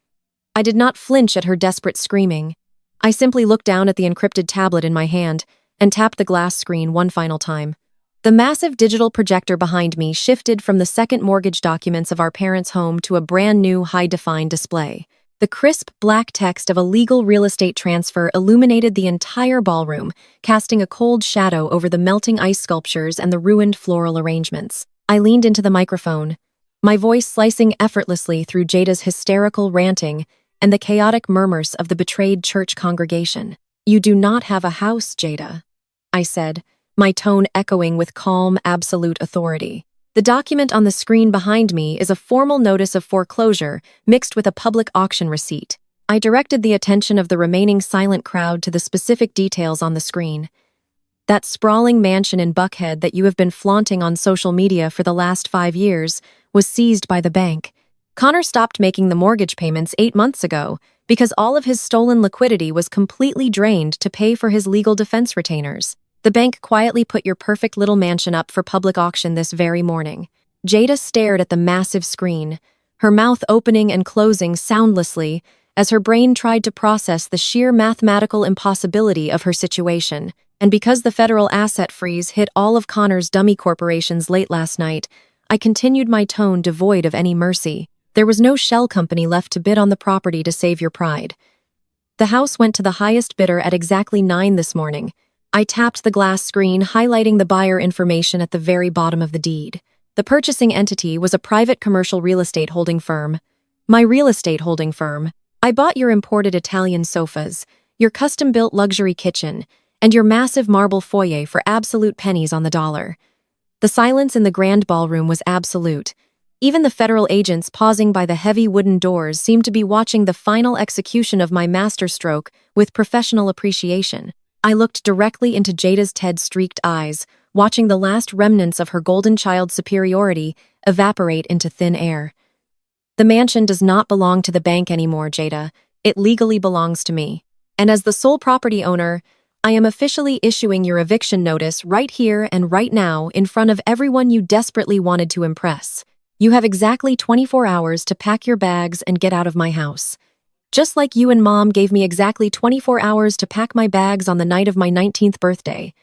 I did not flinch at her desperate screaming. I simply looked down at the encrypted tablet in my hand and tapped the glass screen one final time. The massive digital projector behind me shifted from the second mortgage documents of our parents' home to a brand new high-define display. The crisp black text of a legal real estate transfer illuminated the entire ballroom, casting a cold shadow over the melting ice sculptures and the ruined floral arrangements. I leaned into the microphone, my voice slicing effortlessly through Jada's hysterical ranting and the chaotic murmurs of the betrayed church congregation. "You do not have a house, Jada," I said, my tone echoing with calm, absolute authority. The document on the screen behind me is a formal notice of foreclosure mixed with a public auction receipt. I directed the attention of the remaining silent crowd to the specific details on the screen. "That sprawling mansion in Buckhead that you have been flaunting on social media for the last 5 years was seized by the bank. Connor stopped making the mortgage payments 8 months ago because all of his stolen liquidity was completely drained to pay for his legal defense retainers. The bank quietly put your perfect little mansion up for public auction this very morning." Jada stared at the massive screen, her mouth opening and closing soundlessly as her brain tried to process the sheer mathematical impossibility of her situation. And because the federal asset freeze hit all of Connor's dummy corporations late last night, I continued my tone devoid of any mercy. There was no shell company left to bid on the property to save your pride. The house went to the highest bidder at exactly 9 this morning. I tapped the glass screen, highlighting the buyer information at the very bottom of the deed. The purchasing entity was a private commercial real estate holding firm. My real estate holding firm. I bought your imported Italian sofas, your custom-built luxury kitchen, and your massive marble foyer for absolute pennies on the dollar. The silence in the grand ballroom was absolute. Even the federal agents pausing by the heavy wooden doors seemed to be watching the final execution of my masterstroke with professional appreciation. I looked directly into Jada's Ted-streaked eyes, watching the last remnants of her golden child superiority evaporate into thin air. The mansion does not belong to the bank anymore, Jada. It legally belongs to me. And as the sole property owner, I am officially issuing your eviction notice right here and right now in front of everyone you desperately wanted to impress. You have exactly 24 hours to pack your bags and get out of my house. Just like you and Mom gave me exactly 24 hours to pack my bags on the night of my 19th birthday.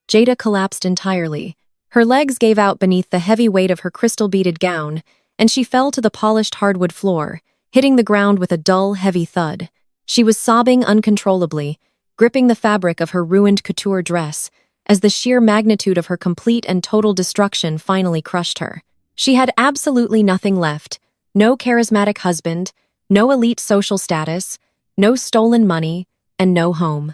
Jada collapsed entirely. Her legs gave out beneath the heavy weight of her crystal-beaded gown, and she fell to the polished hardwood floor, hitting the ground with a dull, heavy thud. She was sobbing uncontrollably, gripping the fabric of her ruined couture dress, as the sheer magnitude of her complete and total destruction finally crushed her. She had absolutely nothing left. No charismatic husband, no elite social status, no stolen money, and no home.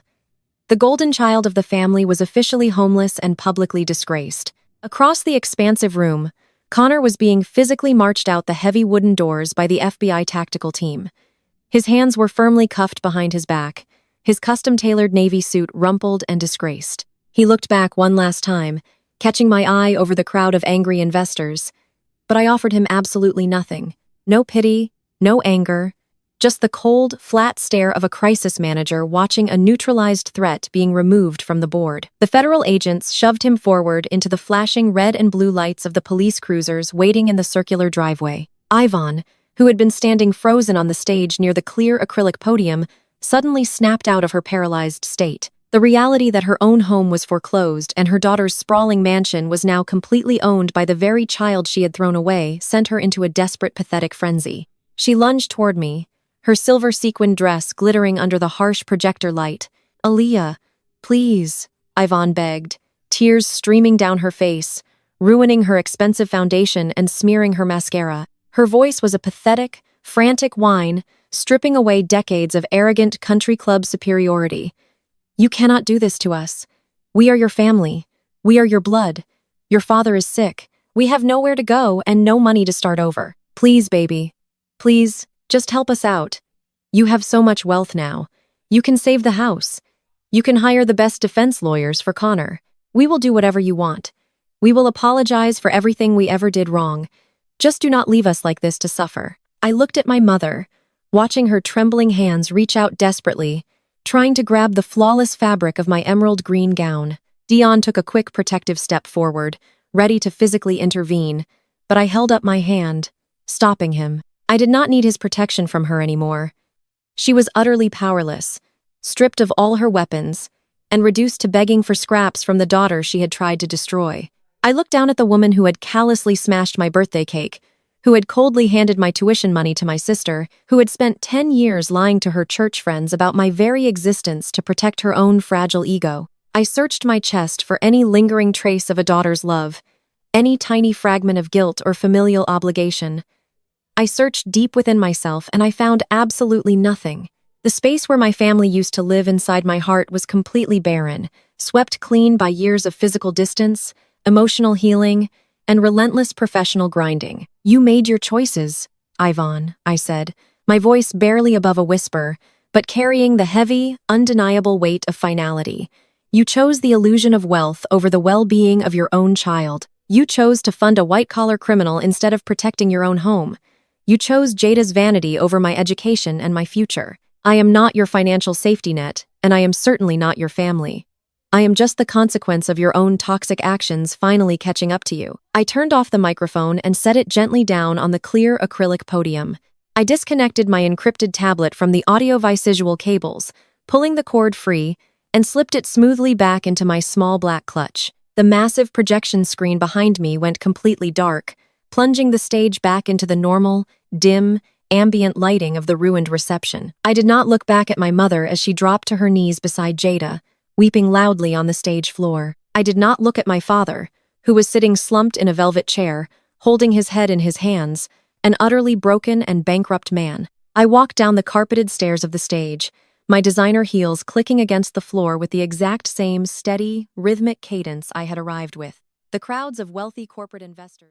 The golden child of the family was officially homeless and publicly disgraced. Across the expansive room, Connor was being physically marched out the heavy wooden doors by the FBI tactical team. His hands were firmly cuffed behind his back, his custom-tailored navy suit rumpled and disgraced. He looked back one last time, catching my eye over the crowd of angry investors. But I offered him absolutely nothing. No pity, no anger, just the cold, flat stare of a crisis manager watching a neutralized threat being removed from the board. The federal agents shoved him forward into the flashing red and blue lights of the police cruisers waiting in the circular driveway. Ivan, who had been standing frozen on the stage near the clear acrylic podium, suddenly snapped out of her paralyzed state. The reality that her own home was foreclosed and her daughter's sprawling mansion was now completely owned by the very child she had thrown away sent her into a desperate, pathetic frenzy. She lunged toward me, her silver sequined dress glittering under the harsh projector light. "Aaliyah, please," Ivan begged, tears streaming down her face, ruining her expensive foundation and smearing her mascara. Her voice was a pathetic, frantic whine, stripping away decades of arrogant country club superiority. "You cannot do this to us. We are your family. We are your blood. Your father is sick. We have nowhere to go and no money to start over. Please, baby. Please, just help us out. You have so much wealth now. You can save the house. You can hire the best defense lawyers for Connor. We will do whatever you want. We will apologize for everything we ever did wrong. Just do not leave us like this to suffer." I looked at my mother, watching her trembling hands reach out desperately, trying to grab the flawless fabric of my emerald green gown. Dion took a quick protective step forward, ready to physically intervene, but I held up my hand, stopping him. I did not need his protection from her anymore. She was utterly powerless, stripped of all her weapons, and reduced to begging for scraps from the daughter she had tried to destroy. I looked down at the woman who had callously smashed my birthday cake, who had coldly handed my tuition money to my sister, who had spent 10 years lying to her church friends about my very existence to protect her own fragile ego. I searched my chest for any lingering trace of a daughter's love, any tiny fragment of guilt or familial obligation. I searched deep within myself and I found absolutely nothing. The space where my family used to live inside my heart was completely barren, swept clean by years of physical distance, emotional healing, and relentless professional grinding. "You made your choices, Ivan," I said, my voice barely above a whisper, but carrying the heavy, undeniable weight of finality. "You chose the illusion of wealth over the well-being of your own child. You chose to fund a white-collar criminal instead of protecting your own home. You chose Jada's vanity over my education and my future. I am not your financial safety net, and I am certainly not your family. I am just the consequence of your own toxic actions finally catching up to you." I turned off the microphone and set it gently down on the clear acrylic podium. I disconnected my encrypted tablet from the audio-visual cables, pulling the cord free, and slipped it smoothly back into my small black clutch. The massive projection screen behind me went completely dark, plunging the stage back into the normal, dim, ambient lighting of the ruined reception. I did not look back at my mother as she dropped to her knees beside Jada, weeping loudly on the stage floor. I did not look at my father, who was sitting slumped in a velvet chair, holding his head in his hands, an utterly broken and bankrupt man. I walked down the carpeted stairs of the stage, my designer heels clicking against the floor with the exact same steady, rhythmic cadence I had arrived with. The crowds of wealthy corporate investors